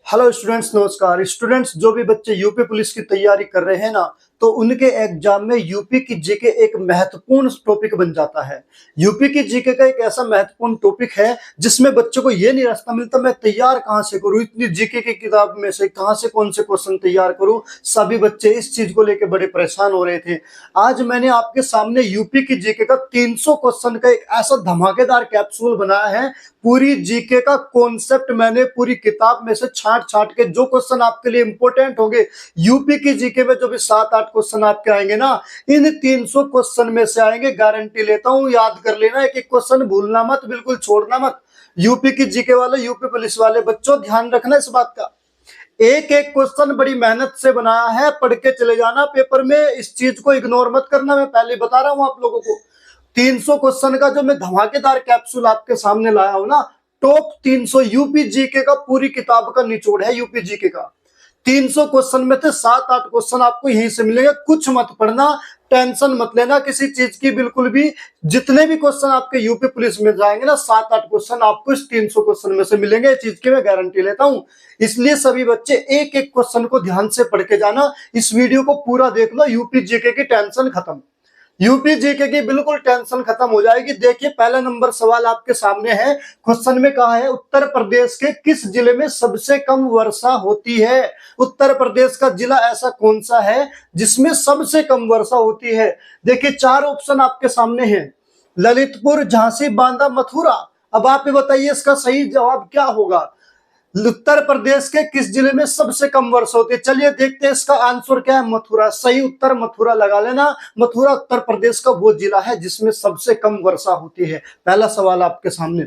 Hello students, नमस्कार। Students, जो भी बच्चे यूपी पुलिस की तैयारी कर रहे हैं ना, तो उनके एग्जाम में यूपी की जीके एक महत्वपूर्ण टॉपिक बन जाता है। यूपी की जीके का एक ऐसा महत्वपूर्ण टॉपिक है जिसमें बच्चों को ये नहीं रास्ता मिलता मैं तैयार कहां से करूं, इतनी जीके की किताब में से कहां से कौन से क्वेश्चन तैयार करूं। सभी बच्चे इस चीज को लेकर बड़े परेशान हो रहे थे। आज मैंने आपके सामने यूपी की जीके का 300 क्वेश्चन का एक ऐसा धमाकेदार कैप्सूल बनाया है। पूरी जीके का कॉन्सेप्ट मैंने पूरी किताब में से छांट छांट के जो क्वेश्चन आपके लिए इंपॉर्टेंट होंगे, यूपी की जीके में जो भी 7-8 क्वेश्चन आपके आएंगे ना, इन 300 क्वेश्चन में से आएंगे, गारंटी लेता हूं। याद कर लेना, एक एक क्वेश्चन भूलना मत, बिल्कुल छोड़ना मत। यूपी की जीके वाले, यूपी पुलिस वाले बच्चों, ध्यान रखना इस बात का। एक एक क्वेश्चन बड़ी मेहनत से बनाया है, पढ़ के चले जाना पेपर में, इस चीज को इग्नोर मत करना। मैं पहले बता रहा हूं आप लोगों को। 300 क्वेश्चन का जो मैं धमाकेदार कैप्सूल आपके सामने लाया हूं ना, टॉप 300 यूपी जीके का, पूरी किताब का निचोड़ है यूपी जीके का। 300 क्वेश्चन में से 7-8 क्वेश्चन आपको यहीं से मिलेंगे। कुछ मत पढ़ना, टेंशन मत लेना किसी चीज की, बिल्कुल भी। जितने भी क्वेश्चन आपके यूपी पुलिस में जाएंगे ना, 7-8 क्वेश्चन आपको इस 300 क्वेश्चन में से मिलेंगे। इस चीज की मैं गारंटी लेता हूं। इसलिए सभी बच्चे एक एक क्वेश्चन को ध्यान से पढ़ के जाना। इस वीडियो को पूरा देख लो, यूपी जीके की टेंशन खत्म। यूपी जीके की बिल्कुल टेंशन खत्म हो जाएगी। देखिए, पहला नंबर सवाल आपके सामने है। क्वेश्चन में कहा है, उत्तर प्रदेश के किस जिले में सबसे कम वर्षा होती है। उत्तर प्रदेश का जिला ऐसा कौन सा है जिसमें सबसे कम वर्षा होती है। देखिए, 4 ऑप्शन आपके सामने हैं: ललितपुर, झांसी, बांदा, मथुरा। अब आप ये बताइए इसका सही जवाब क्या होगा। उत्तर प्रदेश के किस जिले में सबसे कम वर्षा होती है। चलिए देखते हैं इसका आंसर क्या है। मथुरा। सही उत्तर मथुरा लगा लेना। मथुरा उत्तर प्रदेश का वो जिला है जिसमें सबसे कम वर्षा होती है। पहला सवाल आपके सामने।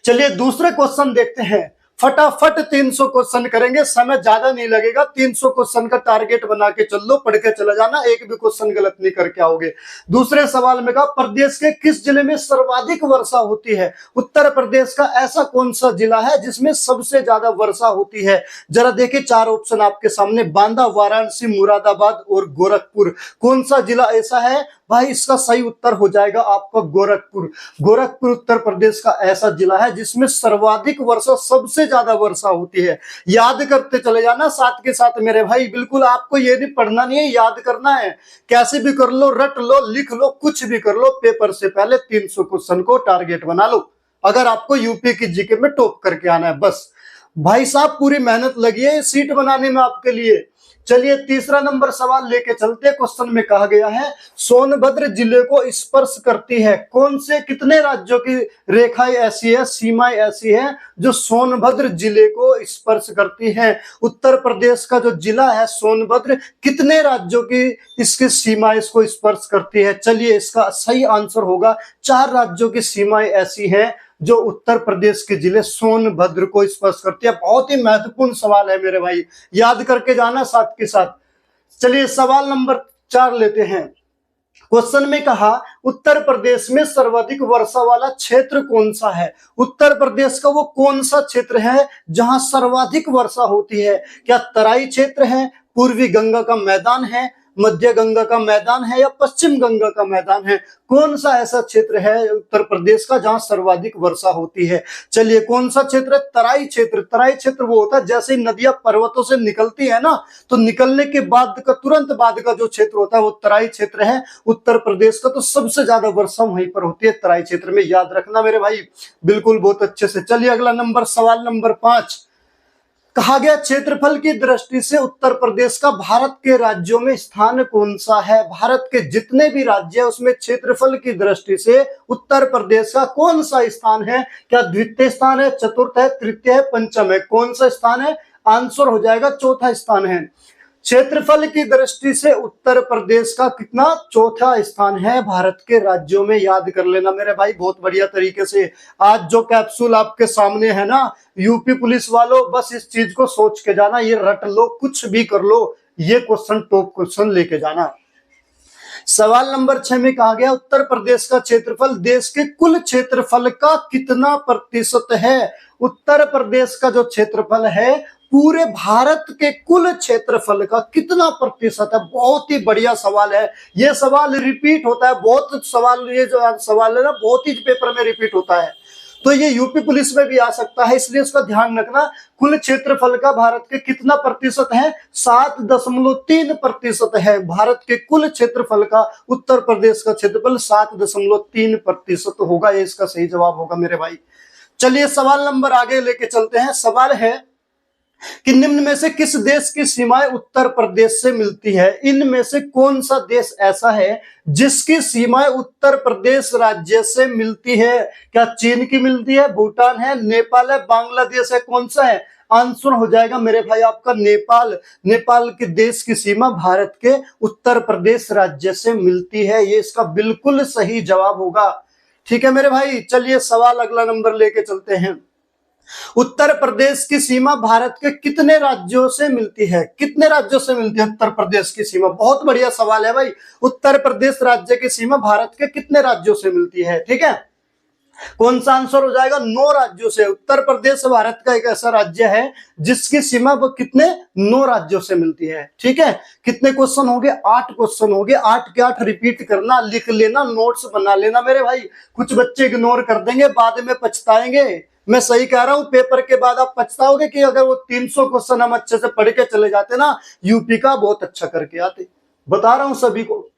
चलिए दूसरे क्वेश्चन देखते हैं। फटाफट 300 क्वेश्चन करेंगे, समय ज्यादा नहीं लगेगा। 300 क्वेश्चन का टारगेट बना के चल लो, पढ़ के चला जाना, एक भी क्वेश्चन गलत नहीं करके आओगे। दूसरे सवाल में कहा, प्रदेश के किस जिले में सर्वाधिक वर्षा होती है। उत्तर प्रदेश का ऐसा कौन सा जिला है जिसमें सबसे ज्यादा वर्षा होती है। जरा देखिए, 4 ऑप्शन आपके सामने: बांदा, वाराणसी, मुरादाबाद और गोरखपुर। कौन सा जिला ऐसा है भाई? इसका सही उत्तर हो जाएगा आपका गोरखपुर। गोरखपुर उत्तर प्रदेश का ऐसा जिला है जिसमें सर्वाधिक वर्षा, सबसे ज्यादा वर्षा होती है। याद करते चले जाना साथ के साथ मेरे भाई। बिल्कुल आपको ये नहीं पढ़ना नहीं है, याद करना है। कैसे भी कर लो, रट लो, लिख लो, कुछ भी कर लो, पेपर से पहले 300 क्वेश्चन को टारगेट बना लो अगर आपको यूपी की जीके में टॉप करके आना है। बस भाई साहब, पूरी मेहनत लगी है सीट बनाने में आपके लिए। चलिए तीसरा नंबर सवाल लेके चलते। क्वेश्चन में कहा गया है, सोनभद्र जिले को स्पर्श करती है कौन से, कितने राज्यों की रेखाएं ऐसी है, सीमाएं ऐसी है जो सोनभद्र जिले को स्पर्श करती है। उत्तर प्रदेश का जो जिला है सोनभद्र, कितने राज्यों की इसकी सीमाएं इसको स्पर्श करती है। चलिए इसका सही आंसर होगा 4 राज्यों की सीमाएं ऐसी हैं जो उत्तर प्रदेश के जिले सोनभद्र को स्पर्श करती है। बहुत ही महत्वपूर्ण सवाल है मेरे भाई, याद करके जाना साथ के साथ। चलिए सवाल नंबर 4 लेते हैं। क्वेश्चन में कहा, उत्तर प्रदेश में सर्वाधिक वर्षा वाला क्षेत्र कौन सा है। उत्तर प्रदेश का वो कौन सा क्षेत्र है जहां सर्वाधिक वर्षा होती है। क्या तराई क्षेत्र है, पूर्वी गंगा का मैदान है, मध्य गंगा का मैदान है, या पश्चिम गंगा का मैदान है। कौन सा ऐसा क्षेत्र है उत्तर प्रदेश का जहां सर्वाधिक वर्षा होती है। चलिए कौन सा क्षेत्र है? तराई क्षेत्र। तराई क्षेत्र वो होता है जैसे नदियां पर्वतों से निकलती है ना, तो निकलने के बाद का तुरंत बाद का जो क्षेत्र होता है वो तराई क्षेत्र है उत्तर प्रदेश का। तो सबसे ज्यादा वर्षा वहीं पर होती है तराई क्षेत्र में, याद रखना मेरे भाई, बिल्कुल बहुत अच्छे से। चलिए अगला नंबर, सवाल नंबर 5। कहा गया, क्षेत्रफल की दृष्टि से उत्तर प्रदेश का भारत के राज्यों में स्थान कौन सा है। भारत के जितने भी राज्य है उसमें क्षेत्रफल की दृष्टि से उत्तर प्रदेश का कौन सा स्थान है। क्या द्वितीय स्थान है, चतुर्थ है, तृतीय है, पंचम है। कौन सा स्थान है? आंसर हो जाएगा चौथा स्थान है। क्षेत्रफल की दृष्टि से उत्तर प्रदेश का कितना? चौथा स्थान है भारत के राज्यों में। याद कर लेना मेरे भाई बहुत बढ़िया तरीके से। आज जो कैप्सूल आपके सामने है ना, यूपी पुलिस वालों, बस इस चीज को सोच के जाना, ये रट लो, कुछ भी कर लो, ये क्वेश्चन टॉप क्वेश्चन लेके जाना। सवाल नंबर 6 में कहा गया, उत्तर प्रदेश का क्षेत्रफल देश के कुल क्षेत्रफल का कितना प्रतिशत है। उत्तर प्रदेश का जो क्षेत्रफल है पूरे भारत के कुल क्षेत्रफल का कितना प्रतिशत है। बहुत ही बढ़िया सवाल है। ये सवाल रिपीट होता है, बहुत सवाल, ये जो सवाल है ना बहुत ही पेपर में रिपीट होता है। तो ये यूपी पुलिस में भी आ सकता है, इसलिए इसका ध्यान रखना। कुल क्षेत्रफल का भारत के कितना प्रतिशत है? 7.3% है। भारत के कुल क्षेत्रफल का उत्तर प्रदेश का क्षेत्रफल 7.3% होगा। ये इसका सही जवाब होगा मेरे भाई। चलिए सवाल नंबर आगे लेके चलते हैं। सवाल है कि निम्न में से किस देश की सीमाएं उत्तर प्रदेश से मिलती है? इनमें से कौन सा देश ऐसा है जिसकी सीमाएं उत्तर प्रदेश राज्य से मिलती है? क्या चीन की मिलती है, भूटान है, नेपाल है, बांग्लादेश है? कौन सा है? आंसर हो जाएगा मेरे भाई आपका नेपाल। नेपाल के देश की सीमा भारत के उत्तर प्रदेश राज्य से मिलती है। ये इसका बिल्कुल सही जवाब होगा। ठीक है मेरे भाई, चलिए सवाल अगला नंबर लेके चलते हैं। उत्तर प्रदेश की सीमा भारत के कितने राज्यों से मिलती है? कितने राज्यों से मिलती है उत्तर प्रदेश की सीमा? बहुत बढ़िया सवाल है भाई। उत्तर प्रदेश राज्य की सीमा भारत के कितने राज्यों से मिलती है? ठीक है, कौन सा आंसर हो जाएगा? 9 राज्यों से। उत्तर प्रदेश भारत का एक ऐसा राज्य है जिसकी सीमा वो कितने 9 राज्यों से मिलती है। ठीक है, कितने क्वेश्चन हो गए? 8 क्वेश्चन हो गए। 8 के 8 रिपीट करना, लिख लेना, नोट्स बना लेना मेरे भाई। कुछ बच्चे इग्नोर कर देंगे, बाद में पछताएंगे। मैं सही कह रहा हूं, पेपर के बाद आप पछताओगे कि अगर वो 300 क्वेश्चन हम अच्छे से पढ़ के चले जाते ना, यूपी का बहुत अच्छा करके आते। बता रहा हूं सभी को।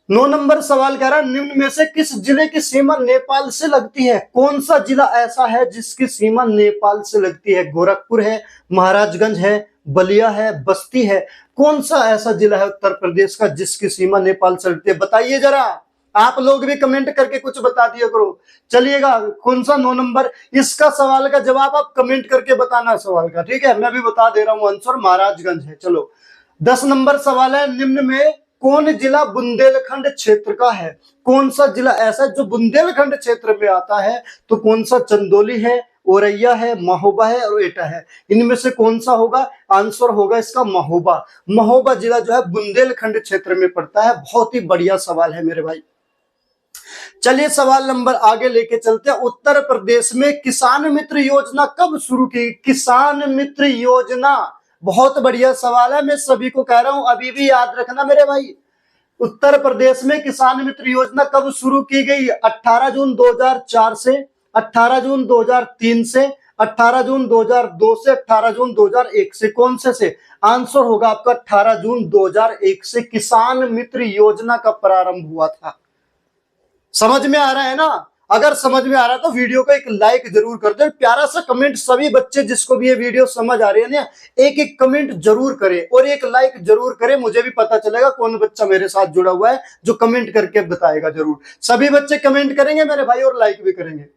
9 नंबर सवाल कह रहा है, निम्न में से किस जिले की सीमा नेपाल से लगती है? कौन सा जिला ऐसा है जिसकी सीमा नेपाल से लगती है? गोरखपुर है, महाराजगंज है, बलिया है, बस्ती है? कौन सा ऐसा जिला है उत्तर प्रदेश का जिसकी सीमा नेपाल से लगती है? बताइए जरा, आप लोग भी कमेंट करके कुछ बता दिया करो। चलिएगा, कौन सा 9 नंबर? इसका सवाल का जवाब आप कमेंट करके बताना सवाल का। ठीक है, मैं भी बता दे रहा हूं आंसर, महाराजगंज है। चलो 10 नंबर सवाल है, निम्न में कौन जिला बुंदेलखंड क्षेत्र का है? कौन सा जिला ऐसा है जो बुंदेलखंड क्षेत्र में आता है? तो कौन सा? चंदौली है, औरैया है, महोबा है और एटा है। इनमें से कौन सा होगा? आंसर होगा इसका महोबा। महोबा जिला जो है बुंदेलखंड क्षेत्र में पड़ता है। बहुत ही बढ़िया सवाल है मेरे भाई। चलिए सवाल नंबर आगे लेके चलते हैं। उत्तर प्रदेश में किसान मित्र योजना कब शुरू की? किसान मित्र योजना, बहुत बढ़िया सवाल है। मैं सभी को कह रहा हूं, अभी भी याद रखना मेरे भाई। उत्तर प्रदेश में किसान मित्र योजना कब शुरू की गई? 18 जून 2004 से, 18 जून 2003 से, 18 जून 2002 से, 18 जून 2001 से? कौन से? आंसर होगा आपका 18 जून 2001 से किसान मित्र योजना का प्रारंभ हुआ था। समझ में आ रहा है ना? अगर समझ में आ रहा है तो वीडियो को एक लाइक जरूर कर दो। प्यारा सा कमेंट, सभी बच्चे जिसको भी ये वीडियो समझ आ रही है ना, एक एक कमेंट जरूर करे और एक लाइक जरूर करे। मुझे भी पता चलेगा कौन बच्चा मेरे साथ जुड़ा हुआ है जो कमेंट करके बताएगा। जरूर सभी बच्चे कमेंट करेंगे मेरे भाई और लाइक भी करेंगे।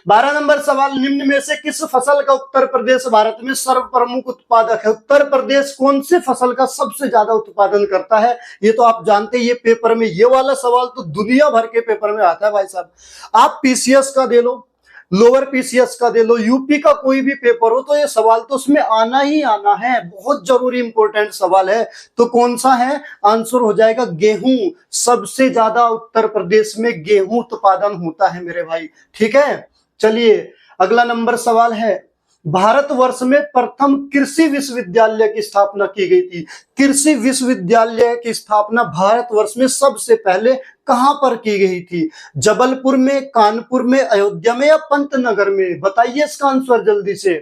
12 नंबर सवाल, निम्न में से किस फसल का उत्तर प्रदेश भारत में सर्व प्रमुख उत्पादक है? उत्तर प्रदेश कौन सी फसल का सबसे ज्यादा उत्पादन करता है? ये तो आप जानते हैं, ये पेपर में ये वाला सवाल तो दुनिया भर के पेपर में आता है भाई साहब। आप पीसीएस का दे लो, लोअर पीसीएस का दे लो, यूपी का कोई भी पेपर हो तो ये सवाल तो उसमें आना ही आना है। बहुत जरूरी इंपॉर्टेंट सवाल है। तो कौन सा है? आंसर हो जाएगा गेहूं। सबसे ज्यादा उत्तर प्रदेश में गेहूं उत्पादन होता है मेरे भाई। ठीक है, चलिए अगला नंबर सवाल है, भारतवर्ष में प्रथम कृषि विश्वविद्यालय की स्थापना की गई थी। कृषि विश्वविद्यालय की स्थापना भारतवर्ष में सबसे पहले कहां पर की गई थी? जबलपुर में, कानपुर में, अयोध्या में या पंतनगर में? बताइए इसका आंसर जल्दी से।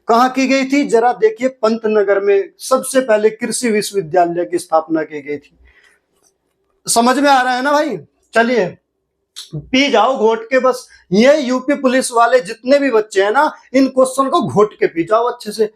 कहां की गई थी? जरा देखिए, पंतनगर में सबसे पहले कृषि विश्वविद्यालय की स्थापना की गई थी। समझ में आ रहा है ना भाई? चलिए पी जाओ घोट के बस। ये यूपी पुलिस वाले जितने भी बच्चे हैं ना, इन क्वेश्चन को घोट के पी जाओ अच्छे से।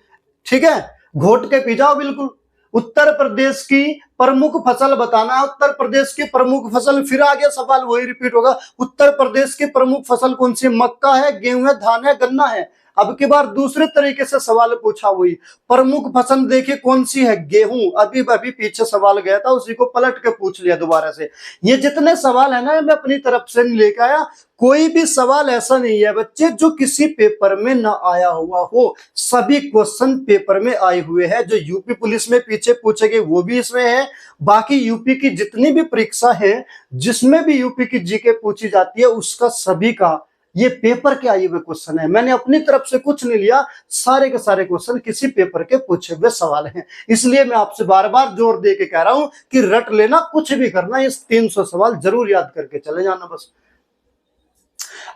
ठीक है, घोट के पी जाओ बिल्कुल। उत्तर प्रदेश की प्रमुख फसल बताना है। उत्तर प्रदेश की प्रमुख फसल, फिर आगे सवाल वही रिपीट होगा। उत्तर प्रदेश की प्रमुख फसल कौन सी? मक्का है, गेहूं है, धान है, गन्ना है। अब की बार दूसरे तरीके से सवाल पूछा हुई। प्रमुख फसल देखिए कौन सी है? गेहूं। अभी पीछे सवाल गया था, उसी को पलट के पूछ लिया दोबारा से। ये जितने सवाल है ना, मैं अपनी तरफ से नहीं लेकर आया। कोई भी सवाल ऐसा नहीं है बच्चे जो किसी पेपर में ना आया हुआ हो। सभी क्वेश्चन पेपर में आए हुए हैं। जो यूपी पुलिस में पीछे पूछे गए वो भी इसमें है। बाकी यूपी की जितनी भी परीक्षा है, जिसमें भी यूपी की जीके पूछी जाती है, उसका सभी का ये पेपर के आए हुए क्वेश्चन है। मैंने अपनी तरफ से कुछ नहीं लिया, सारे के सारे क्वेश्चन किसी पेपर के पूछे हुए सवाल हैं। इसलिए मैं आपसे बार बार जोर दे के कह रहा हूं कि रट लेना, कुछ भी करना, ये 300 सवाल जरूर याद करके चले जाना बस।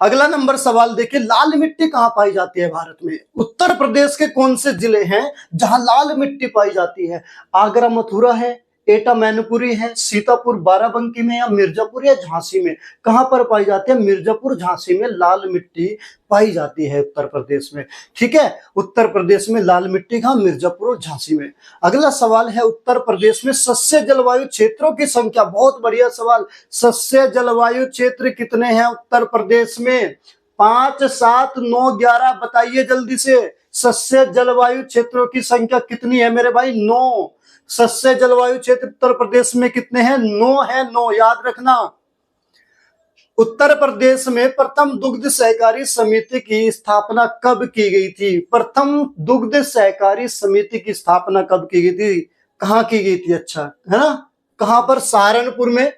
अगला नंबर सवाल देखिए, लाल मिट्टी कहां पाई जाती है भारत में? उत्तर प्रदेश के कौन से जिले हैं जहां लाल मिट्टी पाई जाती है? आगरा मथुरा है, एटा मैनपुरी है, सीतापुर बाराबंकी में, या मिर्जापुर या झांसी में? कहां पर पाई जाती है? मिर्जापुर झांसी में लाल मिट्टी पाई जाती है उत्तर प्रदेश में। ठीक है, उत्तर प्रदेश में लाल मिट्टी कहां? मिर्जापुर और झांसी में। अगला सवाल है, उत्तर प्रदेश में सस्य जलवायु क्षेत्रों की संख्या। बहुत बढ़िया सवाल। सस्य जलवायु क्षेत्र कितने हैं उत्तर प्रदेश में? 5, 7, 9, 11 बताइए जल्दी से। सस्य जलवायु क्षेत्रों की संख्या कितनी है मेरे भाई? 9। सस्य जलवायु क्षेत्र उत्तर प्रदेश में कितने हैं? 9 है, 9 याद रखना। उत्तर प्रदेश में प्रथम दुग्ध सहकारी समिति की स्थापना कब की गई थी? प्रथम दुग्ध सहकारी समिति की स्थापना कब की गई थी? कहां की गई थी? अच्छा है ना, कहां पर? सहारनपुर में,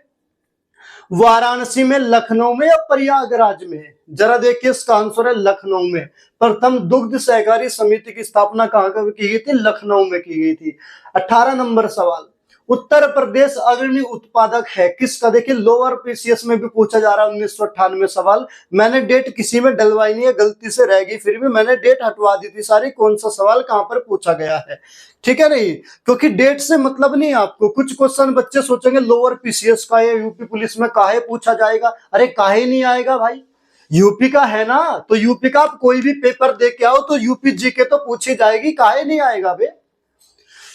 वाराणसी में, लखनऊ में या प्रयागराज में? जरा देखिए, इसका आंसर है लखनऊ में। प्रथम दुग्ध सहकारी समिति की स्थापना कहां की गई थी? लखनऊ में की गई थी। 18 नंबर सवाल, उत्तर प्रदेश अग्रणी उत्पादक है किसका? देखिए, लोअर पीसीएस में भी पूछा जा रहा है 1998 सवाल। मैंने डेट किसी में डलवाई नहीं है, गलती से रह गई, फिर भी मैंने डेट हटवा दी थी सारी, कौन सा सवाल कहां पर पूछा गया है। ठीक है नहीं, क्योंकि डेट से मतलब नहीं आपको। कुछ क्वेश्चन बच्चे सोचेंगे लोअर पीसीएस का या यूपी पुलिस में काहे पूछा जाएगा। अरे काहे नहीं आएगा भाई, यूपी का है ना, तो यूपी का आप कोई भी पेपर दे के आओ तो यूपी जीके तो पूछी जाएगी, काहे नहीं आएगा बे।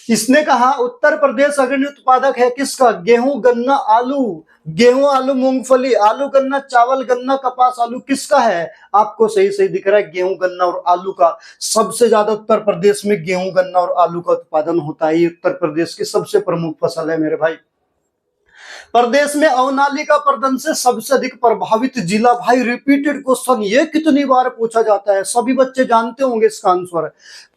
इसने कहा उत्तर प्रदेश अग्रणी उत्पादक है किसका? गेहूं, गन्ना, आलू। गेहूं, आलू, मूंगफली, आलू, गन्ना, चावल, गन्ना, कपास, आलू किसका है? आपको सही सही दिख रहा है, गेहूं, गन्ना और आलू का। सबसे ज्यादा उत्तर प्रदेश में गेहूं, गन्ना और आलू का उत्पादन होता है। ये उत्तर प्रदेश की सबसे प्रमुख फसल है मेरे भाई। प्रदेश में अवनालिका प्रदन से सबसे अधिक प्रभावित जिला। भाई रिपीटेड क्वेश्चन, ये कितनी बार पूछा जाता है, सभी बच्चे जानते होंगे इसका आंसर।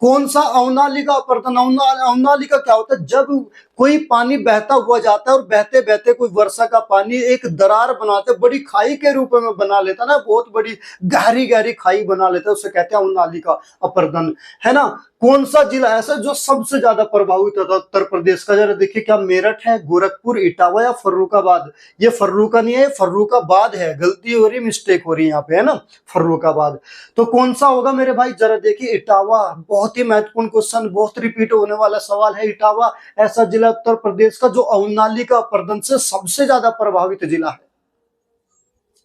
कौन सा? अवनालिका प्रदन। अवनालिका क्या होता है? जब कोई पानी बहता हुआ जाता है और बहते बहते कोई वर्षा का पानी एक दरार बनाते, बड़ी खाई के रूप में बना लेता ना, बहुत बड़ी गहरी गहरी खाई बना लेता है, उसे कहते हैं अवनालिका अपर्दन, है ना। कौन सा जिला ऐसा जो सबसे ज्यादा प्रभावित होता उत्तर प्रदेश का? जरा देखिए, क्या मेरठ है, गोरखपुर, इटावा या फर्रुखाबाद? ये फर्रुखा नहीं है, फर्रुखाबाद है, गलती हो रही, मिस्टेक हो रही यहाँ पे, है ना, फर्रुखाबाद। तो कौन सा होगा मेरे भाई? जरा देखिए, इटावा। बहुत ही महत्वपूर्ण क्वेश्चन, बहुत रिपीट होने वाला सवाल है। इटावा ऐसा जिला उत्तर प्रदेश का जो अवनालिका अपर्दन से सबसे ज्यादा प्रभावित जिला है।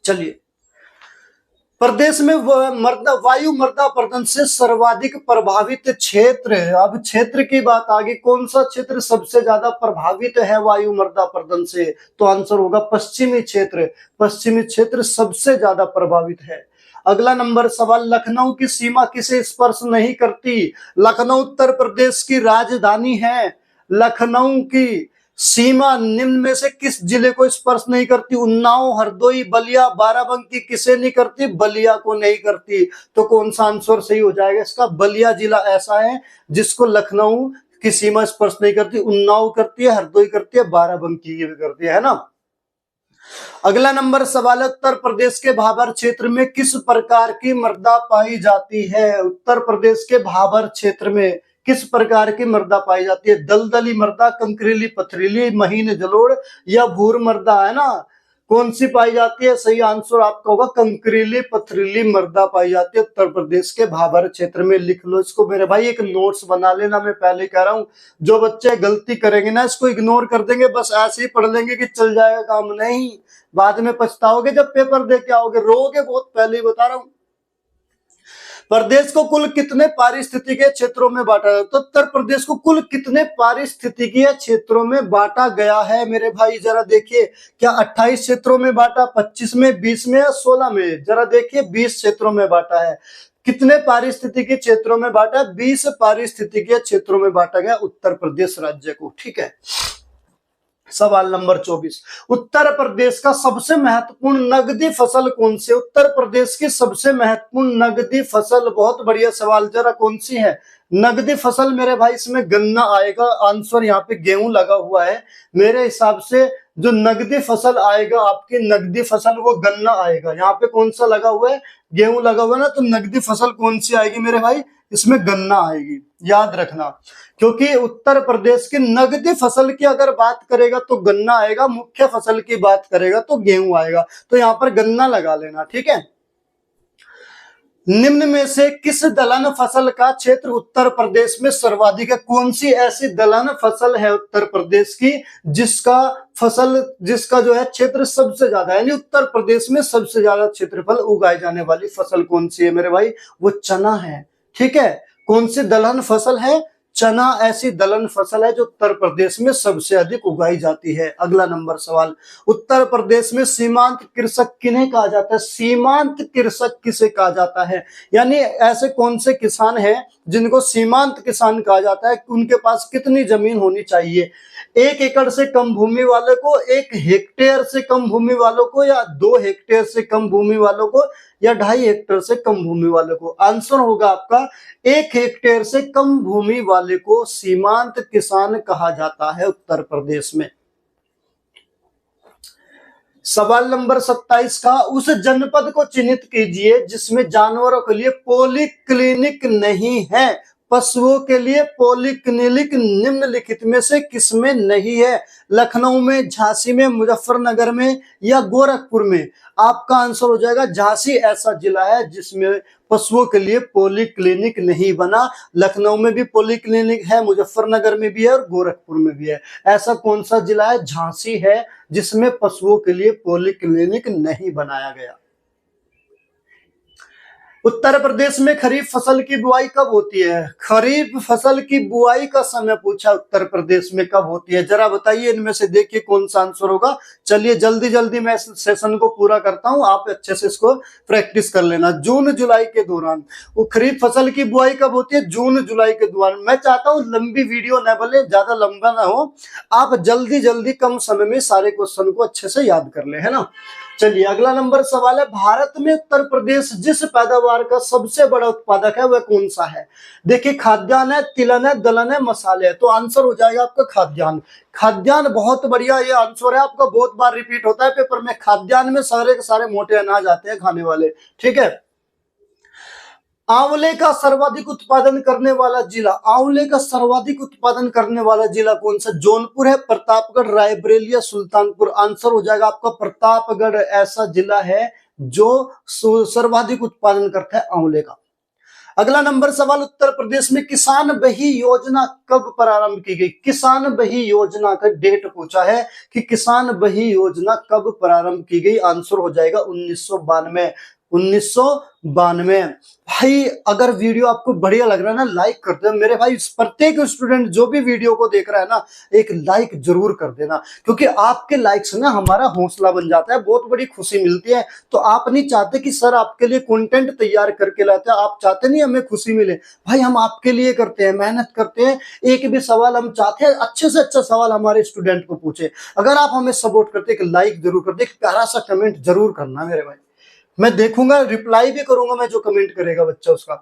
चलिए, प्रदेश में वायु मृदा अपर्दन से सर्वाधिक प्रभावित क्षेत्र। अब क्षेत्र की बात आ गई, कौन सा क्षेत्र सबसे ज्यादा प्रभावित है वायु मृदा अपर्दन से? तो आंसर होगा पश्चिमी क्षेत्र। पश्चिमी क्षेत्र सबसे ज्यादा प्रभावित है। अगला नंबर सवाल, लखनऊ की सीमा किसे स्पर्श नहीं करती? लखनऊ उत्तर प्रदेश की राजधानी है। लखनऊ की सीमा निम्न में से किस जिले को स्पर्श नहीं करती? उन्नाव, हरदोई, बलिया, बाराबंकी किसे नहीं करती? बलिया को नहीं करती। तो कौन सा आंसर सही हो जाएगा इसका? बलिया जिला ऐसा है जिसको लखनऊ की सीमा स्पर्श नहीं करती। उन्नाव करती है, हरदोई करती है, बाराबंकी भी करती है ना। अगला नंबर सवाल, उत्तर प्रदेश के भाबर क्षेत्र में किस प्रकार की मृदा पाई जाती है? उत्तर प्रदेश के भाबर क्षेत्र में किस प्रकार की मृदा पाई जाती है? दलदली मृदा, कंकरीली, पथरीली, महीन जलोढ़ या भूर मृदा, है ना। कौन सी पाई जाती है? सही आंसर आपका होगा कंकरीली पथरीली मृदा पाई जाती है उत्तर प्रदेश के भाबर क्षेत्र में। लिख लो इसको मेरे भाई, एक नोट्स बना लेना, मैं पहले कह रहा हूं। जो बच्चे गलती करेंगे ना, इसको इग्नोर कर देंगे, बस ऐसे ही पढ़ लेंगे कि चल जाएगा काम, नहीं, बाद में पछताओगे जब पेपर दे के आओगे, रोगे बहुत, पहले ही बता रहा हूं। प्रदेश को कुल कितने पारिस्थितिकीय क्षेत्रों में बांटा है? तो उत्तर प्रदेश को कुल कितने पारिस्थितिकीय क्षेत्रों में बांटा गया है मेरे भाई? जरा देखिए, क्या 28 क्षेत्रों में बांटा, 25 में, 20 में या 16 में? जरा देखिए, 20 क्षेत्रों में बांटा है। कितने पारिस्थितिकीय क्षेत्रों में बांटा? 20 पारिस्थितिकीय क्षेत्रों में बांटा गया उत्तर प्रदेश राज्य को। ठीक है, सवाल नंबर 24, उत्तर प्रदेश का सबसे महत्वपूर्ण नगदी फसल कौन सी? उत्तर प्रदेश की सबसे महत्वपूर्ण नगदी फसल, बहुत बढ़िया सवाल, जरा कौन सी है नगदी फसल मेरे भाई? इसमें गन्ना आएगा, आंसर यहाँ पे गेहूं लगा हुआ है। मेरे हिसाब से जो नगदी फसल आएगा आपकी, नगदी फसल वो गन्ना आएगा। यहाँ पे कौन सा लगा हुआ है? गेहूं लगा हुआ है ना, तो नगदी फसल कौन सी आएगी मेरे भाई? इसमें गन्ना आएगी, याद रखना। क्योंकि उत्तर प्रदेश की नगदी फसल की अगर बात करेगा तो गन्ना आएगा, मुख्य फसल की बात करेगा तो गेहूं आएगा, तो यहाँ पर गन्ना लगा लेना। ठीक है, निम्न में से किस दलहन फसल का क्षेत्र उत्तर प्रदेश में सर्वाधिक है? कौन सी ऐसी दलहन फसल है उत्तर प्रदेश की जिसका जो है क्षेत्र सबसे ज्यादा है, यानी उत्तर प्रदेश में सबसे ज्यादा क्षेत्रफल उगाई जाने वाली फसल कौन सी है मेरे भाई? वो चना है। ठीक है, कौन सी दलहन फसल है? चना ऐसी दलहन फसल है जो उत्तर प्रदेश में सबसे अधिक उगाई जाती है। अगला नंबर सवाल, उत्तर प्रदेश में सीमांत कृषक किन्हें कहा जाता है? सीमांत कृषक किसे कहा जाता है? यानी ऐसे कौन से किसान हैं जिनको सीमांत किसान कहा जाता है? उनके पास कितनी जमीन होनी चाहिए? 1 एकड़ से कम भूमि वाले को, 1 हेक्टेयर से कम भूमि वालों को, या 2 हेक्टेयर से कम भूमि वालों को, या 2.5 हेक्टेयर से कम भूमि वाले को? आंसर होगा आपका 1 हेक्टेयर से कम भूमि वाले को सीमांत किसान कहा जाता है उत्तर प्रदेश में। सवाल नंबर 27 का, उस जनपद को चिन्हित कीजिए जिसमें जानवरों के लिए पॉलीक्लिनिक नहीं है। पशुओं के लिए पॉलीक्लिनिक निम्नलिखित में से किसमें नहीं है? लखनऊ में, झांसी में, मुजफ्फरनगर में, या गोरखपुर में? आपका आंसर हो जाएगा झांसी ऐसा जिला है जिसमें पशुओं के लिए पॉलीक्लिनिक नहीं बना। लखनऊ में भी पॉलीक्लिनिक है, मुजफ्फरनगर में भी है और गोरखपुर में भी है। ऐसा कौन सा जिला है? झांसी है जिसमें पशुओं के लिए पॉलीक्लिनिक नहीं बनाया गया। उत्तर प्रदेश में खरीफ फसल की बुआई कब होती है? खरीफ फसल की बुआई का समय पूछा, उत्तर प्रदेश में कब होती है? जरा बताइए, इनमें से देखिए कौन सा आंसर होगा। चलिए जल्दी जल्दी मैं इस सेशन को पूरा करता हूं, आप अच्छे से इसको प्रैक्टिस कर लेना। जून जुलाई के दौरान वो खरीफ फसल की बुआई कब होती है? जून जुलाई के दौरान। मैं चाहता हूं लंबी वीडियो न बने, ज्यादा लंबा ना हो, आप जल्दी जल्दी कम समय में सारे क्वेश्चन को अच्छे से याद कर ले, है ना। चलिए अगला नंबर सवाल है, भारत में उत्तर प्रदेश जिस पैदावार का सबसे बड़ा उत्पादक है वह कौन सा है? देखिए, खाद्यान्न है, तिलहन है, दलहन है, मसाले है। तो आंसर हो जाएगा आपका खाद्यान्न। खाद्यान्न, बहुत बढ़िया ये आंसर है आपका, बहुत बार रिपीट होता है पेपर में। खाद्यान्न में सारे के सारे मोटे अनाज आते हैं खाने वाले। ठीक है, आंवले का सर्वाधिक उत्पादन करने वाला जिला, आंवले का सर्वाधिक उत्पादन करने वाला जिला कौन सा? जौनपुर है, प्रतापगढ़, रायबरेली या सुल्तानपुर? आंसर हो जाएगा आपका प्रतापगढ़ ऐसा जिला है जो सर्वाधिक उत्पादन करता है आंवले का। अगला नंबर सवाल, उत्तर प्रदेश में किसान बही योजना कब प्रारंभ की गई? किसान बही योजना का डेट पूछा है कि किसान बही योजना कब प्रारंभ की गई। आंसर हो जाएगा 1992। 1992। भाई अगर वीडियो आपको बढ़िया लग रहा है ना, लाइक कर देना मेरे भाई। प्रत्येक स्टूडेंट जो भी वीडियो को देख रहा है ना, एक लाइक जरूर कर देना, क्योंकि आपके लाइक से ना हमारा हौसला बन जाता है, बहुत बड़ी खुशी मिलती है। तो आप नहीं चाहते कि सर आपके लिए कंटेंट तैयार करके लाते हैं, आप चाहते नहीं हमें खुशी मिले। भाई हम आपके लिए करते हैं, मेहनत करते हैं। एक भी सवाल हम चाहते हैं अच्छे से अच्छा सवाल हमारे स्टूडेंट को पूछे। अगर आप हमें सपोर्ट करते, एक लाइक जरूर कर दे, एक प्यारा सा कमेंट जरूर करना मेरे भाई। मैं देखूंगा, रिप्लाई भी करूंगा मैं जो कमेंट करेगा बच्चा उसका।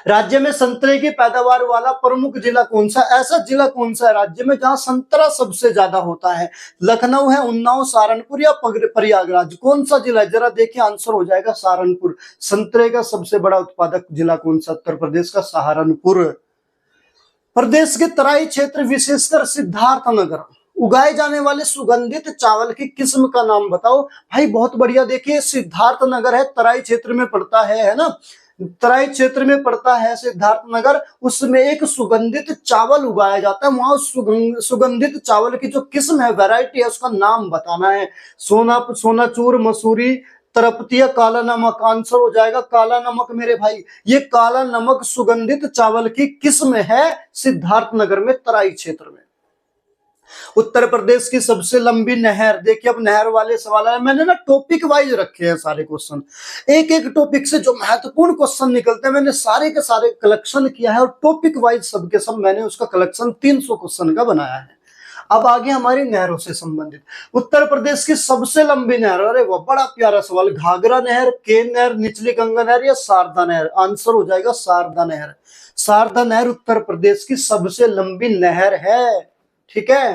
राज्य में संतरे की पैदावार वाला प्रमुख जिला कौन सा? ऐसा जिला कौन सा है राज्य में जहां संतरा सबसे ज्यादा होता है? लखनऊ है, उन्नाव, सहारनपुर या प्रयागराज? कौन सा जिला है? जरा देखिए, आंसर हो जाएगा सहारनपुर। संतरे का सबसे बड़ा उत्पादक जिला कौन सा? उत्तर प्रदेश का सहारनपुर। प्रदेश के तराई क्षेत्र विशेषकर सिद्धार्थनगर उगाए जाने वाले सुगंधित चावल की किस्म का नाम बताओ। भाई बहुत बढ़िया, देखिए सिद्धार्थनगर है, तराई क्षेत्र में पड़ता है ना, तराई क्षेत्र में पड़ता है सिद्धार्थनगर। उसमें एक सुगंधित चावल उगाया जाता है, वहां सुगंधित चावल की जो किस्म है, वैरायटी है, उसका नाम बताना है। सोनाचूर, मसूरी, तरपतिया, काला नमक? आंसर हो जाएगा काला नमक मेरे भाई। ये काला नमक सुगंधित चावल की किस्म है सिद्धार्थनगर में, तराई क्षेत्र में। उत्तर प्रदेश की सबसे लंबी नहर, देखिए अब नहर वाले सवाल है, मैंने ना टॉपिक वाइज रखे हैं सारे क्वेश्चन। एक एक टॉपिक से जो महत्वपूर्ण क्वेश्चन निकलते हैं मैंने सारे के सारे कलेक्शन किया है, और टॉपिक वाइज सबके सब मैंने उसका कलेक्शन 300 क्वेश्चन का बनाया है। अब आगे हमारी नहरों से संबंधित, उत्तर प्रदेश की सबसे लंबी नहर, अरे वो बड़ा प्यारा सवाल, घाघरा नहर, केन नहर, निचली गंगा नहर या शारदा नहर? आंसर हो जाएगा शारदा नहर। शारदा नहर उत्तर प्रदेश की सबसे लंबी नहर है। ठीक है,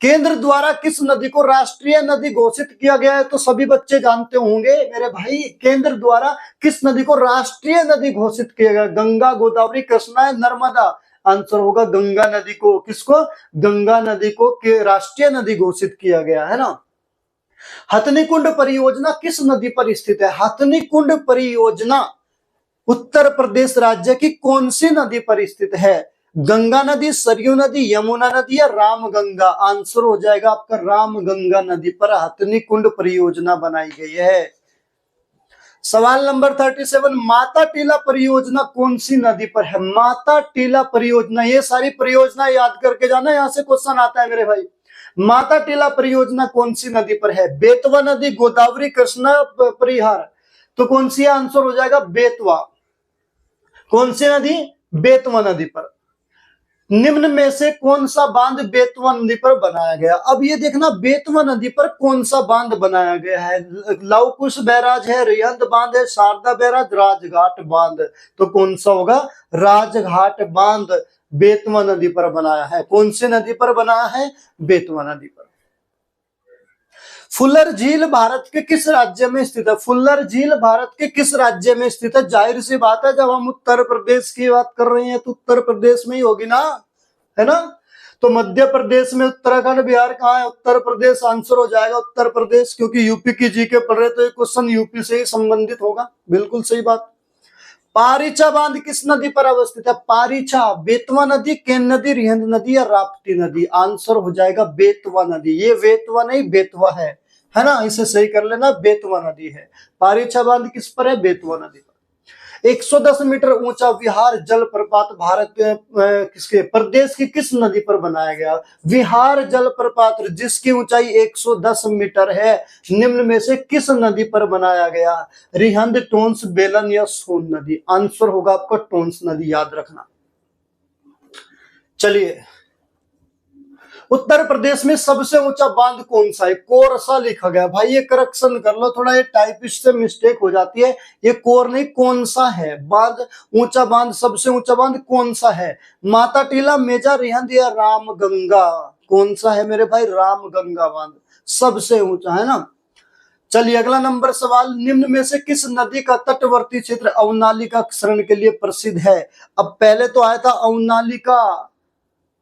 केंद्र द्वारा किस नदी को राष्ट्रीय नदी घोषित किया गया है? तो सभी बच्चे जानते होंगे मेरे भाई, केंद्र द्वारा किस नदी को राष्ट्रीय नदी घोषित किया गया? गंगा, गोदावरी, कृष्णा, नर्मदा? आंसर होगा गंगा नदी को। किसको? गंगा नदी को राष्ट्रीय नदी घोषित किया गया है ना। हथनी कुंड परियोजना किस नदी पर स्थित है? हथनी कुंड परियोजना उत्तर प्रदेश राज्य की कौन सी नदी पर स्थित है? गंगा नदी, सरयू नदी, यमुना नदी या रामगंगा? आंसर हो जाएगा आपका रामगंगा नदी पर हथनी कुंड परियोजना बनाई गई है। सवाल नंबर 37, माता टीला परियोजना कौन सी नदी पर है? माता टीला परियोजना, ये सारी परियोजना याद करके जाना, यहां से क्वेश्चन आता है मेरे भाई। माता टीला परियोजना कौन सी नदी पर है? बेतवा नदी, गोदावरी, कृष्णा, परिहार? तो कौन सी आंसर हो जाएगा? बेतवा। कौन सी नदी? बेतवा नदी पर। निम्न में से कौन सा बांध बेतवा नदी पर बनाया गया? अब ये देखना, बेतवा नदी पर कौन सा बांध बनाया गया है? लव कुश बैराज है, रिहंद बांध है, शारदा बैराज, राजघाट बांध? तो कौन सा होगा? राजघाट बांध बेतवा नदी पर बनाया है। कौन सी नदी पर बनाया है? बेतवा नदी पर। फुल्लर झील भारत के किस राज्य में स्थित है? फुल्लर झील भारत के किस राज्य में स्थित है? जाहिर सी बात है, जब हम उत्तर प्रदेश की बात कर रहे हैं तो उत्तर प्रदेश में ही होगी ना, है ना? तो मध्य प्रदेश में उत्तराखंड, बिहार कहाँ है? उत्तर प्रदेश। आंसर हो जाएगा उत्तर प्रदेश, क्योंकि यूपी की जीके पढ़ रहे तो ये क्वेश्चन यूपी से ही संबंधित होगा। बिल्कुल सही बात। पारीछा बांध किस नदी पर अवस्थित है? पारीछा, बेतवा नदी, केन नदी, रिहंद नदी या राप्ती नदी? आंसर हो जाएगा बेतवा नदी। ये बेतवा नहीं, बेतवा है ना? इसे सही कर लेना, बेतवा नदी है। पारीछा बांध किस पर है? बेतवा नदी पर। 110 मीटर ऊंचा विहार जलप्रपात भारत के किसके प्रदेश की किस नदी पर बनाया गया? विहार जलप्रपात जिसकी ऊंचाई 110 मीटर है, निम्न में से किस नदी पर बनाया गया? रिहंद, टोंस, बेलन या सोन नदी? आंसर होगा आपका टोंस नदी, याद रखना। चलिए, उत्तर प्रदेश में सबसे ऊंचा बांध कौन सा है? कोरसा लिखा गया भाई, ये करेक्शन कर लो थोड़ा, ये टाइपिस्ट से मिस्टेक हो जाती है। ये कोर नहीं, कौन सा है बांध? ऊंचा बांध, सबसे ऊंचा बांध कौन सा है? माता टीला, मेजा, रिहंद या रामगंगा? कौन सा है मेरे भाई? रामगंगा बांध सबसे ऊंचा है ना। चलिए अगला नंबर सवाल, निम्न में से किस नदी का तटवर्ती क्षेत्र अवनालिका शरण के लिए प्रसिद्ध है? अब पहले तो आया था अवनालिका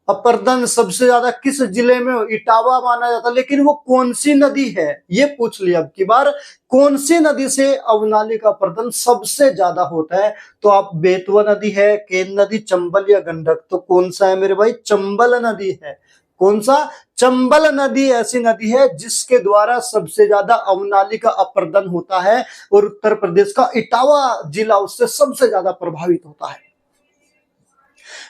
अपर्दन सबसे ज्यादा किस जिले में? इटावा माना जाता, लेकिन वो कौन सी नदी है ये पूछ लिया अब की बार। कौन सी नदी से अवनाली का अपर्दन सबसे ज्यादा होता है? तो आप बेतवा नदी है, केन नदी, चंबल या गंडक? तो कौन सा है मेरे भाई? चंबल नदी है। कौन सा? चंबल नदी ऐसी नदी है जिसके द्वारा सबसे ज्यादा अवनाली का अपर्दन होता है, और उत्तर प्रदेश का इटावा जिला उससे सबसे ज्यादा प्रभावित होता है।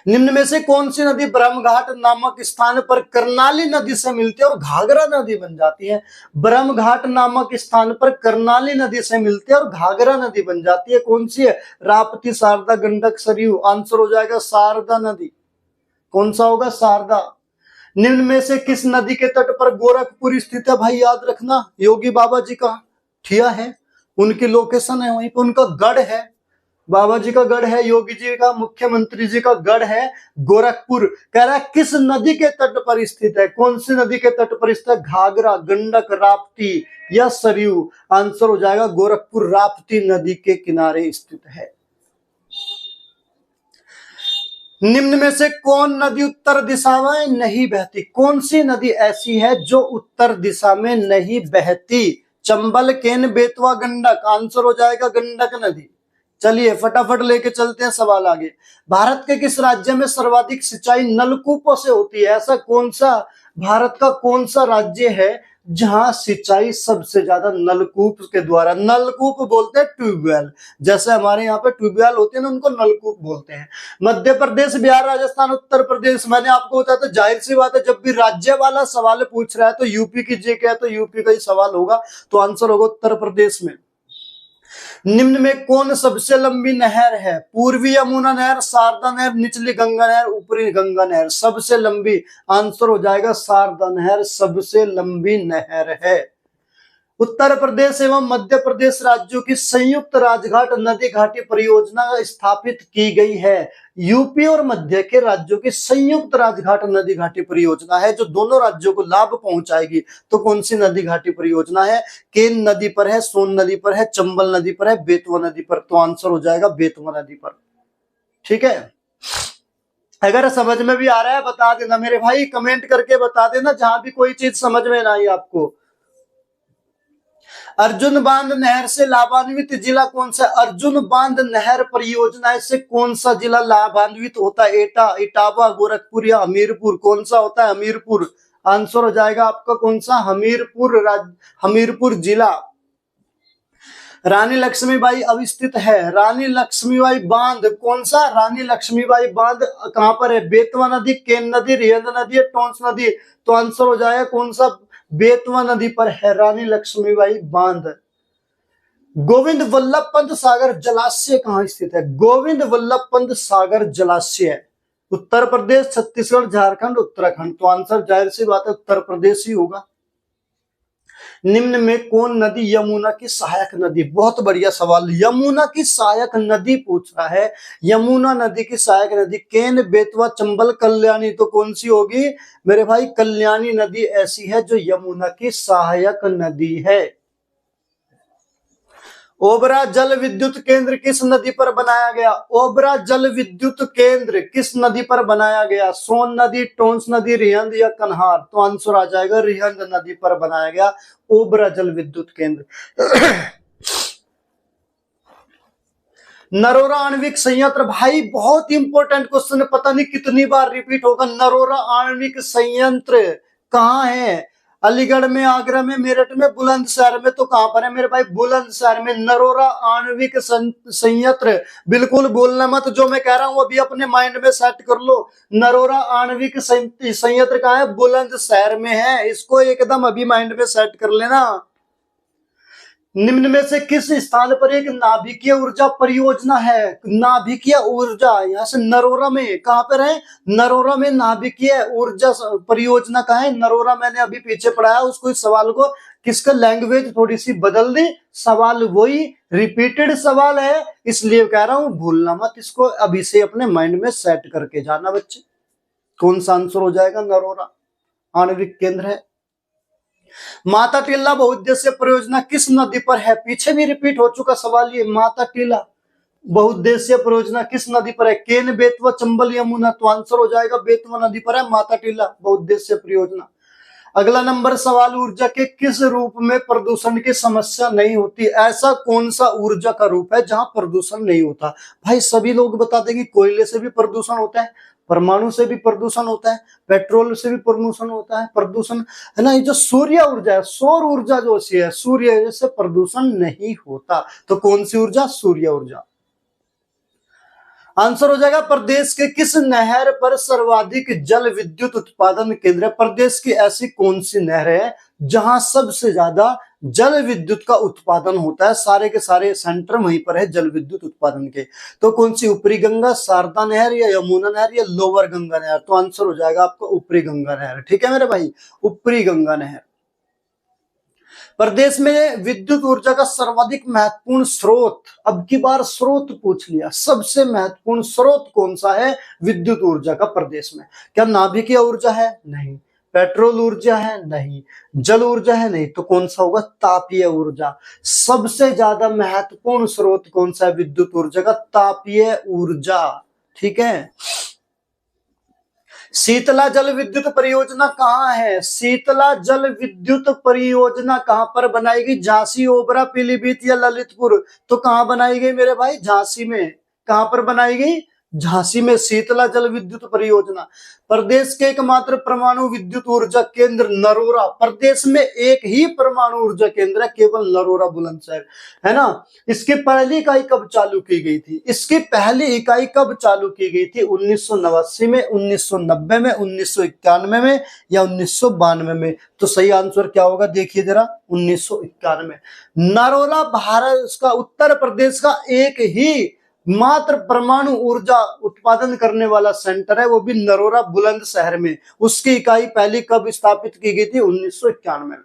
निम्न में से कौन सी नदी ब्रह्मघाट नामक स्थान पर कर्नाली नदी से मिलती है और घाघरा नदी बन जाती है? ब्रह्मघाट नामक स्थान पर कर्नाली नदी से मिलती है और घाघरा नदी बन जाती है। कौन सी है? राप्ती, शारदा, गंडक, सरयू? आंसर हो जाएगा शारदा नदी। कौन सा होगा? शारदा। निम्न में से किस नदी के तट पर गोरखपुर स्थित है? भाई याद रखना, योगी बाबा जी का ठिया है, उनकी लोकेशन है, वहीं पर उनका गढ़ है। बाबा जी का गढ़ है, योगी जी का, मुख्यमंत्री जी का गढ़ है गोरखपुर। कह रहा है किस नदी के तट पर स्थित है? कौन सी नदी के तट पर स्थित है? घाघरा, गंडक, राप्ती या सरयू? आंसर हो जाएगा गोरखपुर राप्ती नदी के किनारे स्थित है। निम्न में से कौन नदी उत्तर दिशा में नहीं बहती? कौन सी नदी ऐसी है जो उत्तर दिशा में नहीं बहती? चंबल, केन, बेतवा, गंडक? आंसर हो जाएगा गंडक नदी। चलिए फटाफट लेके चलते हैं सवाल आगे। भारत के किस राज्य में सर्वाधिक सिंचाई नलकूपों से होती है? ऐसा कौन सा भारत का कौन सा राज्य है जहां सिंचाई सबसे ज्यादा नलकूप के द्वारा? नलकूप बोलते हैं ट्यूबवेल, जैसे हमारे यहाँ पे ट्यूबवेल होते हैं ना, उनको नलकूप बोलते हैं। मध्य प्रदेश, बिहार, राजस्थान, उत्तर प्रदेश? मैंने आपको बताया था, जाहिर सी बात है जब भी राज्य वाला सवाल पूछ रहा है तो यूपी की जीके है तो यूपी का ही सवाल होगा, तो आंसर होगा उत्तर प्रदेश में। निम्न में कौन सबसे लंबी नहर है? पूर्वी यमुना नहर, शारदा नहर, निचली गंगा नहर, ऊपरी गंगा नहर? सबसे लंबी? आंसर हो जाएगा शारदा नहर सबसे लंबी नहर है। उत्तर प्रदेश एवं मध्य प्रदेश राज्यों की संयुक्त राजघाट नदी घाटी परियोजना स्थापित की गई है। यूपी और मध्य के राज्यों की संयुक्त राजघाट नदी घाटी परियोजना है जो दोनों राज्यों को लाभ पहुंचाएगी। तो कौन सी नदी घाटी परियोजना है? केन नदी पर है, सोन नदी पर है, चंबल नदी पर है, बेतवा नदी पर? तो आंसर हो जाएगा बेतवा नदी पर। ठीक है, अगर समझ में भी आ रहा है बता देना मेरे भाई, कमेंट करके बता देना जहां भी कोई चीज समझ में ना आई आपको। अर्जुन बांध नहर से लाभान्वित जिला कौन सा? अर्जुन बांध नहर परियोजना से कौन सा जिला लाभान्वित होता है? एटा, इटावा, गोरखपुर या हमीरपुर? कौन सा होता है? हमीरपुर। आंसर हो जाएगा आपका कौन सा? हमीरपुर हमीरपुर जिला। रानी लक्ष्मीबाई अवस्थित है। रानी लक्ष्मीबाई बांध कौन सा? रानी लक्ष्मीबाई बांध कहां पर है? बेतवा नदी, केन नदी, रिहंद नदी, टोंस नदी? तो आंसर हो जाएगा कौन सा? बेतवा नदी पर है रानी लक्ष्मीबाई बांध। गोविंद वल्लभ पंत सागर जलाशय कहां स्थित है? गोविंद वल्लभ पंत सागर जलाशय उत्तर प्रदेश, छत्तीसगढ़, झारखंड, उत्तराखंड? तो आंसर जाहिर सी बात है उत्तर प्रदेश ही होगा। निम्न में कौन नदी यमुना की सहायक नदी? बहुत बढ़िया सवाल। यमुना की सहायक नदी पूछ रहा है। यमुना नदी की सहायक नदी केन, बेतवा, चंबल, कल्याणी? तो कौन सी होगी मेरे भाई? कल्याणी नदी ऐसी है जो यमुना की सहायक नदी है। ओबरा जल विद्युत केंद्र किस नदी पर बनाया गया? ओबरा जल विद्युत केंद्र किस नदी पर बनाया गया? सोन नदी, टोंस नदी, रिहंद या कन्हार? तो आंसर आ जाएगा रिहंद नदी पर बनाया गया ओबरा जल विद्युत केंद्र। नरोरा आणविक संयंत्र, भाई बहुत इंपॉर्टेंट क्वेश्चन, पता नहीं कितनी बार रिपीट होगा। नरोरा आणविक संयंत्र कहाँ है? अलीगढ़ में, आगरा में, मेरठ में, बुलंदशहर में? तो कहां पर है मेरे भाई? बुलंदशहर में नरोरा आणविक संयंत्र। बिल्कुल भूलना मत, जो मैं कह रहा हूं अभी अपने माइंड में सेट कर लो। नरोरा आणविक संयंत्र कहां है? बुलंदशहर में है। इसको एकदम अभी माइंड में सेट कर लेना। निम्न में से किस स्थान पर एक नाभिकीय ऊर्जा परियोजना है? नाभिकीय ऊर्जा यहाँ से नरोरा में, कहां पर है? नरोरा में नाभिकीय ऊर्जा परियोजना कहां है? नरोरा। मैंने अभी पीछे पढ़ाया उसको, इस सवाल को किसका लैंग्वेज थोड़ी सी बदल दी, सवाल वही रिपीटेड सवाल है, इसलिए कह रहा हूं भूलना मत। इसको अभी से अपने माइंड में सेट करके जाना बच्चे। कौन सा आंसर हो जाएगा? नरोरा आणविक केंद्र है। माता टिल्ला बहुउद्देश्य परियोजना किस नदी पर है? पीछे भी रिपीट हो चुका सवाल ये। माता टिल्ला बहुउद्देश्य परियोजना किस नदी पर है? केन, बेतवा, चंबल, यमुना? तो आंसर हो जाएगा बेतवा नदी पर है माता टिल्ला बहुउद्देश्य परियोजना। अगला नंबर सवाल, ऊर्जा के किस रूप में प्रदूषण की समस्या नहीं होती? ऐसा कौन सा ऊर्जा का रूप है जहां प्रदूषण नहीं होता? भाई सभी लोग बता देंगे कोयले से भी प्रदूषण होता है, परमाणु से भी प्रदूषण होता है, पेट्रोल से भी प्रदूषण होता है, प्रदूषण है ना। ये जो सूर्य ऊर्जा है, सौर ऊर्जा जो है, सूर्य से प्रदूषण नहीं होता। तो कौन सी ऊर्जा? सूर्य ऊर्जा। आंसर हो जाएगा प्रदेश के किस नहर पर सर्वाधिक जल विद्युत उत्पादन केंद्र है? प्रदेश की ऐसी कौन सी नहर है जहां सबसे ज्यादा जल विद्युत का उत्पादन होता है? सारे के सारे सेंटर वहीं पर है जल विद्युत उत्पादन के। तो कौन सी? ऊपरी गंगा, शारदा नहर या यमुना नहर या लोअर गंगा नहर? तो आंसर हो जाएगा आपका ऊपरी गंगा नहर। ठीक है मेरे भाई, ऊपरी गंगा नहर। प्रदेश में विद्युत ऊर्जा का सर्वाधिक महत्वपूर्ण स्रोत, अब की बार स्रोत पूछ लिया, सबसे महत्वपूर्ण स्रोत कौन सा है विद्युत ऊर्जा का प्रदेश में? क्या नाभिकीय ऊर्जा है? नहीं। पेट्रोल ऊर्जा है? नहीं। जल ऊर्जा है? नहीं। तो कौन सा होगा? तापीय ऊर्जा। सबसे ज्यादा महत्वपूर्ण स्रोत कौन सा है विद्युत ऊर्जा का? तापीय ऊर्जा। ठीक है। शीतला जल विद्युत परियोजना कहाँ है? शीतला जल विद्युत परियोजना कहां पर बनाएगी? झांसी, ओबरा, पीलीभीत या ललितपुर? तो कहां बनाई गई मेरे भाई? झांसी में। कहां पर बनाई गई? झांसी में शीतला जल विद्युत परियोजना। प्रदेश के एकमात्र परमाणु विद्युत ऊर्जा केंद्र नरोरा। प्रदेश में एक ही परमाणु ऊर्जा केंद्र है, केवल नरोरा बुलंदशहर, है ना। इसकी पहली इकाई कब चालू की गई थी? इसकी पहली इकाई कब चालू की गई थी? 1989 में, 1990 में, 1991 में या 1992 में? तो सही आंसर क्या होगा देखिए जरा, 1991। नरोरा भारत का, उत्तर प्रदेश का एक ही मात्र परमाणु ऊर्जा उत्पादन करने वाला सेंटर है, वो भी नरोरा बुलंदशहर में। उसकी इकाई पहली कब स्थापित की गई थी? 1991 में।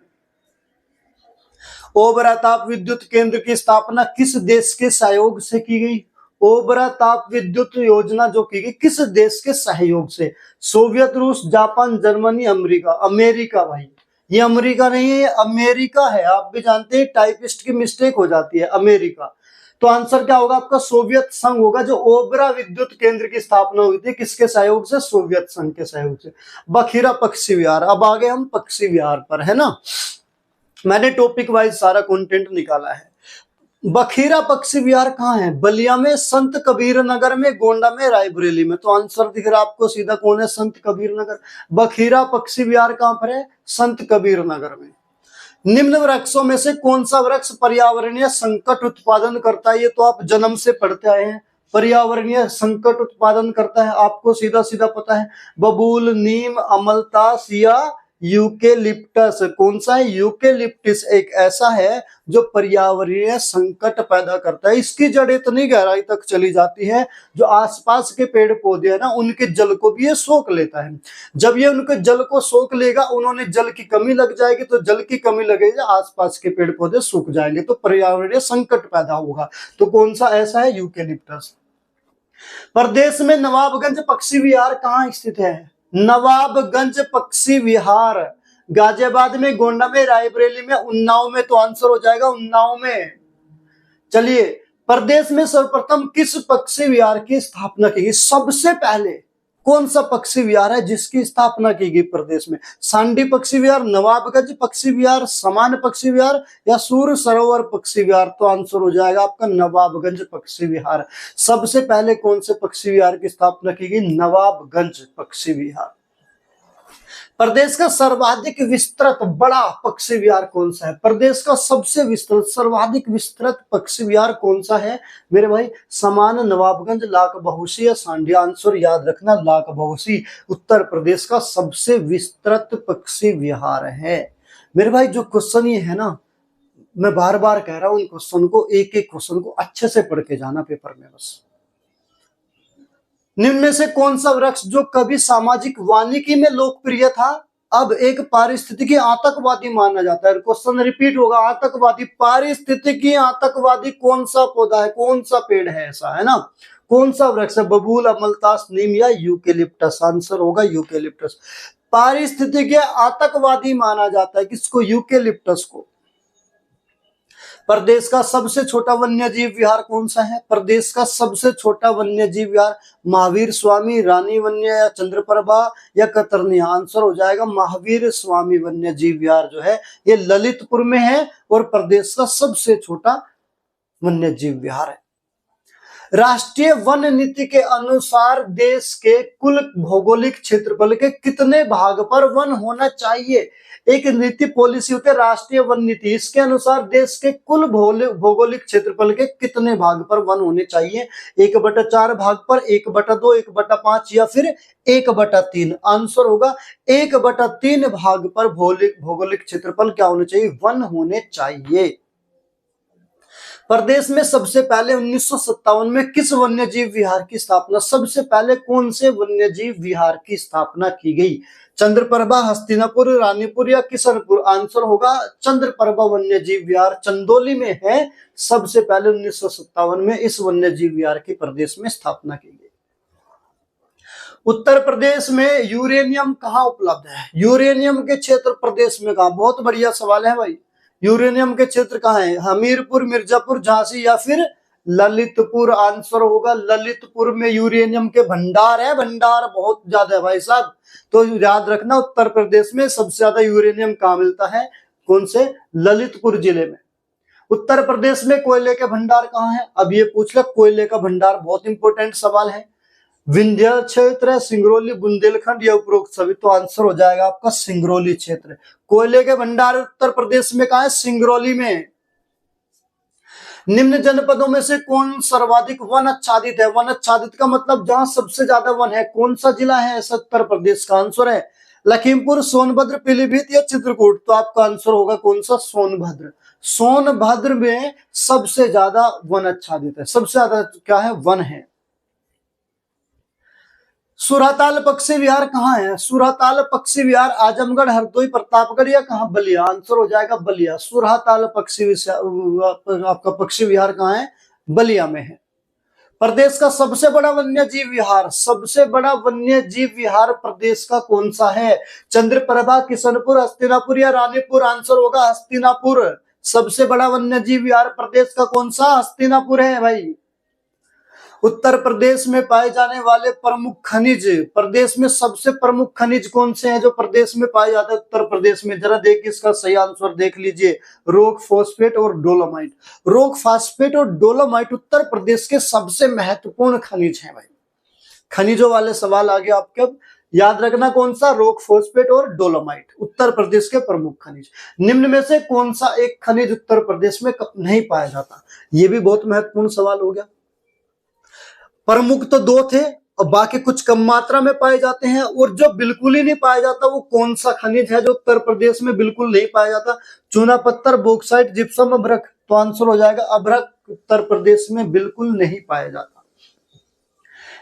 ओबरा ताप विद्युत केंद्र की स्थापना किस देश के सहयोग से की गई? ओबरा ताप विद्युत योजना जो की गई किस देश के सहयोग से? सोवियत, रूस, जापान, जर्मनी, अमेरिका? अमेरिका भाई, ये अमेरिका नहीं है, ये अमेरिका है। आप भी जानते हैं टाइपिस्ट की मिस्टेक हो जाती है, अमेरिका। तो आंसर क्या होगा आपका? सोवियत संघ होगा। जो ओबरा विद्युत केंद्र की स्थापना हुई थी किसके सहयोग से? सोवियत संघ के सहयोग से। बखीरा पक्षी विहार। अब आगे हम पक्षी विहार पर, है ना। मैंने टॉपिक वाइज सारा कंटेंट निकाला है। बखीरा पक्षी विहार कहाँ है? बलिया में, संत कबीर नगर में, गोंडा में, रायबरेली में। तो आंसर दिख रहा है आपको सीधा, कौन है? संत कबीर नगर। बखीरा पक्षी विहार कहाँ पर है? संत कबीर नगर में। निम्न वृक्षों में से कौन सा वृक्ष पर्यावरणीय संकट उत्पादन करता है? ये तो आप जन्म से पढ़ते आए हैं। पर्यावरणीय संकट उत्पादन करता है, आपको सीधा सीधा पता है। बबूल, नीम, अमलतास या यूकेलिप्टस। कौन सा है? यूकेलिप्टस एक ऐसा है जो पर्यावरणीय संकट पैदा करता है। इसकी जड़ इतनी गहराई तक चली जाती है, जो आसपास के पेड़ पौधे है ना, उनके जल को भी ये सोख लेता है। जब ये उनके जल को सोख लेगा, उन्होंने जल की कमी लग जाएगी, तो जल की कमी लगेगी, आसपास के पेड़ पौधे सूख जाएंगे, तो पर्यावरणीय संकट पैदा होगा। तो कौन सा ऐसा है? यूकेलिप्टस। प्रदेश में नवाबगंज पक्षी विहार कहाँ स्थित है? नवाबगंज पक्षी विहार गाजियाबाद में, गोंडा में, रायबरेली में, उन्नाव में। तो आंसर हो जाएगा उन्नाव में। चलिए, प्रदेश में सर्वप्रथम किस पक्षी विहार की स्थापना की गई? सबसे पहले कौन सा पक्षी विहार है जिसकी स्थापना की गई प्रदेश में? सांडी पक्षी विहार, नवाबगंज पक्षी विहार, समान पक्षी विहार या सूर सरोवर पक्षी विहार? तो आंसर हो जाएगा आपका नवाबगंज पक्षी विहार। सबसे पहले कौन से पक्षी विहार की स्थापना की गई? नवाबगंज पक्षी विहार। प्रदेश का सर्वाधिक विस्तृत बड़ा पक्षी विहार कौन सा है? प्रदेश का सबसे विस्तृत, सर्वाधिक विस्तृत पक्षी विहार कौन सा है मेरे भाई? समान, नवाबगंज, लाख बहुसी या सांडी? आंसर याद रखना, लाख बहुसी उत्तर प्रदेश का सबसे विस्तृत पक्षी विहार है। मेरे भाई जो क्वेश्चन ये है ना, मैं बार बार कह रहा हूं, इन क्वेश्चन को, एक एक क्वेश्चन को अच्छे से पढ़ के जाना पेपर में बस। निम्न में से कौन सा वृक्ष जो कभी सामाजिक वानिकी में लोकप्रिय था, अब एक पारिस्थितिकी आतंकवादी माना जाता है? क्वेश्चन रिपीट होगा, आतंकवादी, पारिस्थितिकी आतंकवादी कौन सा पौधा है, कौन सा पेड़ है ऐसा, है ना? कौन सा वृक्ष है? बबूल, अमलतास, नीम या यूकेलिप्टस? आंसर होगा यूकेलिप्टस। पारिस्थितिकी आतंकवादी माना जाता है किसको? यूकेलिप्टस को। प्रदेश का सबसे छोटा वन्यजीव विहार कौन सा है? प्रदेश का सबसे छोटा वन्यजीव विहार महावीर स्वामी, रानी वन्य या चंद्रप्रभा या कतरनी? आंसर हो जाएगा महावीर स्वामी वन्यजीव विहार जो है ये ललितपुर में है और प्रदेश का सबसे छोटा वन्यजीव विहार है। राष्ट्रीय वन नीति के अनुसार देश के कुल भौगोलिक क्षेत्रफल के कितने भाग पर वन होना चाहिए? एक नीति पॉलिसी होती है राष्ट्रीय वन नीति, इसके अनुसार देश के कुल भौगोलिक क्षेत्रफल के कितने भाग पर वन होने चाहिए? 1/4 भाग पर, 1/2, 1/5 या फिर 1/3? आंसर होगा 1/3 भाग पर भौगोलिक क्षेत्रफल क्या होने चाहिए? वन होने चाहिए। प्रदेश में सबसे पहले 1957 में किस वन्यजीव विहार की स्थापना? सबसे पहले कौन से वन्यजीव विहार की स्थापना की गई? चंद्रप्रभा, हस्तिनापुर, रानीपुर या किशनपुर? आंसर होगा चंद्रप्रभा वन्यजीव विहार, चंदौली में है। सबसे पहले 1957 में इस वन्यजीव विहार की प्रदेश में स्थापना की गई। उत्तर प्रदेश में यूरेनियम कहाँ उपलब्ध है? यूरेनियम के क्षेत्र प्रदेश में कहाँ? बहुत बढ़िया सवाल है भाई। यूरेनियम के क्षेत्र कहाँ है? हमीरपुर, मिर्जापुर, झांसी या फिर ललितपुर? आंसर होगा ललितपुर में यूरेनियम के भंडार है, भंडार बहुत ज्यादा है भाई साहब। तो याद रखना, उत्तर प्रदेश में सबसे ज्यादा यूरेनियम कहाँ मिलता है? कौन से? ललितपुर जिले में। उत्तर प्रदेश में कोयले के भंडार कहाँ है? अब ये पूछ लो, कोयले का भंडार बहुत इंपॉर्टेंट सवाल है। विंध्य क्षेत्र, सिंगरौली, बुंदेलखंड या उपरोक्त सभी? तो आंसर हो जाएगा आपका सिंगरौली क्षेत्र। कोयले के भंडार उत्तर प्रदेश में कहाँ है? सिंगरौली में। निम्न जनपदों में से कौन सर्वाधिक वन आच्छादित है? वन आच्छादित का मतलब जहां सबसे ज्यादा वन है, कौन सा जिला है ऐसा उत्तर प्रदेश का? आंसर है लखीमपुर, सोनभद्र, पीलीभीत या चित्रकूट? तो आपका आंसर होगा कौन सा? सोनभद्र। सोनभद्र में सबसे ज्यादा वन आच्छादित है, सबसे ज्यादा क्या है? वन है। सुरताल पक्षी विहार कहाँ है? सुरताल पक्षी विहार आजमगढ़, हरदोई, प्रतापगढ़ या कहाँ? बलिया? आंसर हो जाएगा बलिया। सुरताल आपका पक्षी विहार कहाँ है? बलिया में है। प्रदेश का सबसे बड़ा वन्यजीव विहार, सबसे बड़ा वन्यजीव विहार प्रदेश का कौन सा है? चंद्रप्रभा, किशनपुर, हस्तिनापुर या रानीपुर? आंसर होगा हस्तिनापुर। सबसे बड़ा वन्यजीव विहार प्रदेश का कौन सा? हस्तिनापुर है भाई। उत्तर प्रदेश में पाए जाने वाले प्रमुख खनिज, प्रदेश में सबसे प्रमुख खनिज कौन से हैं जो प्रदेश में पाए जाते हैं उत्तर प्रदेश में? जरा देखिए इसका सही आंसर देख लीजिए, रॉक फॉस्फेट और डोलोमाइट। रॉक फॉस्फेट और डोलोमाइट उत्तर प्रदेश के सबसे महत्वपूर्ण खनिज हैं भाई। खनिजों वाले सवाल आगे आपके, अब याद रखना कौन सा, रॉक फॉस्फेट और डोलोमाइट उत्तर प्रदेश के प्रमुख खनिज। निम्न में से कौन सा एक खनिज उत्तर प्रदेश में नहीं पाया जाता? ये भी बहुत महत्वपूर्ण सवाल हो गया। प्रमुख तो दो थे और बाकी कुछ कम मात्रा में पाए जाते हैं, और जो बिल्कुल ही नहीं पाया जाता वो कौन सा खनिज है जो उत्तर प्रदेश में बिल्कुल नहीं पाया जाता? चूना पत्थर, बॉक्साइट, जिप्सम, अभ्रक। तो आंसर हो जाएगा अभ्रक, उत्तर प्रदेश में बिल्कुल नहीं पाया जाता।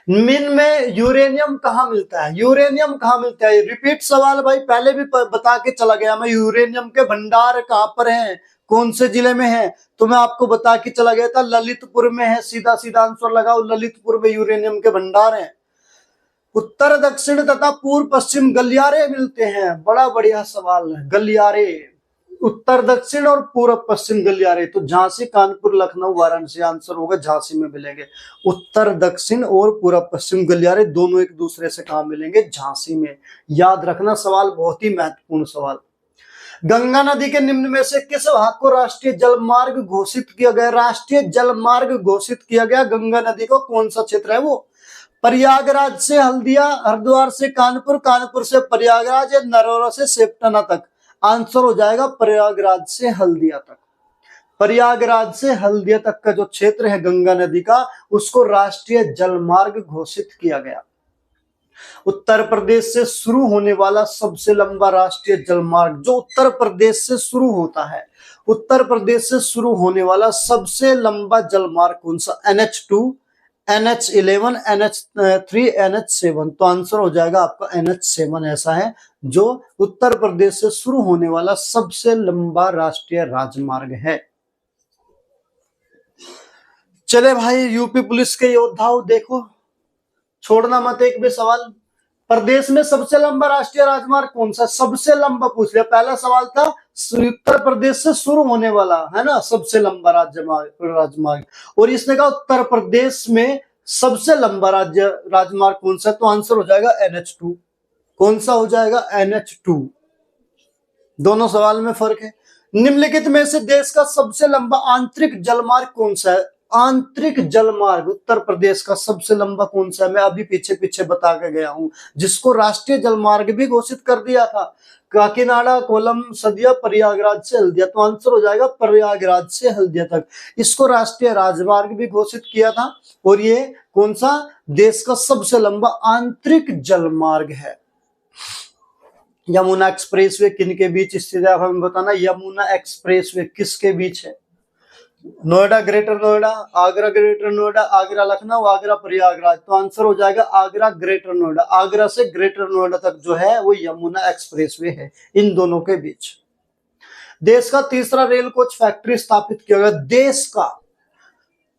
मिन में यूरेनियम कहाँ मिलता है? यूरेनियम कहाँ मिलता है? रिपीट सवाल भाई, पहले भी बता के चला गया मैं, यूरेनियम के भंडार कहाँ पर हैं, कौन से जिले में है? तो मैं आपको बता के चला गया था ललितपुर में है, सीधा सीधा आंसर लगाओ, ललितपुर में यूरेनियम के भंडार हैं। उत्तर दक्षिण तथा पूर्व पश्चिम गलियारे मिलते हैं, बड़ा बढ़िया सवाल है, गलियारे, उत्तर दक्षिण और पूर्व पश्चिम गलियारे। तो झांसी, कानपुर, लखनऊ, वाराणसी, आंसर होगा झांसी में मिलेंगे। उत्तर दक्षिण और पूर्व पश्चिम गलियारे दोनों एक दूसरे से कहां मिलेंगे? झांसी में। याद रखना, सवाल बहुत ही महत्वपूर्ण सवाल। गंगा नदी के निम्न में से किस भाग को राष्ट्रीय जलमार्ग घोषित किया गया? राष्ट्रीय जलमार्ग घोषित किया गया गंगा नदी को, कौन सा क्षेत्र है वो? प्रयागराज से हल्दिया, हरिद्वार से कानपुर, कानपुर से प्रयागराज, या नरोरा से सेप्टना तक? आंसर हो जाएगा प्रयागराज से हल्दिया तक। प्रयागराज से हल्दिया तक का जो क्षेत्र है गंगा नदी का, उसको राष्ट्रीय जलमार्ग घोषित किया गया। उत्तर प्रदेश से शुरू होने वाला सबसे लंबा राष्ट्रीय जलमार्ग जो उत्तर प्रदेश से शुरू होता है, उत्तर प्रदेश से शुरू होने वाला सबसे लंबा जलमार्ग कौन सा? NH2, NH11, NH3, NH7। तो आंसर हो जाएगा आपका NH7 ऐसा है जो उत्तर प्रदेश से शुरू होने वाला सबसे लंबा राष्ट्रीय राजमार्ग है। चले भाई, यूपी पुलिस के योद्धाओं देखो, छोड़ना मत एक भी सवाल। प्रदेश में सबसे लंबा राष्ट्रीय राजमार्ग कौन सा? सबसे लंबा पूछ लिया, पहला सवाल था उत्तर प्रदेश से शुरू होने वाला है ना सबसे लंबा राजमार्ग, और इसने कहा उत्तर प्रदेश में सबसे लंबा राजमार्ग कौन सा? तो आंसर हो जाएगा NH2। कौन सा हो जाएगा? NH2। दोनों सवाल में फर्क है। निम्नलिखित में से देश का सबसे लंबा आंतरिक जलमार्ग कौन सा है? आंतरिक जलमार्ग उत्तर प्रदेश का सबसे लंबा कौन सा है? मैं अभी पीछे पीछे बता के गया हूं, जिसको राष्ट्रीय जलमार्ग भी घोषित कर दिया था। काकीनाडा, कोलम, सदिया, प्रयागराज से हल्दिया। तो आंसर हो जाएगा प्रयागराज से हल्दिया तक। इसको राष्ट्रीय राजमार्ग भी घोषित किया था, और ये कौन सा देश का सबसे लंबा आंतरिक जलमार्ग है। यमुना एक्सप्रेसवे किन के बीच स्थित है? आप हमें बताना, यमुना एक्सप्रेसवे किसके बीच है? Noida, greater Noida, Agra greater Noida, Agra Lucknow, Agra Prayagraj. तो आंसर हो जाएगा आगरा ग्रेटर नोएडा। आगरा से ग्रेटर नोएडा तक जो है वो यमुना एक्सप्रेसवे है, इन दोनों के बीच। देश का तीसरा रेल कोच फैक्ट्री स्थापित किया गया। देश का,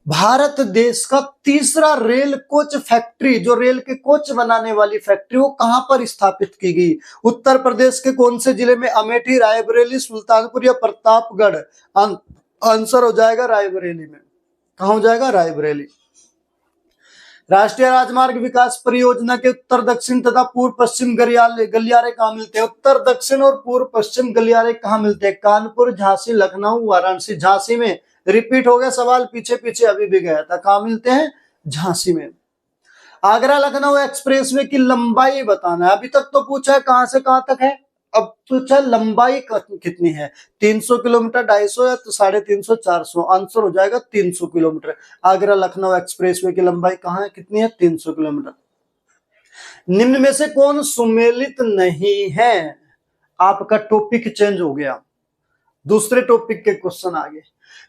भारत देश का तीसरा रेल कोच फैक्ट्री, जो रेल के कोच बनाने वाली फैक्ट्री, वो कहां पर स्थापित की गई? उत्तर प्रदेश के कौन से जिले में? अमेठी, रायबरेली, सुल्तानपुर या प्रतापगढ़? आंसर हो जाएगा रायबरेली में। कहां हो जाएगा? रायबरेली। राष्ट्रीय राजमार्ग विकास परियोजना के उत्तर दक्षिण तथा पूर्व पश्चिम गलियारे कहां मिलते हैं? उत्तर दक्षिण और पूर्व पश्चिम गलियारे कहां मिलते हैं? कानपुर, झांसी, लखनऊ, वाराणसी। झांसी में। रिपीट हो गया सवाल, पीछे पीछे अभी भी गया था। कहां मिलते हैं? झांसी में। आगरा लखनऊ एक्सप्रेसवे की लंबाई बताना है। अभी तक तो पूछा है कहां से कहां तक है, अब पूछा लंबाई कितनी है? 300 किलोमीटर, 250 या 350, 400? आंसर हो जाएगा 300 किलोमीटर। आगरा लखनऊ एक्सप्रेसवे की लंबाई कहां है, कितनी है? 300 किलोमीटर। निम्न में से कौन सुमेलित नहीं है? आपका टॉपिक चेंज हो गया, दूसरे टॉपिक के क्वेश्चन आगे।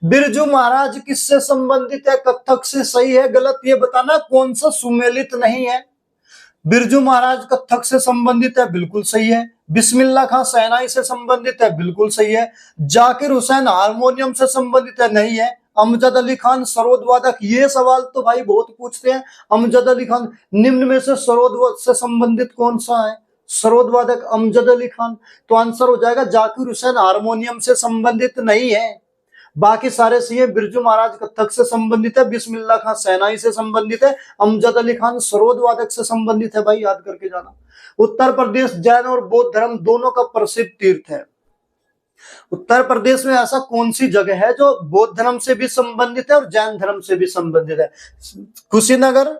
बिरजू महाराज किससे संबंधित है? कथक से। सही है गलत ये बताना, कौन सा सुमेलित नहीं है? बिरजू महाराज कथक से संबंधित है, बिल्कुल सही है। बिस्मिल्लाह खां शहनाई से संबंधित है, बिल्कुल सही है। जाकिर हुसैन हारमोनियम से संबंधित है, नहीं है। अमजद अली खान सरोद वादक, ये सवाल तो भाई बहुत पूछते हैं। अमजद अली खान, निम्न में से सरोद से संबंधित कौन सा है? सरोद वादक अमजद अली खान। तो आंसर हो जाएगा जाकिर हुसैन हारमोनियम से संबंधित नहीं है। बाकी सारे सीएम, बिरजू महाराज कथक से संबंधित है, बिस्मिल्लाह खान शहनाई से संबंधित है, अमजद अली खान सरोद वादक से संबंधित है। भाई याद करके जाना। उत्तर प्रदेश जैन और बौद्ध धर्म दोनों का प्रसिद्ध तीर्थ है। उत्तर प्रदेश में ऐसा कौन सी जगह है जो बौद्ध धर्म से भी संबंधित है और जैन धर्म से भी संबंधित है? कुशीनगर,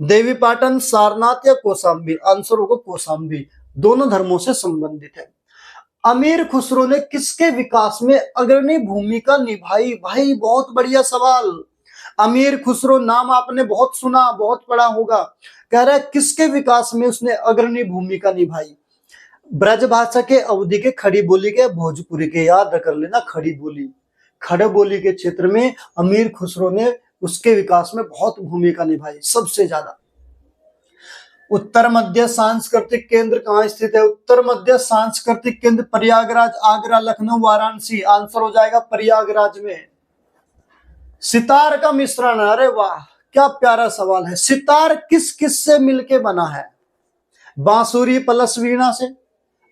देवीपाटन, सारनाथ या कौशाम्बी? आंसर होगा कौशाम्बी, दोनों धर्मों से संबंधित है। अमीर खुसरो ने किसके विकास में अग्रणी भूमिका निभाई? भाई बहुत बढ़िया सवाल। अमीर खुसरो नाम आपने बहुत सुना, बहुत पढ़ा होगा। कह रहा है किसके विकास में उसने अग्रणी भूमिका निभाई? ब्रज भाषा के, अवधि के, खड़ी बोली के, भोजपुरी के? याद कर लेना, खड़ी बोली। खड़े बोली के क्षेत्र में अमीर खुसरो ने उसके विकास में बहुत भूमिका निभाई, सबसे ज्यादा। उत्तर मध्य सांस्कृतिक केंद्र कहाँ स्थित है? उत्तर मध्य सांस्कृतिक केंद्र प्रयागराज, आगरा, लखनऊ, वाराणसी? आंसर हो जाएगा प्रयागराज में। सितार का मिश्रण, अरे वाह क्या प्यारा सवाल है। सितार किस किस से मिलके बना है? बांसुरी प्लस वीणा से,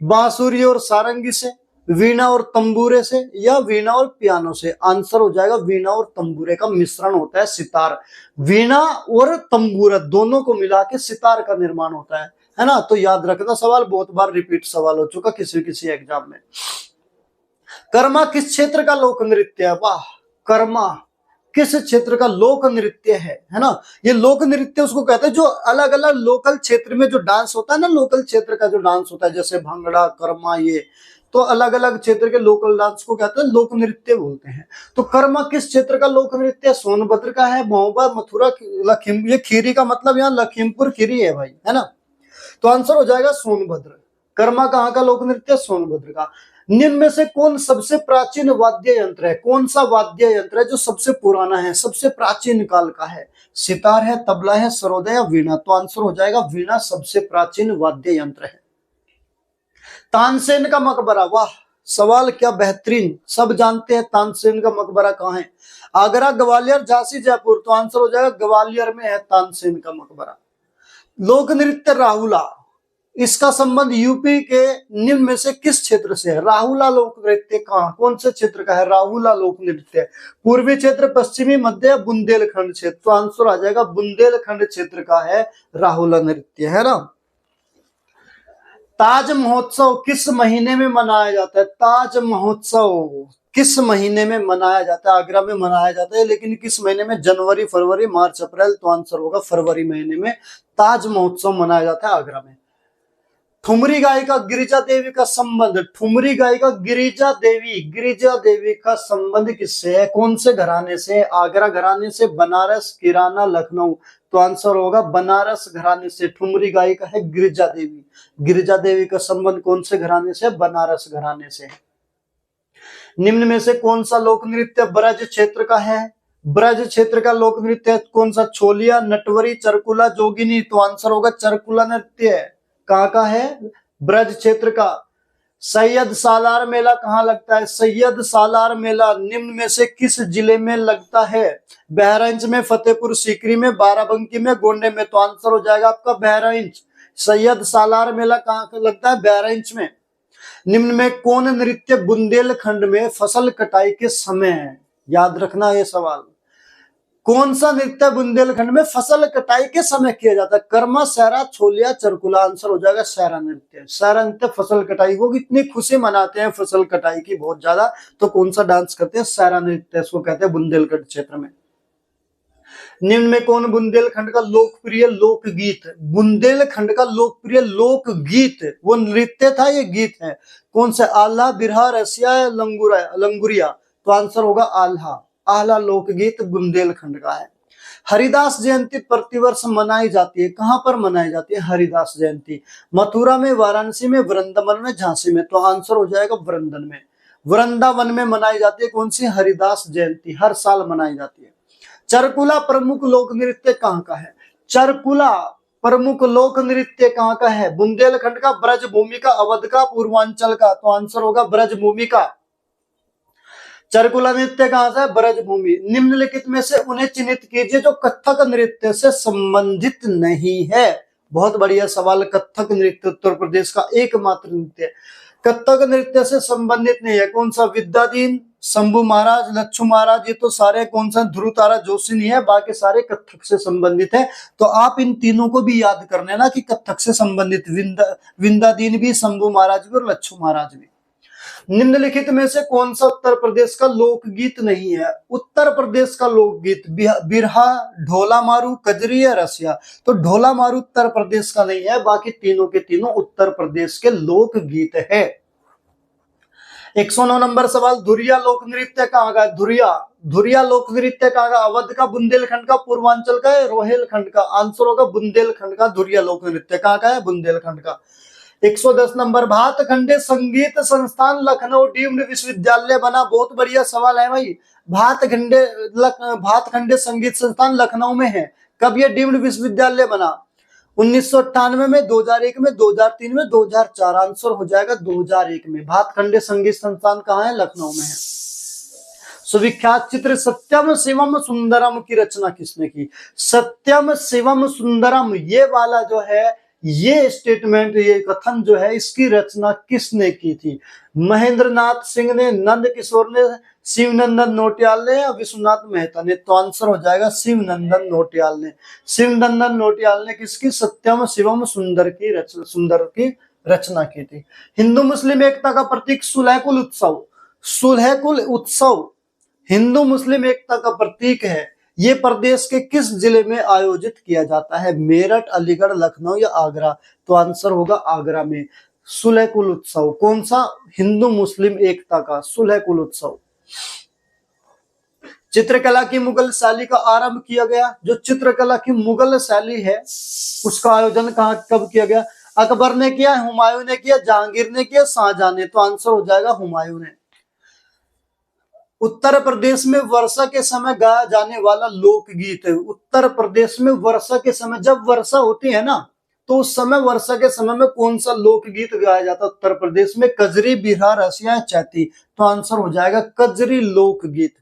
बांसुरी और सारंगी से, वीणा और तंबूरे से, या वीणा और पियानो से? आंसर हो जाएगा वीणा और तंबूरे का मिश्रण होता है सितार। वीणा और तंबूरा दोनों को मिला के सितार का निर्माण होता है ना? तो याद रखना, सवाल बहुत बार रिपीट सवाल हो चुका किसी एग्जाम में। कर्मा किस क्षेत्र का लोक नृत्य है? वाह, कर्मा किस क्षेत्र का लोक नृत्य है ना? ये लोक नृत्य उसको कहते हैं जो अलग अलग लोकल क्षेत्र में जो डांस होता है ना, लोकल क्षेत्र का जो डांस होता है, जैसे भांगड़ा, कर्मा, ये तो अलग अलग क्षेत्र के लोकल डांस को कहते हैं लोक नृत्य बोलते हैं। तो कर्मा किस क्षेत्र का लोक नृत्य? सोनभद्र का है, महोबा, मथुरा, लखीम, ये खीरी का मतलब यहाँ लखीमपुर खीरी है भाई, है ना? तो आंसर हो जाएगा सोनभद्र। कर्मा कहाँ का लोक नृत्य? सोनभद्र का। निम्न में से कौन सबसे प्राचीन वाद्य यंत्र है? कौन सा वाद्य यंत्र है जो सबसे पुराना है, सबसे प्राचीन काल का है? सितार है, तबला है, सरोद है या वीणा? तो आंसर हो जाएगा वीणा सबसे प्राचीन वाद्य यंत्र है। तानसेन का मकबरा, वाह सवाल क्या बेहतरीन, सब जानते हैं तानसेन का मकबरा कहाँ है? आगरा, ग्वालियर, झांसी, जयपुर? तो आंसर हो जाएगा ग्वालियर में है तानसेन का मकबरा। लोक नृत्य राहुला, इसका संबंध यूपी के निम्न में से किस क्षेत्र से है? राहुला लोक नृत्य कहाँ, कौन से क्षेत्र का है राहुला लोक नृत्य? पूर्वी क्षेत्र, पश्चिमी, मध्य, बुंदेलखंड क्षेत्र? तो आंसर आ जाएगा बुंदेलखंड क्षेत्र का है राहुला नृत्य, है ना? ताज महोत्सव किस महीने में मनाया जाता है? ताज महोत्सव किस महीने में मनाया जाता है? आगरा में मनाया जाता है, लेकिन किस महीने में? जनवरी, फरवरी, मार्च, अप्रैल? तो आंसर होगा फरवरी महीने में ताज महोत्सव मनाया जाता है आगरा में। ठुमरी गायिका गिरिजा देवी का संबंध, ठुमरी गायिका गिरिजा देवी का संबंध किससे है? कौन से घराने से? आगरा घराने से, बनारस, किराना, लखनऊ? तो आंसर होगा बनारस घराने से। ठुमरी गायिका है गिरिजा देवी। गिरिजा देवी का संबंध कौन से घराने से? बनारस घराने से। निम्न में से कौन सा लोक नृत्य ब्रज क्षेत्र का है? ब्रज क्षेत्र का लोक नृत्य कौन सा? छोलिया, नटवरी, चरकुला, जोगिनी? तो आंसर होगा चरकुला नृत्य। कहाँ का है? ब्रज क्षेत्र का। सैयद सालार मेला कहाँ लगता है? सैयद सालार मेला निम्न में से किस जिले में लगता है? बहराइच में, फतेहपुर सीकरी में, बाराबंकी में, गोंडे में? तो आंसर हो जाएगा आपका बहराइच। सैयद सालार मेला कहाँ लगता है? बहराइच में। निम्न में कौन नृत्य बुंदेलखंड में फसल कटाई के समय है? याद रखना ये सवाल। कौन सा नृत्य बुंदेलखंड में फसल कटाई के समय किया जाता है? कर्मा, सहरा, छोलिया, चरकुला? आंसर हो जाएगा सहरा नृत्य। सहरा नृत्य फसल कटाई को इतनी खुशी मनाते हैं फसल कटाई की बहुत ज्यादा, तो कौन सा डांस करते हैं? सहरा नृत्य, इसको कहते हैं बुंदेलखंड क्षेत्र में। निम्न में कौन बुंदेलखंड का लोकप्रिय लोकगीत? बुंदेलखंड का लोकप्रिय लोकगीत वो नृत्य था, ये गीत है। कौन सा? आल्हा, बिरहा, रसिया, लंगुरिया? तो आंसर होगा आल्हा। आल्हा लोकगीत बुंदेलखंड का है। हरिदास जयंती प्रतिवर्ष मनाई जाती है, कहां पर मनाई जाती है हरिदास जयंती? मथुरा में, वाराणसी में, वृंदावन में, झांसी में? तो आंसर हो जाएगा वृंदावन में। वृंदावन में मनाई जाती है कौन सी? हरिदास जयंती, हर साल मनाई जाती है। चरकुला प्रमुख लोक नृत्य कहाँ का है? चरकुला प्रमुख लोक नृत्य कहाँ का है? बुंदेलखंड का, ब्रजभूमि का, अवध का, पूर्वांचल का? तो आंसर होगा ब्रजभूमि का। चरकुला नृत्य कहाँ से? ब्रजभूमि। निम्नलिखित में से उन्हें चिन्हित कीजिए जो कथक नृत्य से संबंधित नहीं है। बहुत बढ़िया सवाल। कथक नृत्य उत्तर प्रदेश का एकमात्र नृत्य, कथक नृत्य से संबंधित नहीं है। कौन सा? विद्याधीन, शंभू महाराज, लच्छू महाराज, ये तो सारे कौन सा ध्रुव तारा जोशी नहीं है, बाकी सारे कथक से संबंधित है। तो आप इन तीनों को भी याद कर लेना कि कथक से संबंधित विंध्यादीन भी, शंभू महाराज भी और लच्छू महाराज भी। निम्नलिखित में से कौन सा उत्तर प्रदेश का लोकगीत नहीं है? उत्तर प्रदेश का लोकगीत बिरहा, ढोला मारू, कजरी या रसिया। तो ढोला मारू उत्तर प्रदेश का नहीं है, बाकी तीनों के तीनों उत्तर प्रदेश के लोकगीत है। 109 नंबर सवाल, धुरिया लोक नृत्य कहाँ का है? धुरिया लोक नृत्य कहाँ का? अवध का, बुंदेलखंड का, पूर्वांचल का, रोहेलखंड का? आंसर होगा बुंदेलखंड का। धुरिया लोक नृत्य कहाँ का है? बुंदेलखंड का। 110 नंबर, भातखंडे संगीत संस्थान लखनऊ डीम्ड विश्वविद्यालय बना। बहुत बढ़िया सवाल है भाई। भातखंडे संगीत संस्थान लखनऊ में है। कब ये डीम्ड विश्वविद्यालय बना? 1998 में, 2001 में, 2003 में, 2004। आंसर हो जाएगा 2001 में। भातखंडे संगीत संस्थान कहाँ है? लखनऊ में है। सुविख्यात चित्र सत्यम शिवम सुंदरम की रचना किसने की? सत्यम शिवम सुंदरम, ये वाला जो है, ये स्टेटमेंट, ये कथन जो है, इसकी रचना किसने की थी? महेंद्र नाथ सिंह ने, नंद किशोर ने, शिवनंदन नौटियाल ने या विश्वनाथ मेहता ने? तो आंसर हो जाएगा शिवनंदन नौटियाल ने। शिवनंदन नौटियाल ने किसकी? सत्यम शिवम सुंदर की रचना की थी। हिंदू मुस्लिम एकता का प्रतीक सुलहकुल उत्सव। सुलहकुल उत्सव हिंदू मुस्लिम एकता का प्रतीक है। ये प्रदेश के किस जिले में आयोजित किया जाता है? मेरठ, अलीगढ़, लखनऊ या आगरा? तो आंसर होगा आगरा में। सुलहकुल उत्सव कौन सा? हिंदू मुस्लिम एकता का सुलहकुल उत्सव। चित्रकला की मुगल शैली का आरंभ किया गया। जो चित्रकला की मुगल शैली है, उसका आयोजन कब किया गया? अकबर ने किया, हुमायूं ने किया, जहांगीर ने किया, शाहजहां ने? तो आंसर हो जाएगा हुमायूं ने। उत्तर प्रदेश में वर्षा के समय गाया जाने वाला लोकगीत है। उत्तर प्रदेश में वर्षा के समय, जब वर्षा होती है ना, तो उस समय, वर्षा के समय में कौन सा लोकगीत गाया जाता है उत्तर प्रदेश में? कजरी, बिरहा, रसिया, चैती? तो आंसर हो जाएगा कजरी लोकगीत।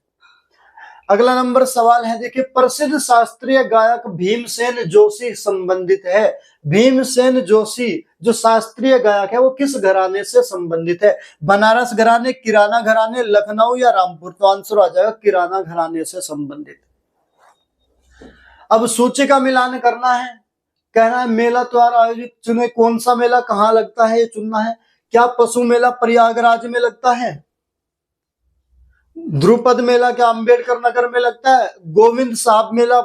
अगला नंबर सवाल है, देखिए, प्रसिद्ध शास्त्रीय गायक भीमसेन जोशी संबंधित है। भीमसेन जोशी जो शास्त्रीय गायक है, वो किस घराने से संबंधित है? बनारस घराने, किराना घराने, लखनऊ या रामपुर? तो आंसर आ जाएगा किराना घराने से संबंधित। अब सूची का मिलान करना है। कहना है मेला त्योहार आयोजित चुने। कौन सा मेला कहाँ लगता है, ये चुनना है। क्या पशु मेला प्रयागराज में लगता है? ध्रुपद मेला क्या अंबेडकर नगर में लगता है? गोविंद साहब मेला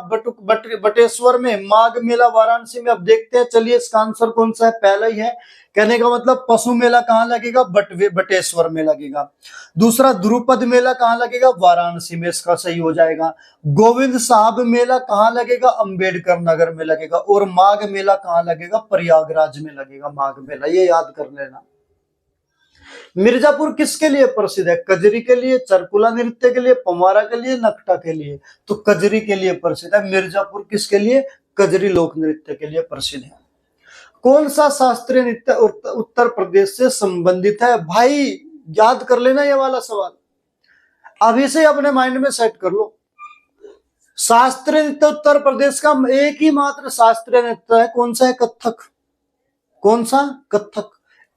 बटेश्वर में? माघ मेला वाराणसी में? अब देखते हैं, चलिए इसका आंसर कौन सा है? पहला ही है। कहने का मतलब पशु मेला कहाँ लगेगा? बटेश्वर में लगेगा। दूसरा, ध्रुपद मेला कहाँ लगेगा? वाराणसी में, इसका सही हो जाएगा। गोविंद साहब मेला कहाँ लगेगा? अंबेडकर नगर में लगेगा। और माघ मेला कहाँ लगेगा? प्रयागराज में लगेगा माघ मेला, ये याद कर लेना। मिर्जापुर किसके लिए प्रसिद्ध है? कजरी के लिए, चरकुला नृत्य के लिए, पमारा के लिए, नकटा के लिए? तो कजरी के लिए प्रसिद्ध है। मिर्जापुर किसके लिए? कजरी लोक नृत्य के लिए प्रसिद्ध है। कौन सा शास्त्रीय नृत्य उत्तर प्रदेश से संबंधित है? भाई याद कर लेना ये वाला सवाल, अभी से अपने माइंड में सेट कर लो। शास्त्रीय नृत्य उत्तर प्रदेश का एक ही मात्र शास्त्रीय नृत्य है। कौन सा है? कथक। कौन सा? कथक।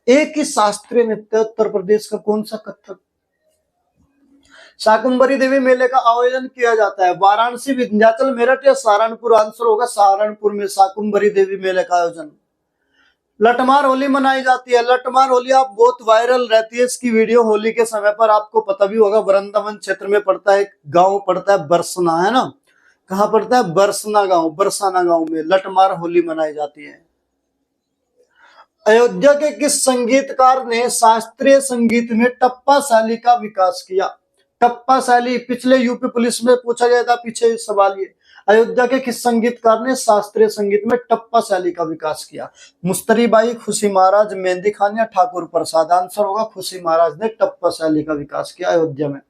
एक ही शास्त्रीय नृत्य उत्तर प्रदेश का, कौन सा? कथक। शाकुंभरी देवी मेले का आयोजन किया जाता है वाराणसी, विंध्याचल, मेरठ या सहारनपुर? आंसर होगा सहारनपुर में शाकुंभरी देवी मेले का आयोजन। लठमार होली मनाई जाती है। लठमार होली आप बहुत वायरल रहती है, इसकी वीडियो होली के समय पर आपको पता भी होगा। वृंदावन क्षेत्र में पड़ता है, गांव पड़ता है बरसना, है ना? कहाँ पड़ता है? बरसना गांव, बरसाना गांव में लठमार होली मनाई जाती है। अयोध्या के किस संगीतकार ने शास्त्रीय संगीत में टप्पा शैली का विकास किया? टप्पा शैली पिछले यूपी पुलिस में पूछा गया था, पीछे सवाल ये। अयोध्या के किस संगीतकार ने शास्त्रीय संगीत में टप्पा शैली का विकास किया? मुस्तरी बाई, खुशी महाराज, मेहंदी खान या ठाकुर प्रसाद? आंसर होगा खुशी महाराज ने टप्पा शैली का विकास किया अयोध्या में।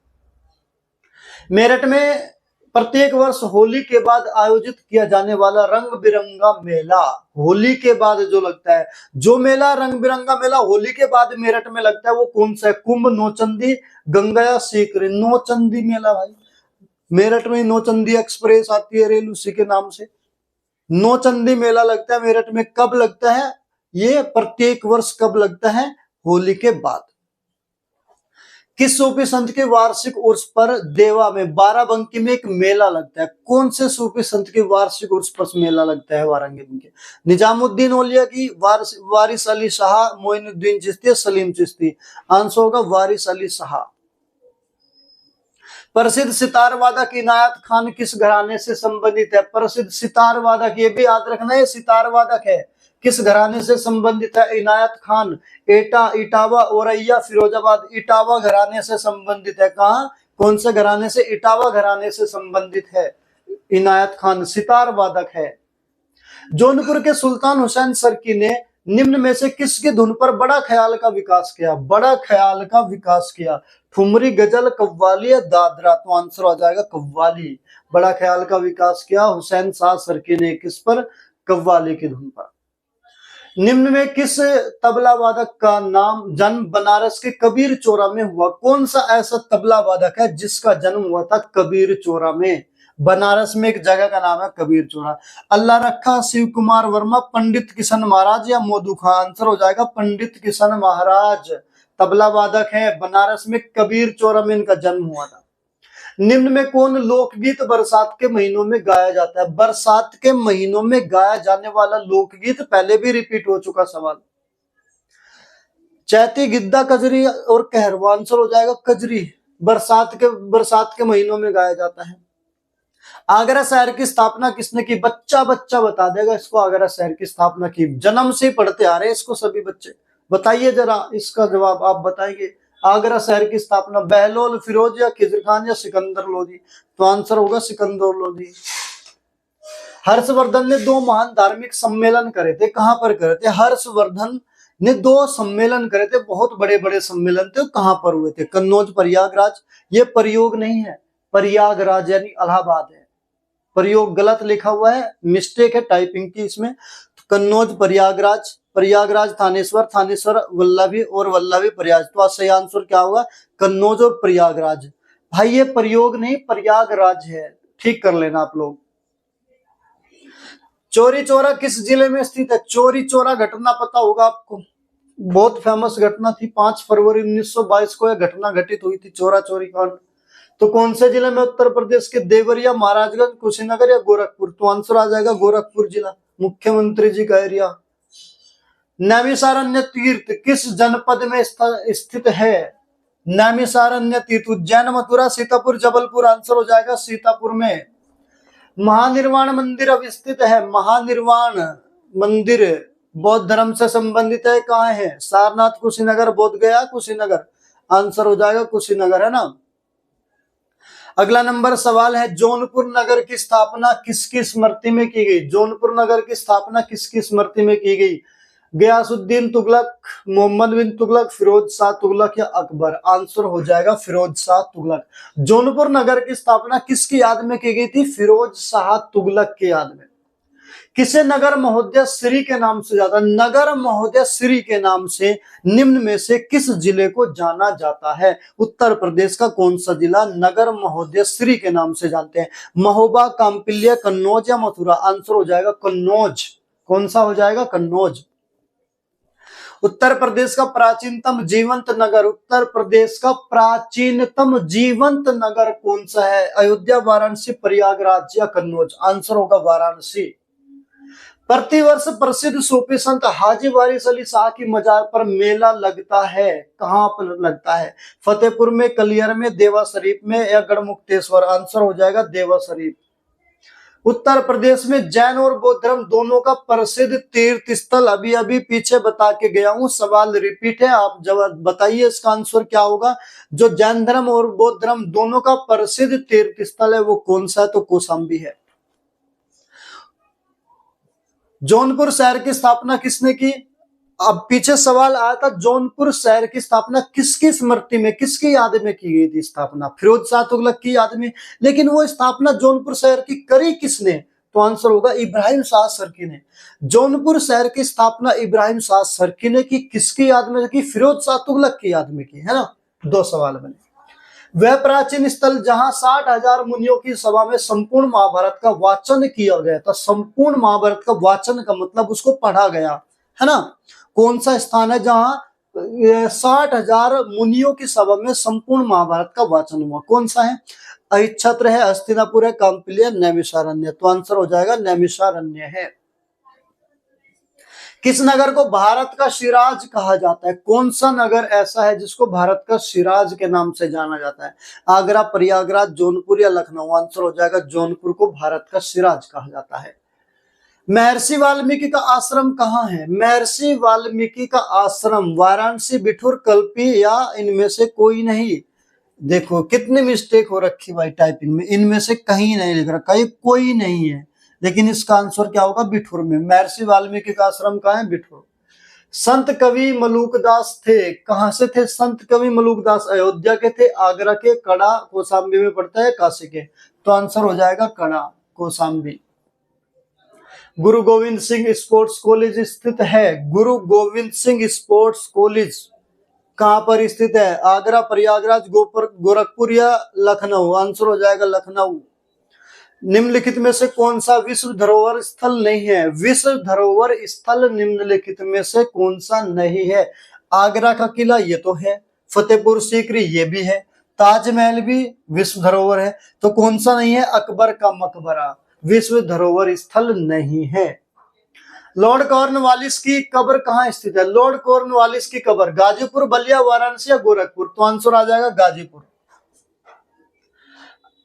मेरठ में प्रत्येक वर्ष होली के बाद आयोजित किया जाने वाला रंग बिरंगा मेला, होली के बाद जो लगता है, जो मेला रंग बिरंगा मेला होली के बाद मेरठ में लगता है, वो कौन सा है? कुंभ, नौचंदी, गंगा या सीकरी? नौचंदी मेला भाई। मेरठ में नौचंदी एक्सप्रेस आती है रेल, उसी के नाम से नौचंदी मेला लगता है मेरठ में। कब लगता है ये? प्रत्येक वर्ष। कब लगता है? होली के बाद। किस सूफी संत के वार्षिक उर्स पर देवा में बाराबंकी में एक मेला लगता है? कौन से सूफी संत के वार्षिक उर्स पर मेला लगता है बाराबंकी? निजामुद्दीन औलिया की, वारिस अली शाह, मोइनुद्दीन चिश्ती, सलीम चिश्ती? आंसर होगा वारिस अली शाह। प्रसिद्ध सितार वादक इनायत खान किस घराने से संबंधित है? प्रसिद्ध सितार वादक, ये भी याद रखना है, सितार वादक है, किस घराने से संबंधित है? इनायत खान। एटा, इटावा, औरैया, फिरोजाबाद? इटावा घराने से संबंधित है। कहा, कौन से घराने से? इटावा घराने से संबंधित है इनायत खान, सितार वादक है। जौनपुर के सुल्तान हुसैन सरकी ने निम्न में से किसकी धुन पर बड़ा ख्याल का विकास किया? बड़ा ख्याल का विकास किया। ठुमरी, गजल, कव्वाली या दादरा? तो आंसर हो जाएगा कव्वाली। बड़ा ख्याल का विकास किया हुसैन शाह सरकी ने, किस पर? कव्वाली की धुन पर। निम्न में किस तबला वादक का नाम जन्म बनारस के कबीर चौरा में हुआ? कौन सा ऐसा तबला वादक है जिसका जन्म हुआ था कबीर चौरा में? बनारस में एक जगह का नाम है कबीर चौरा। अल्लाह रखा, शिव कुमार वर्मा, पंडित किशन महाराज या मोदू खां? आंसर हो जाएगा पंडित किशन महाराज, तबला वादक है। बनारस में कबीर चौरा में इनका जन्म हुआ था। निम्न में कौन लोकगीत बरसात के महीनों में गाया जाता है? बरसात के महीनों में गाया जाने वाला लोकगीत, पहले भी रिपीट हो चुका सवाल। चैती, गिद्दा, कजरी और कहरवा? आंसर हो जाएगा कजरी। बरसात के महीनों में गाया जाता है। आगरा शहर की स्थापना किसने की? बच्चा बता देगा इसको। आगरा शहर की स्थापना की, जन्म से पढ़ते आ रहे हैं इसको सभी बच्चे। बताइए जरा इसका जवाब आप बताएंगे। आगरा शहर की स्थापना बहलोल, फिरोज या खिजर खान या सिकंदर लोधी? तो आंसर होगा सिकंदर लोधी। हर्षवर्धन ने 2 महान धार्मिक सम्मेलन करे थे, कहां पर करे थे? हर्षवर्धन ने 2 सम्मेलन करे थे, बहुत बड़े बड़े सम्मेलन थे, कहां पर हुए थे? कन्नौज, प्रयागराज? ये प्रयोग नहीं है, प्रयागराज यानी इलाहाबाद है। प्रयोग गलत लिखा हुआ है, मिस्टेक है टाइपिंग की इसमें। कन्नौज, प्रयागराज थानेश्वर, थानेश्वर वल्लभी और वल्लभी प्रयाग। तो सही आंसर क्या होगा? कन्नौज और प्रयागराज। भाई ये प्रयोग नहीं प्रयागराज है, ठीक कर लेना आप लोग। चौरी चौरा किस जिले में स्थित है? चौरी चौरा घटना पता होगा आपको, बहुत फेमस घटना थी। 5 फरवरी 1922 को यह घटना घटित हुई थी, चौरा चौरी कांड। तो कौन से जिले में? उत्तर प्रदेश के देवरिया, महाराजगंज, कुशीनगर या गोरखपुर? तो आंसर आ जाएगा गोरखपुर जिला, मुख्यमंत्री जी का एरिया। नैमिषारण्य तीर्थ किस जनपद में स्थित है? नैमिषारण्य तीर्थ उज्जैन, मथुरा, सीतापुर, जबलपुर? आंसर हो जाएगा सीतापुर में। महानिर्वाण मंदिर अब स्थित है, महानिर्वाण मंदिर बौद्ध धर्म से संबंधित है, कहाँ है? सारनाथ, कुशीनगर, बोध गया, कुशीनगर? आंसर हो जाएगा कुशीनगर, है ना। अगला नंबर सवाल है, जौनपुर नगर की स्थापना किसकी स्मृति में की गई? जौनपुर नगर की स्थापना किसकी स्मृति में की गई? गयासुद्दीन तुगलक, मोहम्मद बिन तुगलक, फिरोज शाह तुगलक या अकबर? आंसर हो जाएगा फिरोज शाह तुगलक। जौनपुर नगर की स्थापना किसकी याद में की गई थी? फिरोज शाह तुगलक की याद में। किसे नगर महोदय श्री के नाम से जाता? नगर महोदय श्री के नाम से निम्न में से किस जिले को जाना जाता है? उत्तर प्रदेश का कौन सा जिला नगर महोदय श्री के नाम से जानते हैं? महोबा, काम्पिल्य, कन्नौज या मथुरा? आंसर हो जाएगा कन्नौज। कौन सा हो जाएगा? कन्नौज। उत्तर प्रदेश का प्राचीनतम जीवंत नगर, उत्तर प्रदेश का प्राचीनतम जीवंत नगर कौन सा है? अयोध्या, वाराणसी, प्रयागराज या कन्नौज? आंसर होगा वाराणसी। प्रतिवर्ष प्रसिद्ध सूफी संत हाजी वारिस अली शाह की मजार पर मेला लगता है, कहां पर लगता है? फतेहपुर में, कलियर में, देवा शरीफ में या गढ़मुक्तेश्वर? आंसर हो जाएगा देवा शरीफ। उत्तर प्रदेश में जैन और बौद्ध धर्म दोनों का प्रसिद्ध तीर्थ स्थल अभी अभी पीछे बता के गया हूं, सवाल रिपीट है, आप जवाब बताइए इसका आंसर क्या होगा। जो जैन धर्म और बौद्ध धर्म दोनों का प्रसिद्ध तीर्थ स्थल है वो कौन सा है? तो कौशाम्बी है। जौनपुर शहर की स्थापना किसने की? अब पीछे सवाल आया था जौनपुर शहर की स्थापना किसकी स्मृति में, किसकी याद में की गई थी स्थापना? फिरोज शाह तुगलक की याद में। लेकिन वो स्थापना जौनपुर शहर की करी किसने? तो आंसर होगा इब्राहिम शाह सरकी ने। जौनपुर शहर की स्थापना इब्राहिम शाह सरकी ने की, किसकी याद में की? फिरोज शाह तुगलक की याद में की, है ना। 2 सवाल बने। वह प्राचीन स्थल जहां 60,000 मुनियों की सभा में संपूर्ण महाभारत का वाचन किया गया था। संपूर्ण महाभारत का वाचन का मतलब उसको पढ़ा गया, है ना। कौन सा स्थान है जहां 60,000 मुनियों की सभा में संपूर्ण महाभारत का वाचन हुआ। कौन सा है? अहिच्छत्र है, हस्तिनापुर है, कांपिल्य, नैमिषारण्य। तो आंसर हो जाएगा नैमिषारण्य है। किस नगर को भारत का सिराज कहा जाता है? कौन सा नगर ऐसा है जिसको भारत का सिराज के नाम से जाना जाता है? आगरा, प्रयागराज, जौनपुर या लखनऊ? आंसर हो जाएगा जौनपुर को भारत का सिराज कहा जाता है। महर्षि वाल्मीकि का आश्रम कहाँ है? महर्षि वाल्मीकि का आश्रम वाराणसी, बिठूर, कल्पी या इनमें से कोई नहीं। देखो कितनी मिस्टेक हो रखी भाई टाइपिंग में, इनमें से कहीं नहीं लिख रखा, ये कोई नहीं है, लेकिन इसका आंसर क्या होगा? बिठूर में। महर्षि वाल्मीकि का आश्रम कहाँ है? बिठूर। संत कवि मलुकदास थे, कहां से थे संत कवि मलुकदास? अयोध्या के थे, आगरा के, कड़ा, कौशाम्बी में पड़ता है, काशी के? तो आंसर हो जाएगा कड़ा, कौशाम्बी। गुरु गोविंद सिंह स्पोर्ट्स कॉलेज स्थित है। गुरु गोविंद सिंह स्पोर्ट्स कॉलेज कहां पर स्थित है? आगरा, प्रयागराज, गोरखपुर या लखनऊ? आंसर हो जाएगा लखनऊ। निम्नलिखित में से कौन सा विश्व धरोहर स्थल नहीं है? विश्व धरोहर स्थल निम्नलिखित में से कौन सा नहीं है? आगरा का किला ये तो है, फतेहपुर सीकरी ये भी है, ताजमहल भी विश्व धरोहर है, तो कौन सा नहीं है? अकबर का मकबरा विश्व धरोहर स्थल नहीं है। लॉर्ड कॉर्नवालिस की कब्र कहाँ स्थित है? लॉर्ड कॉर्नवालिस की कब्र गाजीपुर, बलिया, वाराणसी या गोरखपुर? तो आंसर आ जाएगा गाजीपुर।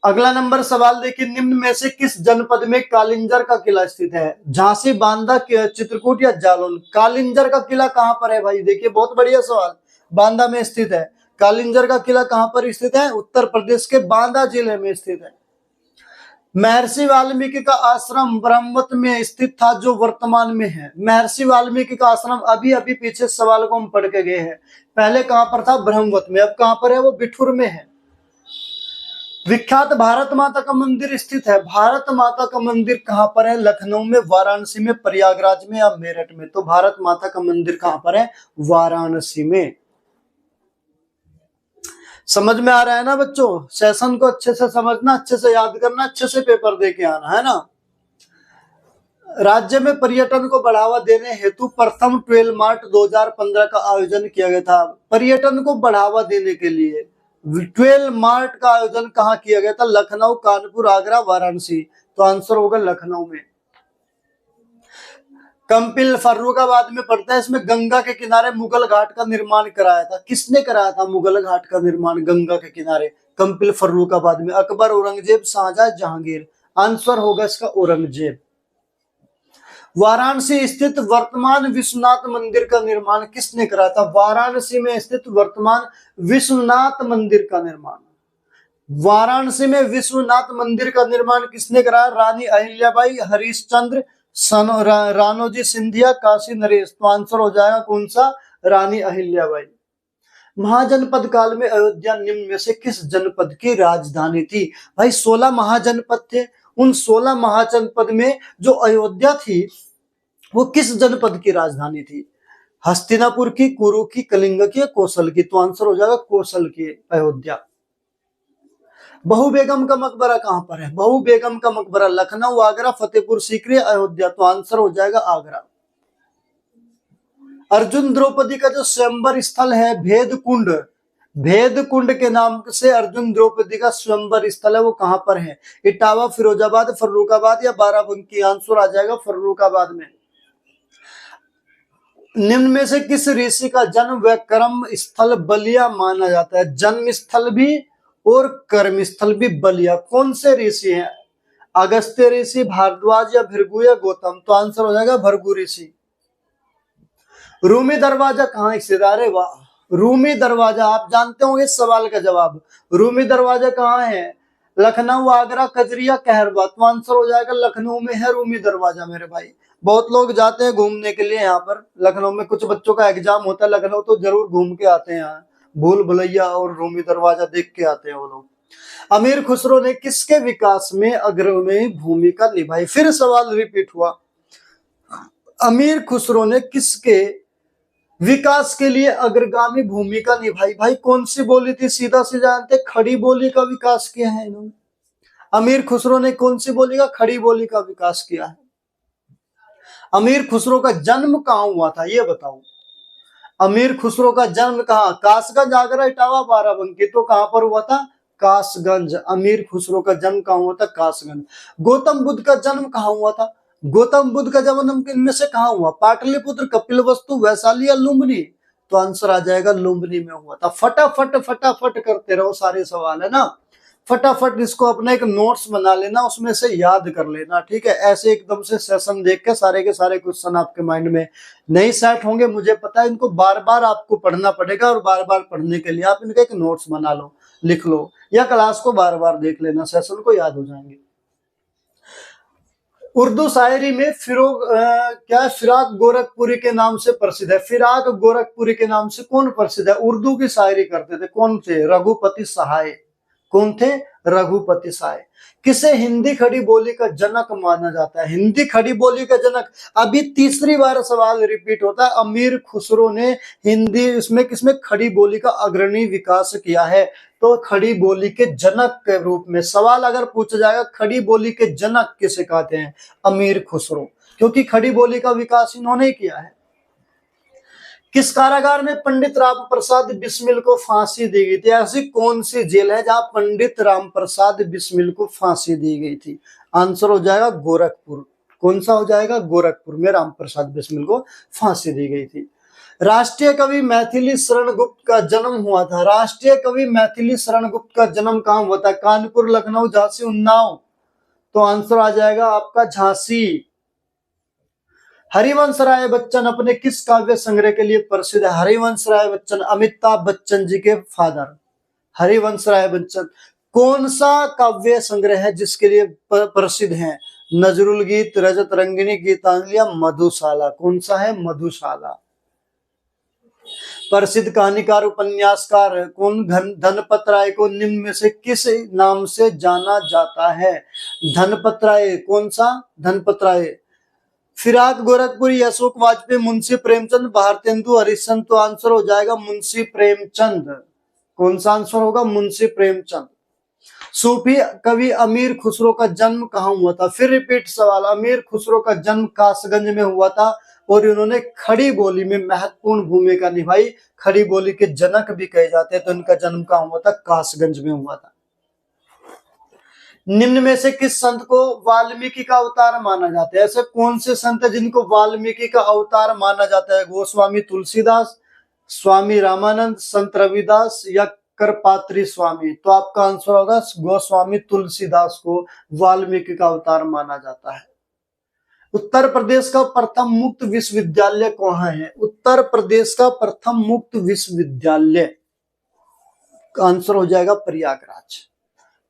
अगला नंबर सवाल देखिए, निम्न में से किस जनपद में कालिंजर का किला स्थित है? झांसी, बांदा, चित्रकूट या जालौन? कालिंजर का किला कहां पर है भाई? देखिए बहुत बढ़िया सवाल, बांदा में स्थित है। कालिंजर का किला कहां पर स्थित है? उत्तर प्रदेश के बांदा जिले में स्थित है। महर्षि वाल्मीकि का आश्रम ब्रह्मवत में स्थित था जो वर्तमान में है। महर्षि वाल्मीकि का आश्रम अभी अभी पीछे सवाल को हम पढ़ के गए हैं, पहले कहां पर था? ब्रह्मवत में। अब कहां पर है? वो बिठूर में है। विख्यात भारत माता का मंदिर स्थित है। भारत माता का मंदिर कहां पर है? लखनऊ में, वाराणसी में, प्रयागराज में या मेरठ में? तो भारत माता का मंदिर कहां पर है? वाराणसी में। समझ में आ रहा है ना बच्चों? सेशन को अच्छे से समझना, अच्छे से याद करना, अच्छे से पेपर दे के आना है ना। राज्य में पर्यटन को बढ़ावा देने हेतु प्रथम 12 मार्च 2015 का आयोजन किया गया था। पर्यटन को बढ़ावा देने के लिए 12 मार्च का आयोजन कहाँ किया गया था? लखनऊ, कानपुर, आगरा, वाराणसी? तो आंसर होगा लखनऊ में। कंपिल फर्रुखाबाद में पड़ता है, इसमें गंगा के किनारे मुगल घाट का निर्माण कराया था। किसने कराया था मुगल घाट का निर्माण गंगा के किनारे? कंपिल फर्रुखाबाद में। अकबर, औरंगजेब, शाहजहां, जहांगीर? आंसर होगा इसका औरंगजेब। वाराणसी स्थित वर्तमान विश्वनाथ मंदिर का निर्माण किसने कराया था? वाराणसी में स्थित वर्तमान विश्वनाथ मंदिर का निर्माण, वाराणसी में विश्वनाथ मंदिर का निर्माण किसने कराया? रानी अहिल्याबाई, हरिश्चंद्र, रानोजी सिंधिया, काशी नरेश? तो आंसर हो जाएगा कौन सा? रानी अहिल्याबाई। महाजनपद काल में अयोध्या निम्न में से किस जनपद की राजधानी थी? भाई 16 महाजनपद थे, उन 16 महाजनपद में जो अयोध्या थी वो किस जनपद की राजधानी थी? हस्तिनापुर की, कुरु की, कलिंग की, कौशल की? तो आंसर हो जाएगा कौशल की अयोध्या। बहू बेगम का मकबरा कहां पर है? बहू बेगम का मकबरा लखनऊ, आगरा, फतेहपुर सीकरी, अयोध्या? तो आंसर हो जाएगा आगरा। अर्जुन द्रौपदी का जो स्वयंवर स्थल है भेद कुंड, भेद कुंड के नाम से अर्जुन द्रौपदी का स्वयंवर स्थल है, वो कहां पर है? इटावा, फिरोजाबाद, फर्रुखाबाद या बाराबंकी? आंसर आ जाएगा फर्रुखाबाद में। निम्न में से किस ऋषि का जन्म व कर्म स्थल बलिया माना जाता है? जन्म स्थल भी और कर्म स्थल भी बलिया। कौन से ऋषि हैं? अगस्त्य ऋषि, भारद्वाज या भृगु या गौतम? तो आंसर हो जाएगा भृगु ऋषि। रूमी दरवाजा कहाँ स्थित है? अरे वाह, रूमी दरवाजा आप जानते होंगे इस सवाल का जवाब। रूमी दरवाजा कहाँ है? लखनऊ, आगरा, कजरिया, कहरवा? तो आंसर हो जाएगा लखनऊ में है रूमी दरवाजा मेरे भाई। बहुत लोग जाते हैं घूमने के लिए यहाँ पर लखनऊ में, कुछ बच्चों का एग्जाम होता है लखनऊ तो जरूर घूम के आते हैं यहाँ, भूल भुलैया और रूमी दरवाजा देख के आते हैं वो लोग। अमीर खुसरो ने किसके विकास में अग्रणी भूमिका निभाई? फिर सवाल रिपीट हुआ, अमीर खुसरो ने किसके विकास के लिए अग्रगामी भूमिका निभाई? भाई कौन सी बोली थी? सीधा से जानते, खड़ी बोली का विकास किया है इन्होंने। अमीर खुसरो ने कौन सी बोली का? खड़ी बोली का विकास किया है। अमीर खुसरो का जन्म कहां हुआ था ये बताओ? अमीर खुसरो का जन्म कहाँ? कासगंज, आगरा, इटावा, बाराबंकी। तो कहां पर हुआ था? कासगंज। अमीर खुसरो का जन्म कहां हुआ था? कासगंज। गौतम बुद्ध का जन्म कहां हुआ था? गौतम बुद्ध का जन्म इनमें से कहां हुआ? पाटलिपुत्र, कपिलवस्तु, वैशाली या लुम्बिनी? तो आंसर आ जाएगा लुम्बिनी में हुआ था। फटाफट फटाफट करते रहो, सारे सवाल है ना, फटाफट इसको अपना एक नोट्स बना लेना, उसमें से याद कर लेना, ठीक है। ऐसे एकदम से सेशन देख के सारे क्वेश्चन आपके माइंड में नहीं सेट होंगे, मुझे पता है। इनको बार बार आपको पढ़ना पड़ेगा, और बार बार पढ़ने के लिए आप इनका एक नोट्स बना लो, लिख लो, या क्लास को बार बार देख लेना, सेशन को याद हो जाएंगे। उर्दू शायरी में फिराक गोरखपुरी के नाम से प्रसिद्ध है। फिराक गोरखपुरी के नाम से कौन प्रसिद्ध है? उर्दू की शायरी करते थे, कौन थे? रघुपति सहाय। कौन थे? रघुपति सहाय। किसे हिंदी खड़ी बोली का जनक माना जाता है? हिंदी खड़ी बोली का जनक, अभी तीसरी बार सवाल रिपीट होता है। अमीर खुसरो ने हिंदी इसमें किसमें खड़ी बोली का अग्रणी विकास किया है? तो खड़ी बोली के जनक के रूप में सवाल अगर पूछा जाएगा, खड़ी बोली के जनक किसे कहते हैं? अमीर खुसरो, क्योंकि खड़ी बोली का विकास इन्होंने ही किया है। किस कारागार में पंडित राम प्रसाद बिस्मिल को फांसी दी गई थी? ऐसी कौन सी जेल है जहां पंडित राम प्रसाद बिस्मिल को फांसी दी गई थी? आंसर हो जाएगा गोरखपुर। कौन सा हो जाएगा? गोरखपुर में राम प्रसाद बिस्मिल को फांसी दी गई थी। राष्ट्रीय कवि मैथिली शरण गुप्त का जन्म हुआ था। राष्ट्रीय कवि मैथिली शरण गुप्त का जन्म कहां हुआ था? कानपुर, लखनऊ, झांसी, उन्नाव? तो आंसर आ जाएगा आपका झांसी। हरिवंश राय बच्चन अपने किस काव्य संग्रह के लिए प्रसिद्ध है? हरिवंश राय बच्चन अमिताभ बच्चन जी के फादर। हरिवंश राय बच्चन कौन सा काव्य संग्रह है जिसके लिए प्रसिद्ध है? नजरुल गीत, रजत रंगिनी, गीतांजलि या मधुशाला? कौन सा है? मधुशाला। प्रसिद्ध कहानीकार उपन्यासकार कौन? धनपत राय को निम्न में से किस नाम से जाना जाता है? धनपत राय। कौन सा? धनपत राय। फिराक गोरखपुरी, अशोक वाजपेयी, मुंशी प्रेमचंद, भारतेंदु हरिश्चंद्र? तो आंसर हो जाएगा मुंशी प्रेमचंद। कौन सा आंसर होगा? मुंशी प्रेमचंद। सूफी कवि अमीर खुसरो का जन्म कहां हुआ था? फिर रिपीट सवाल। अमीर खुसरो का जन्म कासगंज में हुआ था, और इन्होंने खड़ी बोली में महत्वपूर्ण भूमिका निभाई। खड़ी बोली के जनक भी कहे जाते हैं। तो इनका जन्म कहां हुआ था? कासगंज में हुआ था। निम्न में से किस संत को वाल्मीकि का अवतार माना जाता है? ऐसे कौन से संत है जिनको वाल्मीकि का अवतार माना जाता है? गोस्वामी तुलसीदास, स्वामी रामानंद, संत रविदास या करपात्री स्वामी? तो आपका आंसर होगा गोस्वामी तुलसीदास को वाल्मीकि का अवतार माना जाता है। उत्तर प्रदेश का प्रथम मुक्त विश्वविद्यालय कहाँ है? उत्तर प्रदेश का प्रथम मुक्त विश्वविद्यालय आंसर हो जाएगा प्रयागराज।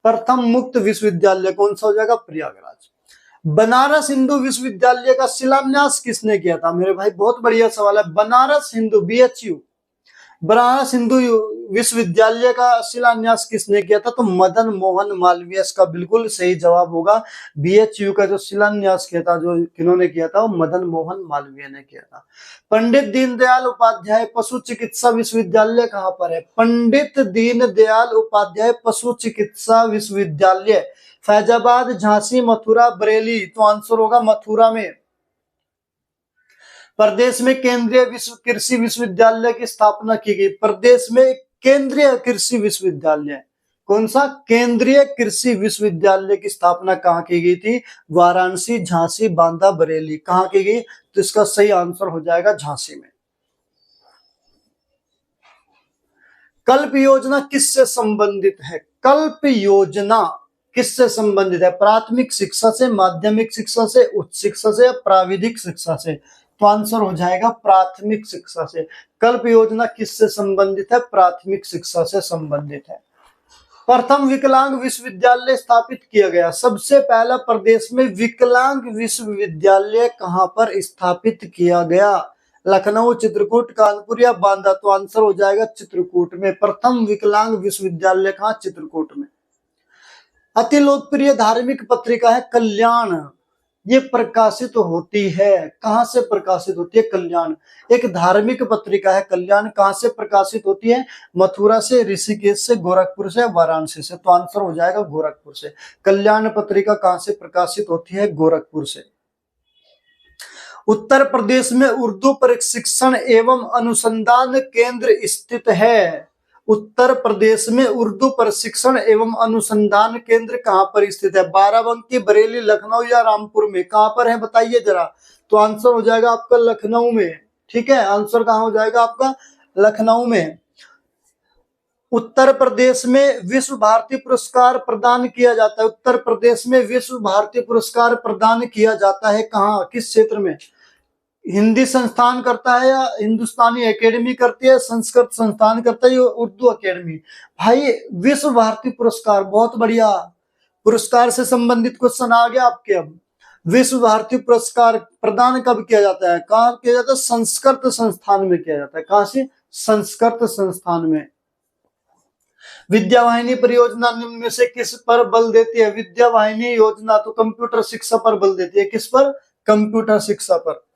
प्रथम मुक्त विश्वविद्यालय कौन सा हो जाएगा? प्रयागराज। बनारस हिंदू विश्वविद्यालय का शिलान्यास किसने किया था? मेरे भाई बहुत बढ़िया सवाल है। बनारस हिंदू BHU, बनारस हिंदू विश्वविद्यालय का शिलान्यास किसने किया था? तो मदन मोहन मालवीय। इसका बिल्कुल सही जवाब होगा। BHU का जो शिलान्यास किया था, जो किन्होंने किया था, वो मदन मोहन मालवीय ने किया था। पंडित दीनदयाल उपाध्याय पशु चिकित्सा विश्वविद्यालय कहां पर है? पंडित दीनदयाल उपाध्याय पशु चिकित्सा विश्वविद्यालय फैजाबाद, झांसी, मथुरा, बरेली? तो आंसर होगा मथुरा में। प्रदेश में केंद्रीय कृषि विश्वविद्यालय की स्थापना की गई। प्रदेश में केंद्रीय कृषि विश्वविद्यालय, कौन सा? केंद्रीय कृषि विश्वविद्यालय की स्थापना कहां की गई थी? वाराणसी, झांसी, बांदा, बरेली? कहां की गई? तो इसका सही आंसर हो जाएगा झांसी में। कल्प योजना किससे संबंधित है? कल्प योजना किससे संबंधित है? प्राथमिक शिक्षा से, माध्यमिक शिक्षा से, उच्च शिक्षा से या प्राविधिक शिक्षा से? तो आंसर हो जाएगा प्राथमिक शिक्षा से। कल्प योजना किससे संबंधित है? प्राथमिक शिक्षा से संबंधित है। प्रथम विकलांग विश्वविद्यालय स्थापित किया गया। सबसे पहला प्रदेश में विकलांग विश्वविद्यालय कहां पर स्थापित किया गया? लखनऊ, चित्रकूट, कानपुर या बांदा? तो आंसर हो जाएगा चित्रकूट में। प्रथम विकलांग विश्वविद्यालय कहां? चित्रकूट में। अति लोकप्रिय धार्मिक पत्रिका है कल्याण। ये प्रकाशित होती है, कहां से प्रकाशित होती है? कल्याण एक धार्मिक पत्रिका है। कल्याण कहां से प्रकाशित होती है? मथुरा से, ऋषिकेश से, गोरखपुर से, वाराणसी से? तो आंसर हो जाएगा गोरखपुर से। कल्याण पत्रिका कहां से प्रकाशित होती है? गोरखपुर से। उत्तर प्रदेश में उर्दू प्रशिक्षण एवं अनुसंधान केंद्र स्थित है। उत्तर प्रदेश में उर्दू प्रशिक्षण एवं अनुसंधान केंद्र कहां पर स्थित है? बाराबंकी, बरेली, लखनऊ या रामपुर में? कहां पर है बताइए जरा। तो आंसर हो जाएगा आपका लखनऊ में। ठीक है, आंसर कहां हो जाएगा आपका? लखनऊ में। उत्तर प्रदेश में विश्व भारती पुरस्कार प्रदान किया जाता है। उत्तर प्रदेश में विश्व भारती पुरस्कार प्रदान किया जाता है कहाँ, किस क्षेत्र में? हिंदी संस्थान करता है या हिंदुस्तानी एकेडमी करती है, संस्कृत संस्थान करता है या उर्दू एकेडमी? भाई विश्व भारती पुरस्कार, बहुत बढ़िया। पुरस्कार से संबंधित क्वेश्चन आ गया आपके। अब विश्व भारती पुरस्कार प्रदान कब किया जाता है, कहाँ किया जाता है? संस्कृत संस्थान में किया जाता है। कहाँ से? संस्कृत संस्थान में। विद्यावाहिनी परियोजना निम्न में से किस पर बल देती है? विद्यावाहिनी योजना तो कंप्यूटर शिक्षा पर बल देती है। किस पर? कंप्यूटर शिक्षा पर।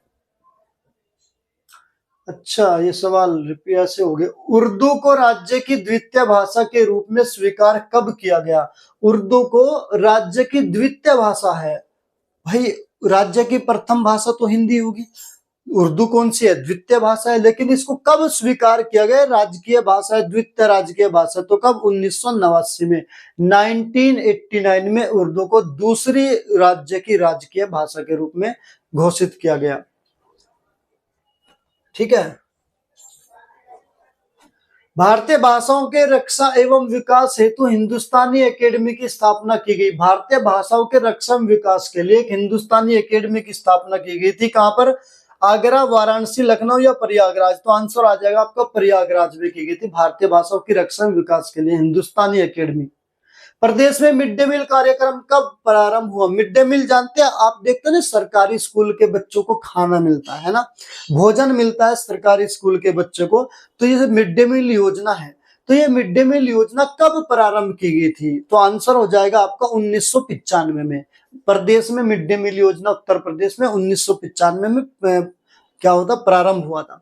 अच्छा, ये सवाल रिपीट से हो गए। उर्दू को राज्य की द्वितीय भाषा के रूप में स्वीकार कब किया गया? उर्दू को राज्य की द्वितीय भाषा है। भाई राज्य की प्रथम भाषा तो हिंदी होगी, उर्दू कौन सी है? द्वितीय भाषा है। लेकिन इसको कब स्वीकार किया गया? राजकीय भाषा है, द्वितीय राजकीय भाषा। तो कब? 1989 में। 1989 में उर्दू को दूसरी राज्य की राजकीय भाषा के रूप में घोषित किया गया। ठीक है। भारतीय भाषाओं के रक्षा एवं विकास हेतु हिंदुस्तानी एकेडमी की स्थापना की गई। भारतीय भाषाओं के रक्षा एवं विकास के लिए एक हिंदुस्तानी एकेडमी की स्थापना की गई थी। कहां पर? आगरा, वाराणसी, लखनऊ या प्रयागराज? तो आंसर आ जाएगा आपका प्रयागराज में की गई थी भारतीय भाषाओं की रक्षा एवं विकास के लिए हिंदुस्तानी एकेडमी। प्रदेश में मिड डे मील कार्यक्रम कब प्रारंभ हुआ? मिड डे मील जानते हैं आप, देखते हैं ना सरकारी स्कूल के बच्चों को खाना मिलता है ना, भोजन मिलता है सरकारी स्कूल के बच्चों को। तो ये मिड डे मील योजना है, तो ये मिड डे मील योजना कब प्रारंभ की गई थी? तो आंसर हो जाएगा आपका 1995 में। प्रदेश में मिड डे मील योजना उत्तर प्रदेश में 1995 में क्या होता? प्रारंभ हुआ था।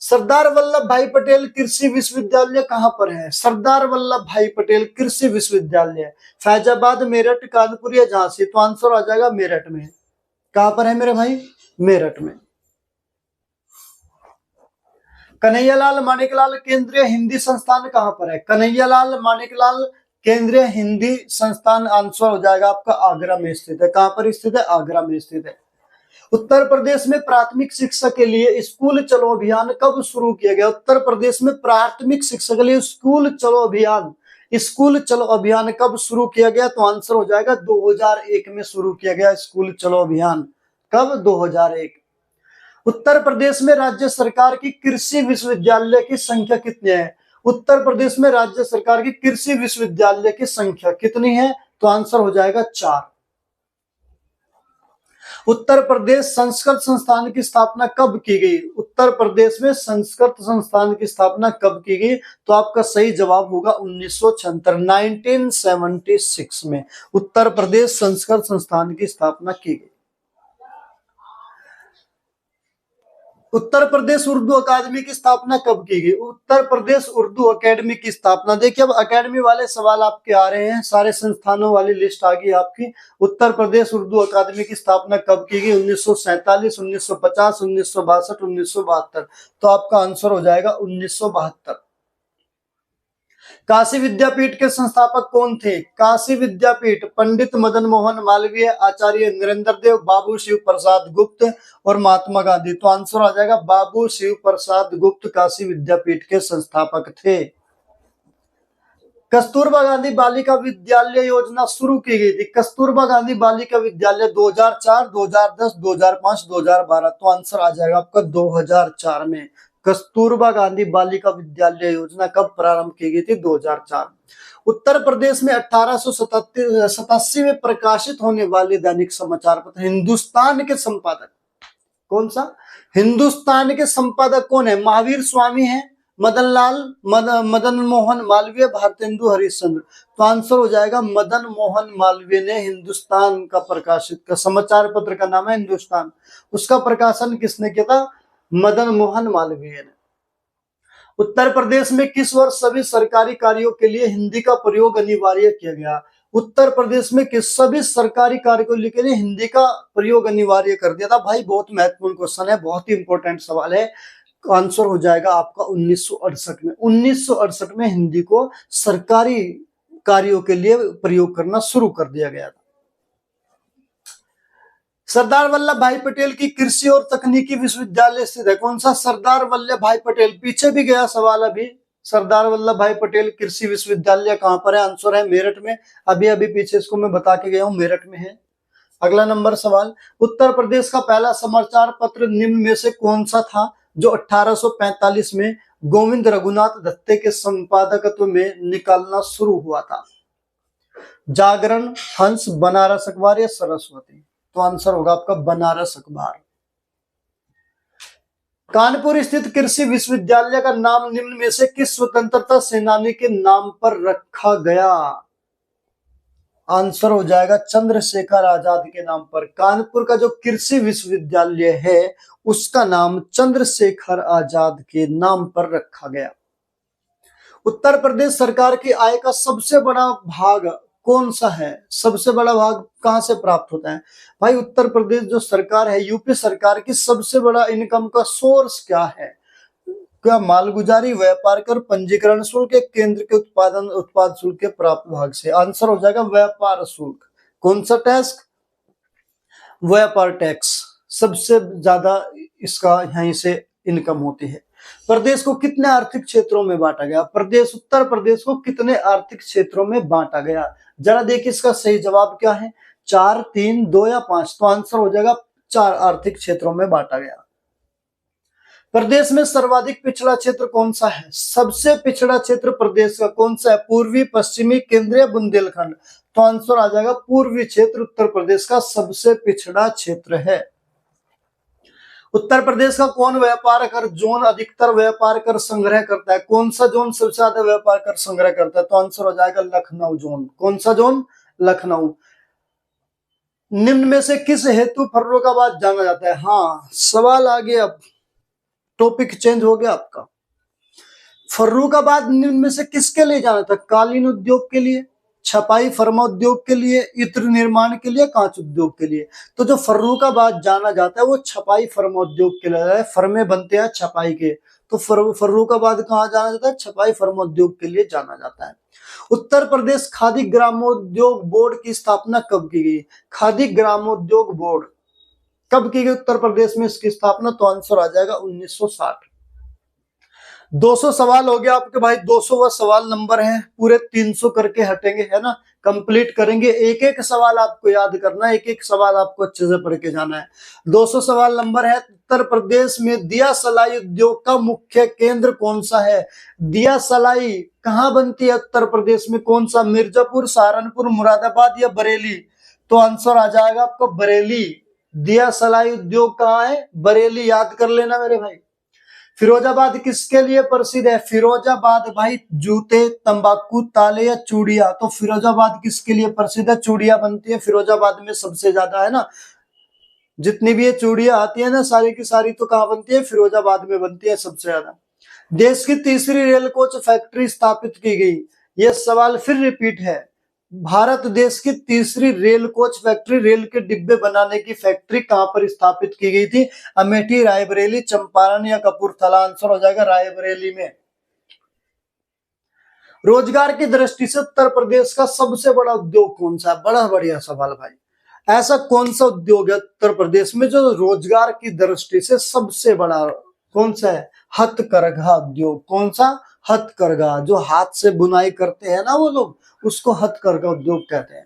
सरदार वल्लभ भाई पटेल कृषि विश्वविद्यालय कहां पर है? सरदार वल्लभ भाई पटेल कृषि विश्वविद्यालय फैजाबाद, मेरठ, कानपुर या झांसी? तो आंसर आ जाएगा मेरठ में। कहां पर है मेरे भाई? मेरठ में। कन्हैयालाल माणिकलाल केंद्रीय हिंदी संस्थान कहां पर है? कन्हैयालाल माणिकलाल केंद्रीय हिंदी संस्थान आंसर हो जाएगा आपका आगरा में स्थित है। कहां पर स्थित है? आगरा में स्थित है। उत्तर प्रदेश में प्राथमिक शिक्षा के लिए स्कूल चलो अभियान कब शुरू किया गया? उत्तर प्रदेश में प्राथमिक शिक्षा के लिए स्कूल चलो अभियान कब शुरू किया गया? तो आंसर हो जाएगा 2001 में शुरू किया गया स्कूल चलो अभियान। कब? 2001। उत्तर प्रदेश में राज्य सरकार की कृषि विश्वविद्यालय की संख्या कितनी है? उत्तर प्रदेश में राज्य सरकार की कृषि विश्वविद्यालय की संख्या कितनी है? तो आंसर हो जाएगा 4। उत्तर प्रदेश संस्कृत संस्थान की स्थापना कब की गई? उत्तर प्रदेश में संस्कृत संस्थान की स्थापना कब की गई? तो आपका सही जवाब होगा 1976 में उत्तर प्रदेश संस्कृत संस्थान की स्थापना की गई। उत्तर प्रदेश उर्दू अकादमी की स्थापना कब की गई? उत्तर प्रदेश उर्दू अकेडमी की स्थापना, देखिए अब अकेडमी वाले सवाल आपके आ रहे हैं, सारे संस्थानों वाली लिस्ट आ गई आपकी। उत्तर प्रदेश उर्दू अकादमी की स्थापना कब की गई? 1947, 1950, 1962, 1972। तो आपका आंसर हो जाएगा 1972। काशी विद्यापीठ के संस्थापक कौन थे? काशी विद्यापीठ पंडित मदन मोहन मालवीय, आचार्य नरेंद्र देव, बाबू शिव प्रसाद गुप्त और महात्मा गांधी। तो आंसर आ जाएगा बाबू शिव प्रसाद गुप्त काशी विद्यापीठ के संस्थापक थे। कस्तूरबा गांधी बालिका विद्यालय योजना शुरू की गई थी। कस्तूरबा गांधी बालिका विद्यालय 2004, 2010, 2005, 2012। तो आंसर आ जाएगा आपका 2004 में। कस्तूरबा गांधी बालिका विद्यालय योजना कब प्रारंभ की गई थी? 2004। उत्तर प्रदेश में 1887 में प्रकाशित होने वाले दैनिक समाचार पत्र हिंदुस्तान के संपादक कौन सा? हिंदुस्तान के संपादक कौन है? महावीर स्वामी है, मदन मोहन मालवीय, भारतेंदु हरिश्चंद्र। तो आंसर हो जाएगा मदन मोहन मालवीय ने हिंदुस्तान का प्रकाशित का समाचार पत्र का नाम है हिंदुस्तान। उसका प्रकाशन किसने किया था? मदन मोहन मालवीय ने। उत्तर प्रदेश में किस वर्ष सभी सरकारी कार्यों के लिए हिंदी का प्रयोग अनिवार्य किया गया? उत्तर प्रदेश में किस सभी सरकारी कार्य के लिए हिंदी का प्रयोग अनिवार्य कर दिया था। भाई बहुत महत्वपूर्ण क्वेश्चन है, बहुत ही इंपॉर्टेंट सवाल है। आंसर हो जाएगा आपका 1968 में। 1968 में हिंदी को सरकारी कार्यों के लिए प्रयोग करना शुरू कर दिया गया था। सरदार वल्लभ भाई पटेल की कृषि और तकनीकी विश्वविद्यालय स्थित है। कौन सा? सरदार वल्लभ भाई पटेल। पीछे भी गया सवाल अभी। सरदार वल्लभ भाई पटेल कृषि विश्वविद्यालय कहां पर है? आंसर है मेरठ में। अभी अभी पीछे इसको मैं बता के गया हूं, मेरठ में है। अगला नंबर सवाल, उत्तर प्रदेश का पहला समाचार पत्र निम्न में से कौन सा था जो 1845 में गोविंद रघुनाथ दत्ते के संपादकत्व में निकालना शुरू हुआ था? जागरण, हंस, बनारस अखबार या सरस्वती? तो आंसर होगा आपका बनारस अखबार। कानपुर स्थित कृषि विश्वविद्यालय का नाम निम्न में से किस स्वतंत्रता सेनानी के नाम पर रखा गया? आंसर हो जाएगा चंद्रशेखर आजाद के नाम पर। कानपुर का जो कृषि विश्वविद्यालय है उसका नाम चंद्रशेखर आजाद के नाम पर रखा गया। उत्तर प्रदेश सरकार की आय का सबसे बड़ा भाग कौन सा है? सबसे बड़ा भाग कहां से प्राप्त होता है? भाई उत्तर प्रदेश जो सरकार है, यूपी सरकार की सबसे बड़ा इनकम का सोर्स क्या है? क्या मालगुजारी, व्यापार कर, पंजीकरण शुल्क, केंद्र के उत्पाद शुल्क के प्राप्त भाग से? आंसर हो जाएगा व्यापार शुल्क। कौन सा टैक्स? व्यापार टैक्स। सबसे ज्यादा इसका यहीं से इनकम होती है। प्रदेश को कितने आर्थिक क्षेत्रों में बांटा गया? उत्तर प्रदेश को कितने आर्थिक क्षेत्रों में बांटा गया? जरा देखिए इसका सही जवाब क्या है, 4, 3, 2 या 5? तो आंसर हो जाएगा 4 आर्थिक क्षेत्रों में बांटा गया। प्रदेश में सर्वाधिक पिछड़ा क्षेत्र कौन सा है? सबसे पिछड़ा क्षेत्र प्रदेश का कौन सा है? पूर्वी, पश्चिमी, केंद्रीय, बुंदेलखंड? तो आंसर आ जाएगा पूर्वी क्षेत्र उत्तर प्रदेश का सबसे पिछड़ा क्षेत्र है। उत्तर प्रदेश का कौन व्यापार कर जोन अधिकतर व्यापार कर संग्रह करता है? कौन सा जोन सबसे ज्यादा व्यापार कर संग्रह करता है? तो आंसर हो जाएगा लखनऊ जोन। कौन सा जोन? लखनऊ। निम्न में से किस हेतु फर्रुखाबाद जाना जाता है? हाँ सवाल आ गया, अब टॉपिक चेंज हो गया आपका। फर्रुखाबाद निम्न में से किसके लिए जाना था? कालीन उद्योग के लिए, छपाई फर्मा उद्योग के लिए, इत्र निर्माण के लिए, कांच उद्योग के लिए? तो जो फर्रुखाबाद जाना जाता है वो छपाई फर्मा उद्योग के लिए है। फर्मे बनते हैं छपाई के, तो फर्रुखाबाद कहाँ जाना जाता है? छपाई फर्मा उद्योग के लिए जाना जाता है। उत्तर प्रदेश खादी ग्रामोद्योग बोर्ड की स्थापना कब की गई? खादी ग्रामोद्योग बोर्ड कब की गई उत्तर प्रदेश में इसकी स्थापना? तो आंसर आ जाएगा 1960। 200 सवाल हो गया आपके भाई। 200वां सवाल नंबर है, पूरे 300 करके हटेंगे, है ना, कंप्लीट करेंगे। एक एक सवाल आपको याद करना है, एक एक सवाल आपको अच्छे से पढ़ के जाना है। 200 सवाल नंबर है। उत्तर प्रदेश में दिया सलाई उद्योग का मुख्य केंद्र कौन सा है? दिया सलाई कहाँ बनती है उत्तर प्रदेश में? कौन सा? मिर्जापुर, सहारनपुर, मुरादाबाद या बरेली? तो आंसर आ जाएगा आपको बरेली। दिया सलाई उद्योग कहाँ है? बरेली। याद कर लेना मेरे भाई। फिरोजाबाद किसके लिए प्रसिद्ध है? फिरोजाबाद भाई जूते, तंबाकू, ताले या चूड़िया? तो फिरोजाबाद किसके लिए प्रसिद्ध है? चूड़िया बनती है फिरोजाबाद में सबसे ज्यादा, है ना। जितनी भी ये चूड़िया आती है ना सारी की सारी, तो कहाँ बनती है? फिरोजाबाद में बनती है सबसे ज्यादा। देश की तीसरी रेल कोच फैक्ट्री स्थापित की गई? यह सवाल फिर रिपीट है। भारत देश की तीसरी रेल कोच फैक्ट्री, रेल के डिब्बे बनाने की फैक्ट्री कहां पर स्थापित की गई थी? अमेठी, रायबरेली, चंपारण या कपूरथला? आंसर हो जाएगा रायबरेली में। रोजगार की दृष्टि से उत्तर प्रदेश का सबसे बड़ा उद्योग कौन सा है? बड़ा बढ़िया सवाल भाई। ऐसा कौन सा उद्योग है उत्तर प्रदेश में जो रोजगार की दृष्टि से सबसे बड़ा? कौन सा है? हथकरघा उद्योग। कौन सा? हथकरघा। जो हाथ से बुनाई करते हैं ना वो लोग, उसको हथकरघा उद्योग कहते हैं।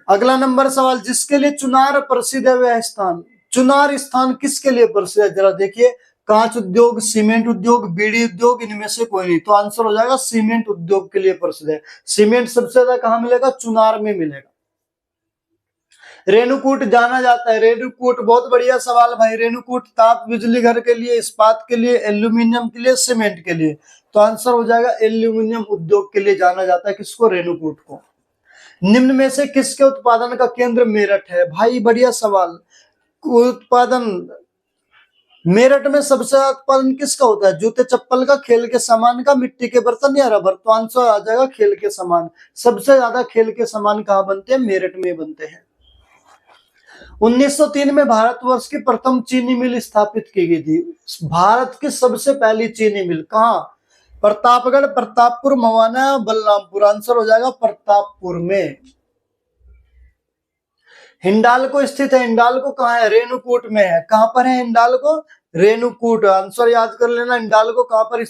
अगला नंबर सवाल, जिसके लिए चुनार प्रसिद्ध है वह स्थान? चुनार स्थान किसके लिए प्रसिद्ध है? जरा देखिए, कांच उद्योग, सीमेंट उद्योग, बीड़ी उद्योग, इनमें से कोई नहीं? तो आंसर हो जाएगा सीमेंट उद्योग के लिए प्रसिद्ध है। सीमेंट सबसे ज्यादा कहां मिलेगा? चुनार में मिलेगा। रेणुकूट जाना जाता है। रेणुकूट बहुत बढ़िया सवाल भाई। रेणुकूट ताप बिजली घर के लिए, इस्पात के लिए, एल्यूमिनियम के लिए, सीमेंट के लिए? तो आंसर हो जाएगा एल्यूमिनियम उद्योग के लिए जाना जाता है। किसको? रेणुकूट को। निम्न में से किसके उत्पादन का केंद्र मेरठ है? भाई बढ़िया सवाल। उत्पादन मेरठ में सबसे ज्यादा उत्पादन किसका होता है? जूते चप्पल का, खेल के सामान का, मिट्टी के बर्तन या रबर? तो आंसर आ जाएगा खेल के सामान। सबसे ज्यादा खेल के सामान कहाँ बनते हैं? मेरठ में बनते हैं। 1903 में भारतवर्ष की प्रथम चीनी मिल स्थापित की गई थी। भारत की सबसे पहली चीनी मिल कहाँ? प्रतापगढ़, प्रतापपुर, मवाना, बलरामपुर? आंसर हो जाएगा प्रतापपुर में। हिंडाल्को स्थित है। हिंडाल्को कहाँ है? रेणुकूट में है। कहां पर है हिंडाल्को? रेणुकूट। आंसर याद कर लेना, हिंडाल्को कहां पर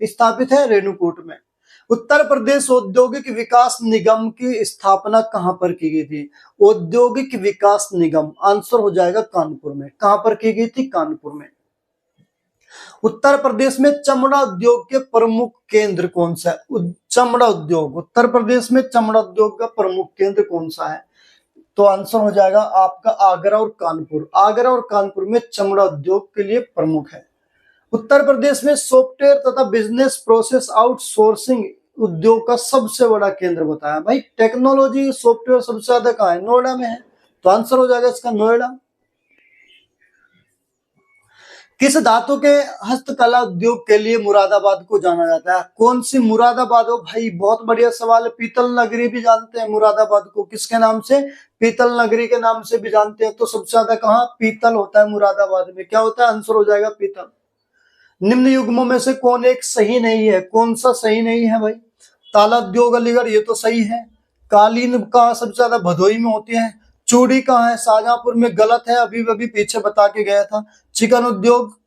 स्थापित है? रेणुकूट में। उत्तर प्रदेश औद्योगिक विकास निगम की स्थापना कहां पर की गई थी? औद्योगिक विकास निगम, आंसर हो जाएगा कानपुर में। कहां पर की गई थी? कानपुर में। उत्तर प्रदेश में चमड़ा उद्योग के प्रमुख केंद्र कौन सा है? चमड़ा उद्योग, उत्तर प्रदेश में चमड़ा उद्योग का प्रमुख केंद्र कौन सा है? तो आंसर हो जाएगा आपका आगरा और कानपुर। आगरा और कानपुर में चमड़ा उद्योग के लिए प्रमुख है। उत्तर प्रदेश में सॉफ्टवेयर तथा बिजनेस प्रोसेस आउटसोर्सिंग उद्योग का सबसे बड़ा केंद्र बताया। भाई टेक्नोलॉजी सॉफ्टवेयर सबसे ज्यादा कहाँ है? नोएडा में है। तो आंसर हो जाएगा इसका नोएडा। किस धातु के हस्तकला उद्योग के लिए मुरादाबाद को जाना जाता है? कौन सी मुरादाबाद हो? भाई बहुत बढ़िया सवाल है। पीतल नगरी भी जानते हैं मुरादाबाद को, किसके नाम से? पीतल नगरी के नाम से भी जानते हैं। तो सबसे ज्यादा कहाँ पीतल होता है? मुरादाबाद में। क्या होता है? आंसर हो जाएगा पीतल। निम्न युग्मों में से कौन एक सही नहीं है? कौन सा सही नहीं है भाई? ताला उद्योग अलीगढ़, ये तो सही है। कालीन का सबसे ज्यादा भदोई में होती है। चूड़ी कहाँ है? शाहजहांपुर में। गलत है, अभी अभी पीछे बता के गया था। चिकन उद्योग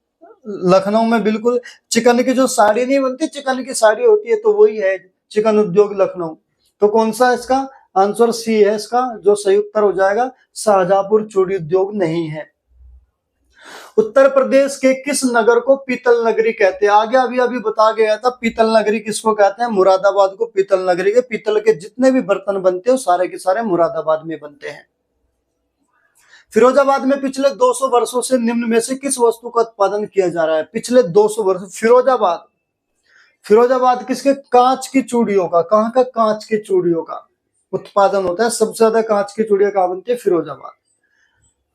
लखनऊ में, बिल्कुल। चिकन की जो साड़ी नहीं बनती, चिकन की साड़ी होती है, तो वही है चिकन उद्योग लखनऊ। तो कौन सा इसका आंसर? सी है इसका जो सही उत्तर हो जाएगा। शाहजहांपुर चूड़ी उद्योग नहीं है। उत्तर प्रदेश के किस नगर को पीतल नगरी कहते हैं? आगे अभी अभी बता गया था पीतल नगरी किसको कहते हैं? मुरादाबाद को पीतल नगरी के। पीतल के जितने भी बर्तन बनते हैं सारे के सारे मुरादाबाद में बनते हैं। फिरोजाबाद में पिछले 200 वर्षों से निम्न में से किस वस्तु का उत्पादन किया जा रहा है? पिछले 200 वर्ष फिरोजाबाद, फिरोजाबाद किसके? कांच की चूड़ियों का। कहां का? कांच की चूड़ियों का उत्पादन होता है। सबसे ज्यादा कांच की चूड़ियां कहां बनती है? फिरोजाबाद।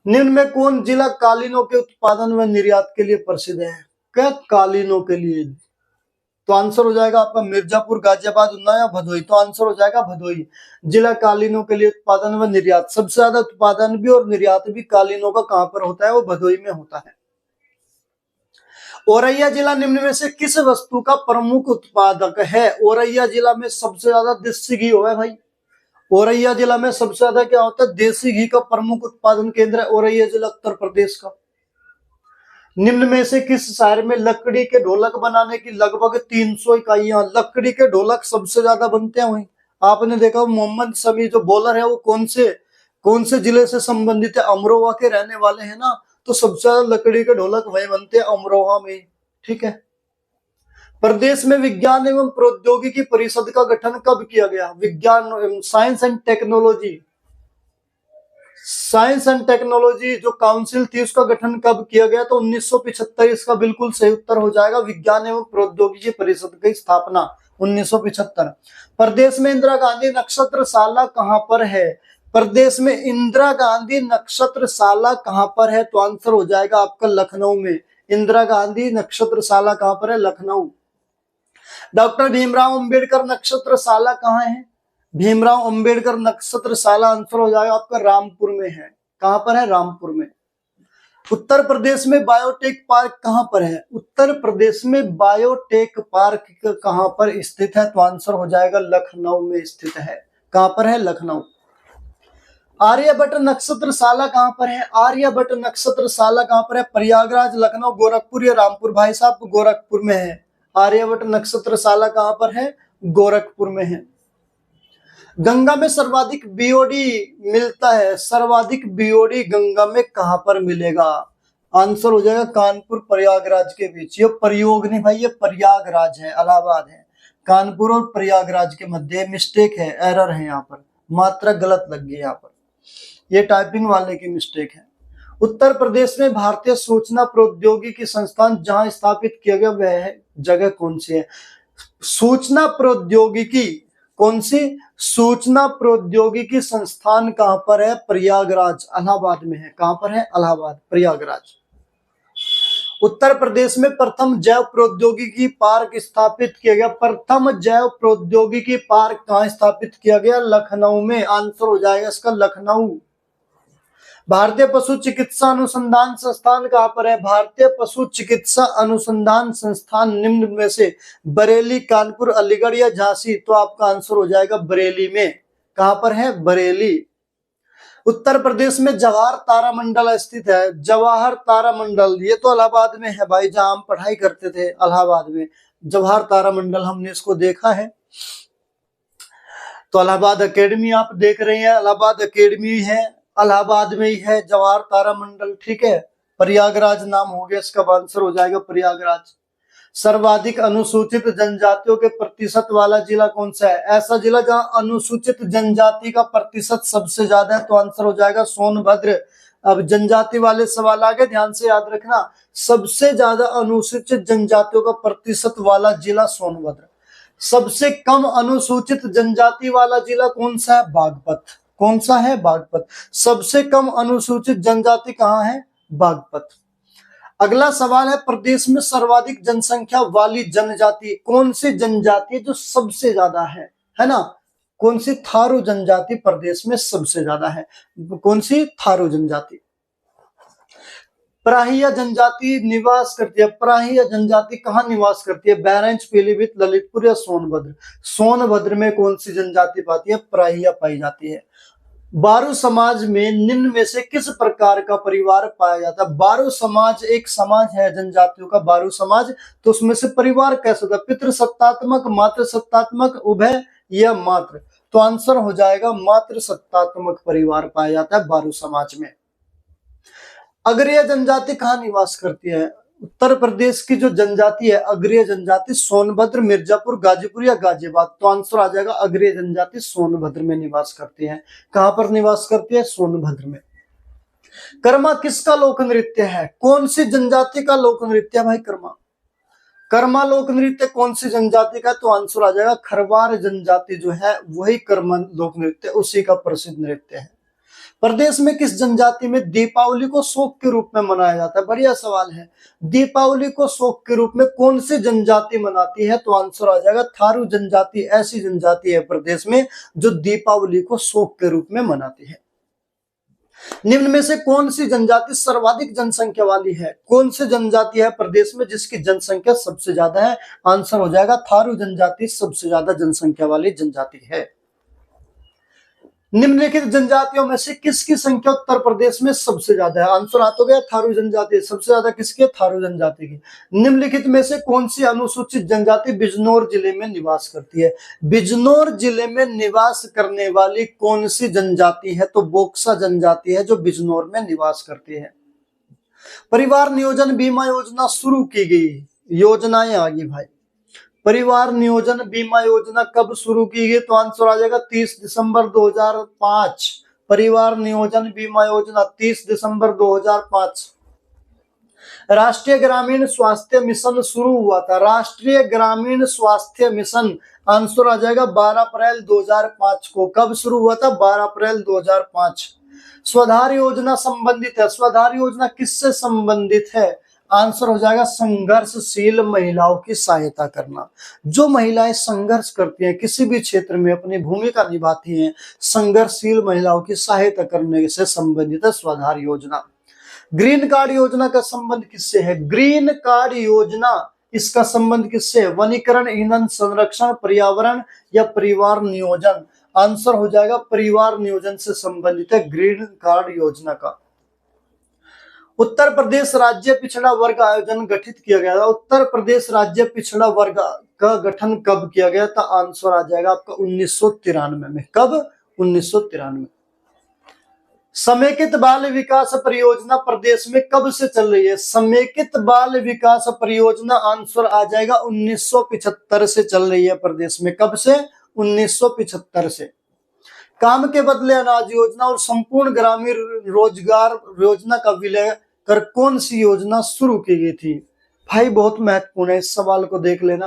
निम्न में कौन जिला कालीनों के उत्पादन व निर्यात के लिए प्रसिद्ध है? क्या कालीनों के लिए? तो आंसर हो जाएगा आपका मिर्जापुर, गाजियाबाद, उन्नाव या भदोई? तो आंसर हो जाएगा भदोई। जिला कालीनों के लिए उत्पादन व निर्यात, सबसे ज्यादा उत्पादन भी और निर्यात भी कालीनों का कहां पर होता है? वो भदोई में होता है। औरैया जिला निम्न में से किस वस्तु का प्रमुख उत्पादक है? औरैया जिला में सबसे ज्यादा देसी घी है भाई। औरैया जिला में सबसे ज्यादा क्या होता है? देसी घी का प्रमुख उत्पादन केंद्र है औरैया जिला, उत्तर प्रदेश का। निम्न में से किस शहर में लकड़ी के ढोलक बनाने की लगभग 300 इकाइयां? लकड़ी के ढोलक सबसे ज्यादा बनते हैं वहीं। आपने देखा मोहम्मद शमी जो बॉलर है वो कौन से जिले से संबंधित है? अमरोहा के रहने वाले हैं ना। तो सबसे ज्यादा लकड़ी के ढोलक वही बनते हैं, अमरोहा में। ठीक है। प्रदेश में विज्ञान एवं प्रौद्योगिकी परिषद का गठन कब किया गया? विज्ञान science and technology, science and technology जो काउंसिल थी उसका गठन कब किया गया? तो 1975। इसका बिल्कुल सही उत्तर हो जाएगा विज्ञान एवं प्रौद्योगिकी परिषद की स्थापना 1975। प्रदेश में इंदिरा गांधी नक्षत्रशाला कहां पर है? प्रदेश में इंदिरा गांधी नक्षत्रशाला कहां पर है? तो आंसर हो जाएगा आपका लखनऊ में। इंदिरा गांधी नक्षत्रशाला कहां पर है? लखनऊ। डॉक्टर भीमराव अंबेडकर नक्षत्रशाला कहां है? भीमराव अंबेडकर नक्षत्रशाला आंसर हो जाएगा आपका रामपुर में है। कहां पर है? रामपुर में। उत्तर प्रदेश में बायोटेक पार्क कहां पर है? उत्तर प्रदेश में बायोटेक पार्क कहां पर स्थित है? तो आंसर हो जाएगा लखनऊ में स्थित है। कहां पर है? लखनऊ। आर्यभट्ट नक्षत्रशाला कहां पर है? आर्यभट्ट नक्षत्रशाला कहां पर है? प्रयागराज, लखनऊ, गोरखपुर या रामपुर? भाई साहब गोरखपुर में है। आर्यभट्ट नक्षत्रशाला कहां पर है? गोरखपुर में है। गंगा में सर्वाधिक बीओडी मिलता है। सर्वाधिक बीओडी गंगा में कहां पर मिलेगा? आंसर हो जाएगा कानपुर प्रयागराज के बीच। ये प्रयोग नहीं भाई, ये प्रयागराज है, इलाहाबाद है। कानपुर और प्रयागराज के मध्य मिस्टेक है, एरर है, यहाँ पर मात्रा गलत लग गई। यहाँ पर ये टाइपिंग वाले की मिस्टेक है। उत्तर प्रदेश में भारतीय सूचना प्रौद्योगिकी संस्थान जहां स्थापित किया गया वह जगह कौन सी है? सूचना प्रौद्योगिकी कौन सी? सूचना प्रौद्योगिकी संस्थान कहां पर है? प्रयागराज, इलाहाबाद में है। कहां पर है? इलाहाबाद, प्रयागराज। उत्तर प्रदेश में प्रथम जैव प्रौद्योगिकी पार्क स्थापित किया गया। प्रथम जैव प्रौद्योगिकी पार्क कहाँ स्थापित किया गया? लखनऊ में। आंसर हो जाएगा इसका लखनऊ। भारतीय पशु चिकित्सा अनुसंधान संस्थान कहाँ पर है? भारतीय पशु चिकित्सा अनुसंधान संस्थान निम्न में से बरेली, कानपुर, अलीगढ़ या झांसी? तो आपका आंसर हो जाएगा बरेली में। कहां पर है? बरेली। उत्तर प्रदेश में जवाहर तारामंडल स्थित है। जवाहर तारामंडल ये तो इलाहाबाद में है भाई, जहां हम पढ़ाई करते थे इलाहाबाद में। जवाहर तारामंडल हमने इसको देखा है। तो इलाहाबाद एकेडमी आप देख रहे हैं, इलाहाबाद एकेडमी है, इलाहाबाद में ही है जवाहर तारामंडल। ठीक है, प्रयागराज नाम हो गया इसका। आंसर हो जाएगा प्रयागराज। सर्वाधिक अनुसूचित जनजातियों के प्रतिशत वाला जिला कौन सा है? ऐसा जिला जहां अनुसूचित जनजाति का प्रतिशत सबसे ज्यादा है, तो आंसर हो जाएगा सोनभद्र। अब जनजाति वाले सवाल आ गए, ध्यान से याद रखना। सबसे ज्यादा अनुसूचित जनजातियों का प्रतिशत वाला जिला सोनभद्र। सबसे कम अनुसूचित जनजाति वाला जिला कौन सा है? बागपत। कौन सा है? बागपत। सबसे कम अनुसूचित जनजाति कहाँ है? बागपत। अगला सवाल है, प्रदेश में सर्वाधिक जनसंख्या वाली जनजाति कौन सी जनजाति जो सबसे ज्यादा है ना? कौन सी? थारू जनजाति प्रदेश में सबसे ज्यादा है। कौन सी? थारू जनजाति। पराहिया जनजाति निवास करती है। पराहिया जनजाति कहाँ निवास करती है? बहराइच, पीलीभीत, ललितपुर या सोनभद्र? सोनभद्र में कौन सी जनजाति पाती है? पराहिया पाई जाती है। बारू समाज में निम्न में से किस प्रकार का परिवार पाया जाता है? बारू समाज एक समाज है जनजातियों का, बारू समाज। तो उसमें से परिवार कैसा था? पितृ सत्तात्मक, मातृ सत्तात्मक, उभय या मात्र? तो आंसर हो जाएगा मातृ सत्तात्मक परिवार पाया जाता है बारू समाज में। अग्रय जनजाति कहाँ निवास करती है? उत्तर प्रदेश की जो जनजाति है अग्रय जनजाति, सोनभद्र, मिर्जापुर, गाजीपुर या गाजियाबाद? तो आंसर आ जाएगा अग्रय जनजाति सोनभद्र में निवास करती है। कहां पर निवास करती है? सोनभद्र में। कर्मा किसका लोक नृत्य है? कौन सी जनजाति का लोक नृत्य है भाई कर्मा? कर्मा लोक नृत्य कौन सी जनजाति का? तो आंसर आ जाएगा खरवार जनजाति जो है वही कर्मा लोक नृत्य, उसी का प्रसिद्ध नृत्य है। प्रदेश में किस जनजाति में दीपावली को शोक के रूप में मनाया जाता है? बढ़िया सवाल है। दीपावली को शोक के रूप में कौन सी जनजाति मनाती है? तो आंसर आ जाएगा थारू जनजाति। ऐसी जनजाति है प्रदेश में जो दीपावली को शोक के रूप में मनाती है। निम्न में से कौन सी जनजाति सर्वाधिक जनसंख्या वाली है? कौन सी जनजाति है प्रदेश में जिसकी जनसंख्या सबसे ज्यादा है? आंसर हो जाएगा थारू जनजाति सबसे ज्यादा जनसंख्या वाली जनजाति है। निम्नलिखित जनजातियों में से किसकी संख्या उत्तर प्रदेश में सबसे ज्यादा है? आंसर आ तो गया थारू जनजाति। सबसे ज्यादा किसकी है? थारू जनजाति की। निम्नलिखित में से कौन सी अनुसूचित जनजाति बिजनौर जिले में निवास करती है? बिजनौर जिले में निवास करने वाली कौन सी जनजाति है? तो बोक्सा जनजाति है जो बिजनौर में निवास करती है। परिवार नियोजन बीमा योजना शुरू की गई, योजनाएं आ गई भाई। परिवार नियोजन बीमा योजना कब शुरू की गई? तो आंसर आ जाएगा 30 दिसंबर 2005। परिवार नियोजन बीमा योजना 30 दिसंबर 2005। राष्ट्रीय ग्रामीण स्वास्थ्य मिशन शुरू हुआ था। राष्ट्रीय ग्रामीण स्वास्थ्य मिशन आंसर आ जाएगा 12 अप्रैल 2005 को। कब शुरू हुआ था? 12 अप्रैल 2005। स्वधार योजना संबंधित है। स्वधार योजना किससे संबंधित है? आंसर हो जाएगा संघर्षशील महिलाओं की सहायता करना। जो महिलाएं संघर्ष करती हैं, किसी भी क्षेत्र में अपनी भूमिका निभाती हैं, संघर्षशील महिलाओं की सहायता करने से संबंधित है स्वधार योजना। ग्रीन कार्ड योजना का संबंध किससे है? ग्रीन कार्ड योजना इसका संबंध किससे है? वनीकरण, ईंधन संरक्षण, पर्यावरण या परिवार नियोजन? आंसर हो जाएगा परिवार नियोजन से संबंधित है ग्रीन कार्ड योजना का। उत्तर प्रदेश राज्य पिछड़ा वर्ग आयोजन गठित किया गया था। उत्तर प्रदेश राज्य पिछड़ा वर्ग का गठन कब किया गया था? आंसर आ जाएगा आपका 1993 में। कब? 1993। समेकित बाल विकास परियोजना प्रदेश में कब से चल रही है? समेकित बाल विकास परियोजना आंसर आ जाएगा 1975 से चल रही है प्रदेश में। कब से? 1975 से। काम के बदले अनाज योजना और संपूर्ण ग्रामीण रोजगार योजना का विलय कर कौन सी योजना शुरू की गई थी? भाई बहुत महत्वपूर्ण है, इस सवाल को देख लेना।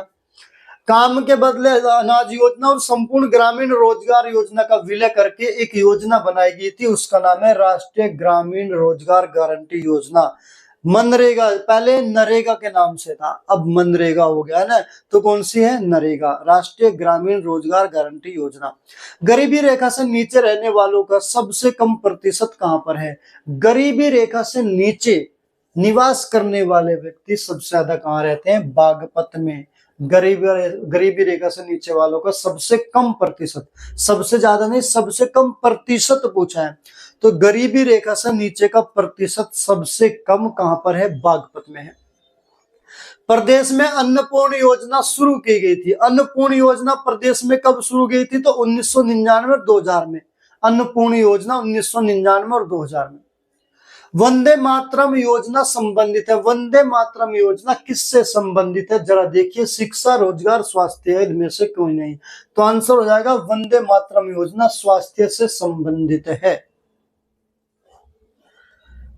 काम के बदले अनाज योजना और संपूर्ण ग्रामीण रोजगार योजना का विलय करके एक योजना बनाई गई थी, उसका नाम है राष्ट्रीय ग्रामीण रोजगार गारंटी योजना। मनरेगा, पहले नरेगा के नाम से था, अब मनरेगा हो गया है ना। तो कौन सी है? नरेगा, राष्ट्रीय ग्रामीण रोजगार गारंटी योजना। गरीबी रेखा से नीचे रहने वालों का सबसे कम प्रतिशत कहां पर है? गरीबी रेखा से नीचे निवास करने वाले व्यक्ति सबसे ज्यादा कहां रहते हैं? बागपत में। गरीबी रेखा से नीचे वालों का सबसे कम प्रतिशत, सबसे ज्यादा नहीं सबसे कम प्रतिशत पूछा है, तो गरीबी रेखा से नीचे का प्रतिशत सबसे कम कहां पर है? बागपत में है। प्रदेश में अन्नपूर्ण योजना शुरू की गई थी। अन्नपूर्ण योजना प्रदेश में कब शुरू की गई थी? तो 1999 और 2000 में। अन्नपूर्ण योजना 1999 और 2000 में। वंदे मातरम योजना संबंधित है। वंदे मातरम योजना किससे संबंधित है? जरा देखिए, शिक्षा, रोजगार, स्वास्थ्य, इनमें से कोई नहीं। तो आंसर हो जाएगा वंदे मातरम योजना स्वास्थ्य से संबंधित है।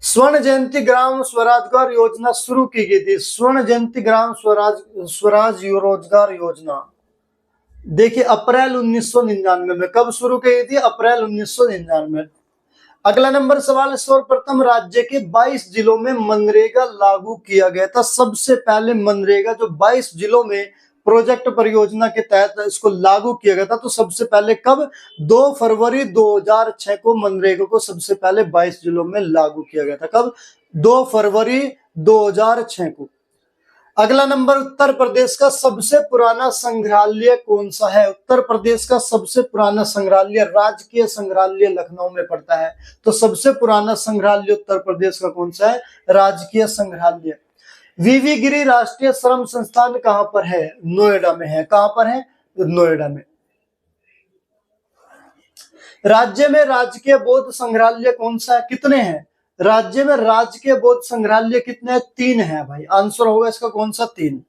स्वर्ण जयंती ग्राम स्वरोजगार योजना शुरू की गई थी। स्वर्ण जयंती ग्राम स्वराज रोजगार योजना देखिए अप्रैल 1999 में। कब शुरू की गई थी? अप्रैल 1999। अगला नंबर सवाल, सर्वप्रथम राज्य के 22 जिलों में मनरेगा लागू किया गया था। सबसे पहले मनरेगा जो 22 जिलों में प्रोजेक्ट परियोजना के तहत इसको लागू किया गया था, तो सबसे पहले कब? 2 फरवरी 2006 को मनरेगा को सबसे पहले 22 जिलों में लागू किया गया था। कब? 2 फरवरी 2006 को। अगला नंबर, उत्तर प्रदेश का सबसे पुराना संग्रहालय कौन सा है? उत्तर प्रदेश का सबसे पुराना संग्रहालय राजकीय संग्रहालय लखनऊ में पड़ता है। तो सबसे पुराना संग्रहालय उत्तर प्रदेश का कौन सा है? राजकीय संग्रहालय। वीवी गिरी राष्ट्रीय श्रम संस्थान कहां पर है? नोएडा में है। कहां पर है? नोएडा में। राज्य में राजकीय बौद्ध संग्रहालय कौन सा है? कितने हैं राज्य में? राजकीय बौद्ध संग्रहालय कितने हैं? 3 है भाई। आंसर होगा इसका कौन सा? 3।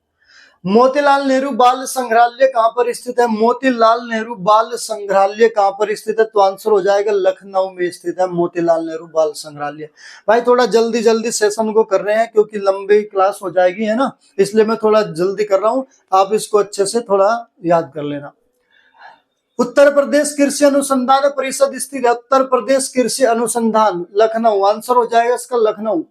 मोतीलाल नेहरू बाल संग्रहालय कहां पर स्थित है? मोतीलाल नेहरू बाल संग्रहालय कहां पर स्थित है? तो आंसर हो जाएगा लखनऊ में स्थित है मोतीलाल नेहरू बाल संग्रहालय। भाई थोड़ा जल्दी जल्दी सेशन को कर रहे हैं क्योंकि लंबी क्लास हो जाएगी, है ना, इसलिए मैं थोड़ा जल्दी कर रहा हूं। आप इसको अच्छे से थोड़ा याद कर लेना। उत्तर प्रदेश कृषि अनुसंधान परिषद स्थित है। उत्तर प्रदेश कृषि अनुसंधान लखनऊ। आंसर हो जाएगा इसका लखनऊ।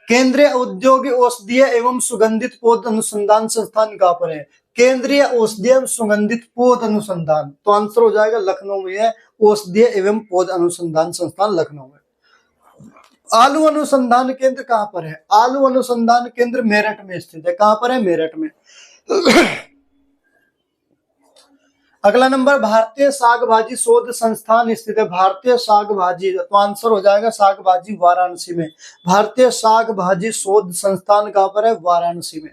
केंद्रीय औद्योगिक औषधीय एवं सुगंधित पौध अनुसंधान संस्थान कहां पर है? केंद्रीय औषधीय एवं सुगंधित पौध अनुसंधान, तो आंसर हो जाएगा लखनऊ में है औषधीय एवं पौध अनुसंधान संस्थान लखनऊ में। आलू अनुसंधान केंद्र कहां पर है? आलू अनुसंधान केंद्र मेरठ में स्थित है। कहां पर है? मेरठ में। अगला नंबर, भारतीय साग भाजी शोध संस्थान स्थित है। भारतीय साग भाजी, तो आंसर हो जाएगा साग भाजी वाराणसी में। भारतीय साग भाजी शोध संस्थान कहां पर है? वाराणसी में।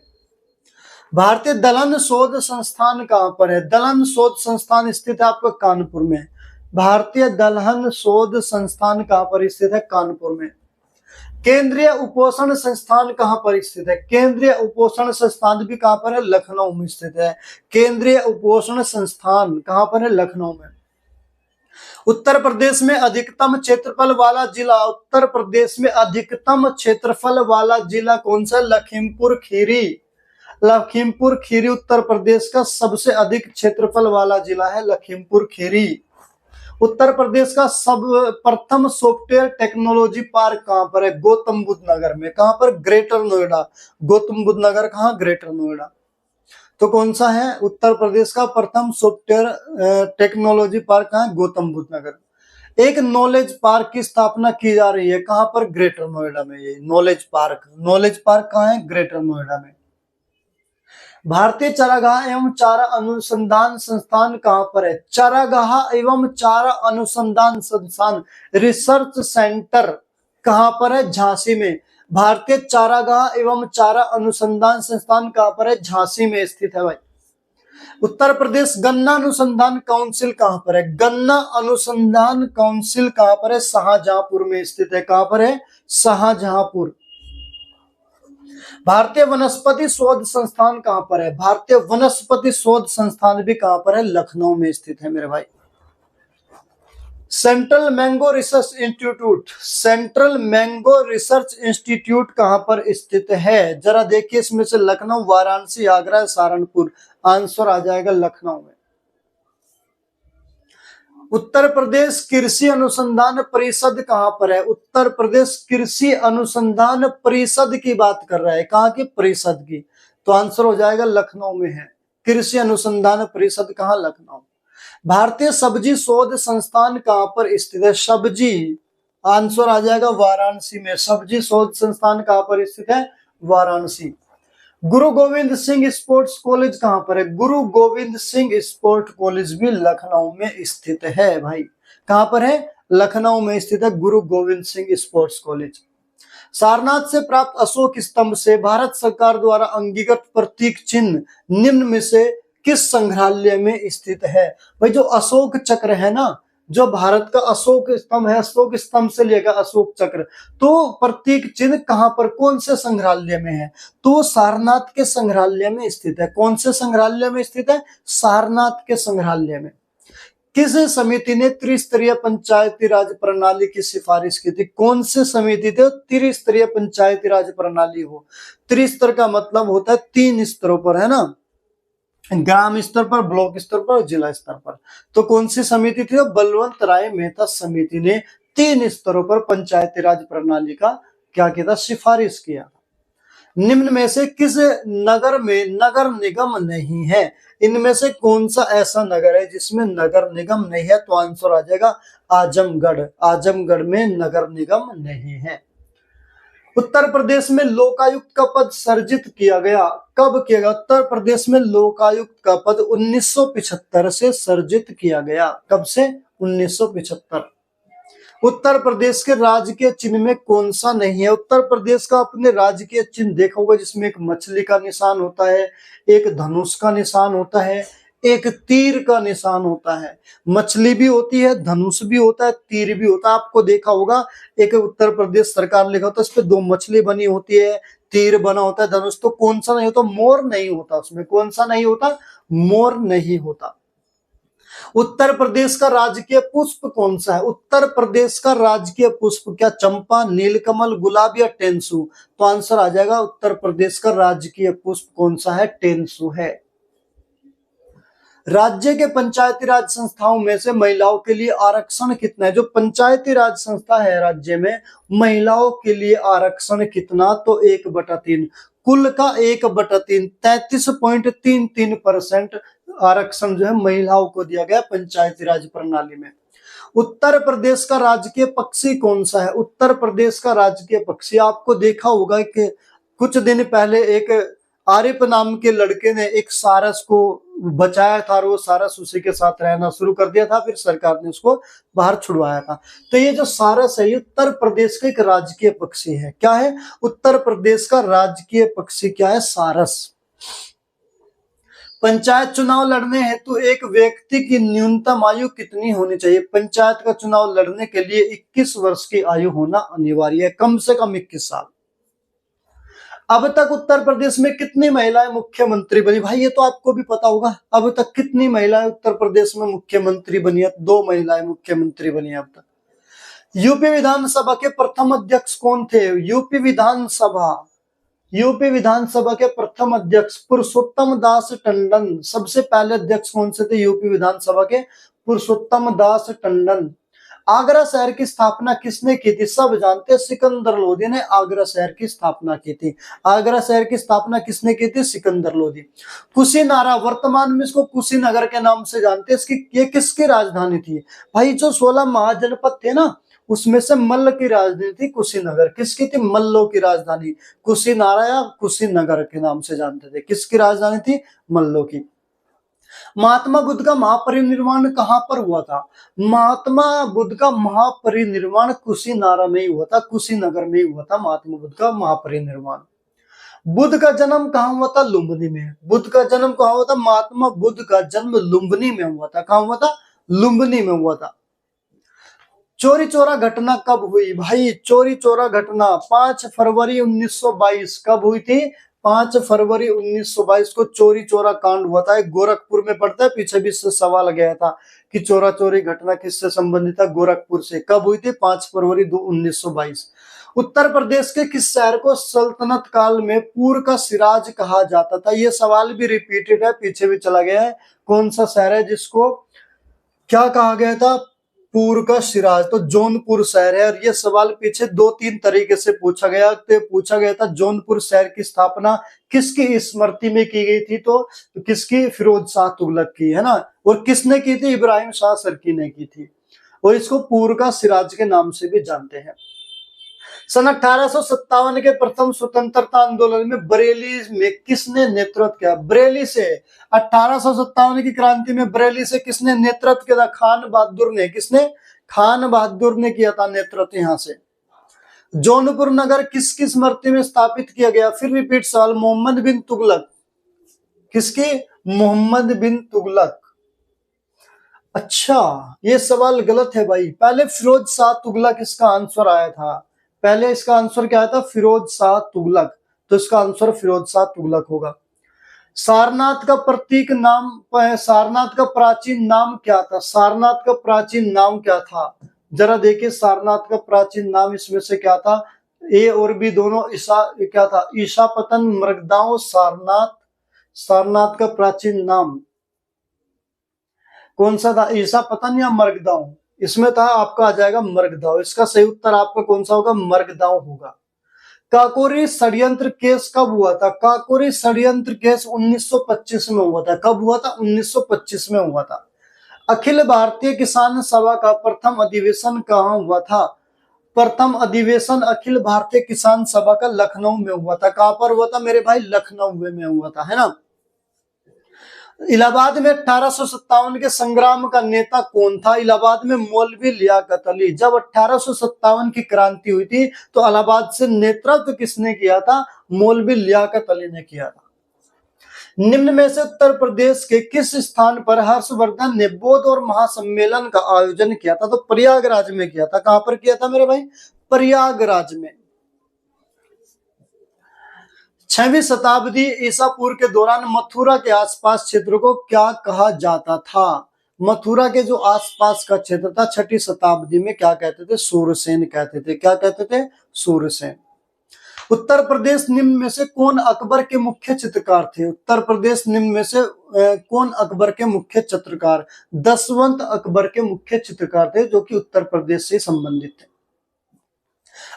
भारतीय दलहन शोध संस्थान कहां पर है? दलहन शोध संस्थान स्थित है आपका कानपुर में। भारतीय दलहन शोध संस्थान कहां पर स्थित है? कानपुर में। केंद्रीय उपोषण संस्थान कहां पर स्थित है? केंद्रीय उपोषण संस्थान भी कहां पर है? लखनऊ में स्थित है। केंद्रीय उपोषण संस्थान कहां पर है? लखनऊ में। उत्तर प्रदेश में अधिकतम क्षेत्रफल वाला जिला, उत्तर प्रदेश में अधिकतम क्षेत्रफल वाला जिला कौन सा? लखीमपुर खीरी। लखीमपुर खीरी उत्तर प्रदेश का सबसे अधिक क्षेत्रफल वाला जिला है लखीमपुर खीरी। उत्तर प्रदेश का सब प्रथम सॉफ्टवेयर टेक्नोलॉजी पार्क कहां पर है? गौतम बुद्ध नगर में। कहां पर? ग्रेटर नोएडा। गौतम बुद्ध नगर कहां? ग्रेटर नोएडा। तो कौन सा है उत्तर प्रदेश का प्रथम सॉफ्टवेयर टेक्नोलॉजी पार्क? कहां? गौतम बुद्ध नगर। एक नॉलेज पार्क की स्थापना की जा रही है। कहां पर? ग्रेटर नोएडा में। ये नॉलेज पार्क, नॉलेज पार्क कहां है? ग्रेटर नोएडा में। भारतीय चारागाह एवं चारा अनुसंधान संस्थान कहां पर है? चारागाह एवं चारा अनुसंधान संस्थान रिसर्च सेंटर कहां पर है? झांसी में। भारतीय चारागाह एवं चारा अनुसंधान संस्थान कहां पर है? झांसी में स्थित है भाई। उत्तर प्रदेश गन्ना अनुसंधान काउंसिल कहां पर है? गन्ना अनुसंधान काउंसिल कहां पर है? शाहजहांपुर में स्थित है। कहां पर है? शाहजहांपुर। भारतीय वनस्पति शोध संस्थान कहां पर है? भारतीय वनस्पति शोध संस्थान भी कहां पर है? लखनऊ में स्थित है मेरे भाई। Central mango research institute, central mango research institute कहां पर स्थित है? जरा देखिए इसमें से लखनऊ, वाराणसी, आगरा, सहारनपुर। आंसर आ जाएगा लखनऊ में। उत्तर प्रदेश कृषि अनुसंधान परिषद कहां पर है? उत्तर प्रदेश कृषि अनुसंधान परिषद की बात कर रहा है, कहां की? परिषद की। तो आंसर हो जाएगा लखनऊ में है कृषि अनुसंधान परिषद, कहां? लखनऊ। भारतीय सब्जी शोध संस्थान कहां पर स्थित है? सब्जी, आंसर आ जाएगा वाराणसी में। सब्जी शोध संस्थान कहां पर स्थित है? वाराणसी। गुरु गोविंद सिंह स्पोर्ट्स कॉलेज कहां पर है? गुरु गोविंद सिंह स्पोर्ट कॉलेज भी लखनऊ में स्थित है भाई। कहां पर है? लखनऊ में स्थित है गुरु गोविंद सिंह स्पोर्ट्स कॉलेज। सारनाथ से प्राप्त अशोक स्तंभ से भारत सरकार द्वारा अंगीकृत प्रतीक चिन्ह निम्न में से किस संग्रहालय में स्थित है? भाई जो अशोक चक्र है ना, जो भारत का अशोक स्तंभ है, अशोक स्तंभ से लेकर अशोक चक्र, तो प्रतीक चिन्ह कहां पर, कौन से संग्रहालय में है? तो सारनाथ के संग्रहालय में स्थित है। कौन से संग्रहालय में स्थित है? सारनाथ के संग्रहालय में। किस समिति ने त्रिस्तरीय पंचायती राज प्रणाली की सिफारिश की थी? कौन से समिति थे? त्रिस्तरीय पंचायती राज प्रणाली हो। त्रिस्तर का मतलब होता है 3 स्तरों पर, है ना, ग्राम स्तर पर, ब्लॉक स्तर पर और जिला स्तर पर। तो कौन सी समिति थी? बलवंत राय मेहता समिति ने 3 स्तरों पर पंचायती राज प्रणाली का क्या किया था? सिफारिश किया। निम्न में से किस नगर में नगर निगम नहीं है? इनमें से कौन सा ऐसा नगर है जिसमें नगर निगम नहीं है? तो आंसर आ जाएगा आजमगढ़। आजमगढ़ में नगर निगम नहीं है। उत्तर प्रदेश में लोकायुक्त का पद सर्जित किया गया, कब किया गया? उत्तर प्रदेश में लोकायुक्त का पद 1975 से सर्जित किया गया। कब से? 1975। उत्तर प्रदेश के राजकीय चिन्ह में कौन सा नहीं है? उत्तर प्रदेश का अपने राजकीय चिन्ह देखा होगा, जिसमें एक मछली का निशान होता है, एक धनुष का निशान होता है, एक तीर का निशान होता है। मछली भी होती है, धनुष भी होता है, तीर भी होता है। आपको देखा होगा एक उत्तर प्रदेश सरकार लिखा होता है, उस पर 2 मछली बनी होती है, तीर बना होता है, धनुष। तो कौन सा नहीं होता? मोर नहीं होता उसमें। कौन सा नहीं होता? मोर नहीं होता। उत्तर प्रदेश का राजकीय पुष्प कौन सा है? उत्तर प्रदेश का राजकीय पुष्प क्या चंपा, नीलकमल, गुलाब या टेंसु? तो आंसर आ जाएगा उत्तर प्रदेश का राजकीय पुष्प कौन सा है? टेंसु है। राज्य के पंचायती राज संस्थाओं में से महिलाओं के लिए आरक्षण कितना है? जो पंचायती राज संस्था है राज्य में, महिलाओं के लिए आरक्षण कितना? तो 1/3। कुल का 1/3, 33.33% आरक्षण जो है महिलाओं को दिया गया पंचायती राज प्रणाली में। उत्तर प्रदेश का राजकीय पक्षी कौन सा है? उत्तर प्रदेश का राजकीय पक्षी आपको देखा होगा कि कुछ दिन पहले एक आरिफ नाम के लड़के ने एक सारस को बचाया था और वो सारस उसी के साथ रहना शुरू कर दिया था, फिर सरकार ने उसको बाहर छुड़वाया था। तो ये जो सारस है, ये उत्तर प्रदेश का एक राजकीय पक्षी है। क्या है? उत्तर प्रदेश का राजकीय पक्षी क्या है? सारस। पंचायत चुनाव लड़ने हेतु एक व्यक्ति की न्यूनतम आयु कितनी होनी चाहिए? पंचायत का चुनाव लड़ने के लिए 21 वर्ष की आयु होना अनिवार्य है, कम से कम 21 साल। अब तक उत्तर प्रदेश में कितनी महिलाएं मुख्यमंत्री बनी? भाई ये तो आपको भी पता होगा। अब तक कितनी महिलाएं उत्तर प्रदेश में मुख्यमंत्री बनी है? 2 महिलाएं मुख्यमंत्री बनी है अब तक। यूपी विधानसभा के प्रथम अध्यक्ष कौन थे? यूपी विधानसभा के प्रथम अध्यक्ष पुरुषोत्तम दास टंडन। सबसे पहले अध्यक्ष कौन से थे यूपी विधानसभा के? पुरुषोत्तम दास टंडन। आगरा शहर की स्थापना किसने की थी? सब जानते हैं, सिकंदर लोधी ने आगरा शहर की स्थापना की थी। आगरा शहर की स्थापना किसने की थी? सिकंदर लोधी। कुशीनारा, वर्तमान में इसको कुशीनगर के नाम से जानते हैं। इसकी ये किसकी राजधानी थी? भाई जो 16 महाजनपद थे ना, उसमें से मल्ल की राजधानी थी कुशीनगर। किसकी थी? मल्लों की राजधानी। कुशीनारा या कुशीनगर के नाम से जानते थे। किसकी राजधानी थी? मल्लों की। महात्मा बुद्ध का महापरिनिर्वाण कहां पर हुआ था? महात्मा बुद्ध का महापरिनिर्वाण कुशीनारा में ही हुआ था, कुशीनगर में ही हुआ था महात्मा बुद्ध का महापरिनिर्वाण। बुद्ध का जन्म कहां हुआ था? लुम्बिनी में। बुद्ध का जन्म कहां हुआ था? महात्मा बुद्ध का जन्म लुम्बिनी में हुआ था। कहां हुआ था? लुम्बिनी में हुआ था। चोरी चोरा घटना कब हुई? भाई चोरी चोरा घटना 5 फरवरी 1922 कब हुई थी? 5 फरवरी 1922 को चोरी चोरा कांड हुआ था। गोरखपुर में पड़ता है, पीछे भी इससे सवाल गया था कि चोरा चोरी घटना किससे संबंधित है? गोरखपुर से। कब हुई थी? 5 फरवरी 1922। उत्तर प्रदेश के किस शहर को सल्तनत काल में पूर का सिराज कहा जाता था? ये सवाल भी रिपीटेड है, पीछे भी चला गया है। कौन सा शहर है जिसको क्या कहा गया था? पूर्व का सिराज, तो जौनपुर शहर है। और ये सवाल पीछे 2-3 तरीके से पूछा गया। तो पूछा गया था जौनपुर शहर की स्थापना किसकी स्मृति में की गई थी? तो किसकी? फिरोज शाह तुगलक की, है ना। और किसने की थी? इब्राहिम शाह सरकी ने की थी। और इसको पूर्व का सिराज के नाम से भी जानते हैं। सन 1857 के प्रथम स्वतंत्रता आंदोलन में बरेली में किसने नेतृत्व किया? बरेली से 1857 की क्रांति में बरेली से किसने नेतृत्व किया था? खान बहादुर ने। किसने? खान बहादुर ने किया था नेतृत्व यहां से। जौनपुर नगर किसकी स्मृति में स्थापित किया गया? फिर रिपीट सवाल, मोहम्मद बिन तुगलक। किसकी? मोहम्मद बिन तुगलक। अच्छा, ये सवाल गलत है भाई। पहले फिरोज शाह तुगलक इसका आंसर आया था। पहले इसका आंसर क्या आया था? फिरोज शाह तुगलक। तो इसका आंसर फिरोज शाह तुगलक होगा। सारनाथ का प्रतीक नाम, सारनाथ का प्राचीन नाम क्या था? सारनाथ का प्राचीन नाम क्या था? जरा देखिए, सारनाथ का प्राचीन नाम इसमें से क्या था? ए और बी दोनों ईसा, क्या था? ईसापतन, मृगदाव, सारनाथ। सारनाथ का प्राचीन नाम कौन सा था? ईसापतन या मर्गदाव? इसमें था आपका आ जाएगा मर्गदाव। इसका सही उत्तर आपका कौन सा होगा? मर्गदाव होगा। काकोरी षड्यंत्र केस कब हुआ था? काकोरी षड्यंत्र केस 1925 में हुआ था। कब हुआ था? 1925 में हुआ था। अखिल भारतीय किसान सभा का प्रथम अधिवेशन कहाँ हुआ था? प्रथम अधिवेशन अखिल भारतीय किसान सभा का लखनऊ में हुआ था। कहां पर हुआ था मेरे भाई? लखनऊ में हुआ था, है ना। इलाहाबाद में 1857 के संग्राम का नेता कौन था? इलाहाबाद में मौलवी लियाकत अली। जब 1857 की क्रांति हुई थी तो इलाहाबाद से नेतृत्व किसने किया था? मौलवी लियाकत अली ने किया था। निम्न में से उत्तर प्रदेश के किस स्थान पर हर्षवर्धन ने बौद्ध और महासम्मेलन का आयोजन किया था? तो प्रयागराज में किया था। कहां पर किया था मेरे भाई? प्रयागराज में। 6वीं शताब्दी ईसा पूर्व के दौरान मथुरा के आसपास क्षेत्र को क्या कहा जाता था? मथुरा के जो आसपास का क्षेत्र था 6वीं शताब्दी में क्या कहते थे? सूरसेन कहते थे। क्या कहते थे? सूरसेन। उत्तर प्रदेश निम्न में से कौन अकबर के मुख्य चित्रकार थे? उत्तर प्रदेश निम्न में से कौन अकबर के मुख्य चित्रकार? दशवंत अकबर के मुख्य चित्रकार थे, जो कि उत्तर प्रदेश से संबंधित थे।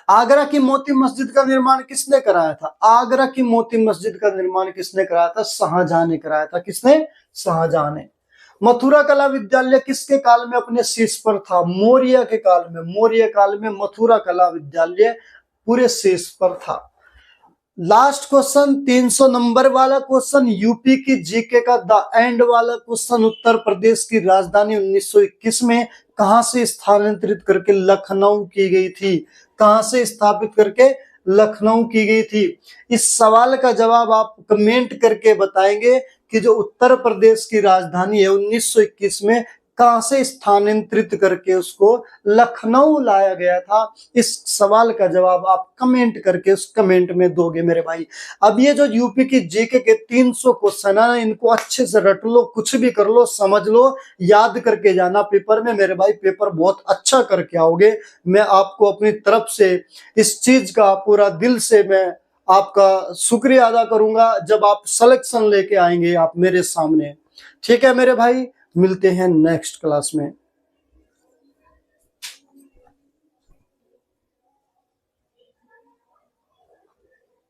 आगरा की मोती मस्जिद का निर्माण किसने कराया था? आगरा की मोती मस्जिद का निर्माण किसने कराया था? शाहजहां ने कराया था। किसने? शाहजहां ने। मथुरा कला विद्यालय किसके काल में अपने शीर्ष पर था? मौर्य के काल में। मौर्य काल में मथुरा कला विद्यालय पूरे शीर्ष पर था। लास्ट क्वेश्चन 300 नंबर वाला क्वेश्चन, यूपी की जीके का द एंड वाला क्वेश्चन। उत्तर प्रदेश की राजधानी 1921 में कहां से स्थानांतरित करके लखनऊ की गई थी? कहां से स्थापित करके लखनऊ की गई थी? इस सवाल का जवाब आप कमेंट करके बताएंगे कि जो उत्तर प्रदेश की राजधानी है 1921 में कहां से स्थानांतरित करके उसको लखनऊ लाया गया था। इस सवाल का जवाब आप कमेंट करके उस कमेंट में दोगे मेरे भाई। अब ये जो यूपी की जीके के 300 क्वेश्चन है, इनको अच्छे से रट लो, कुछ भी कर लो, समझ लो, याद करके जाना पेपर में मेरे भाई। पेपर बहुत अच्छा करके आओगे। मैं आपको अपनी तरफ से इस चीज का पूरा दिल से मैं आपका शुक्रिया अदा करूंगा जब आप सिलेक्शन लेके आएंगे आप मेरे सामने। ठीक है मेरे भाई, मिलते हैं नेक्स्ट क्लास में।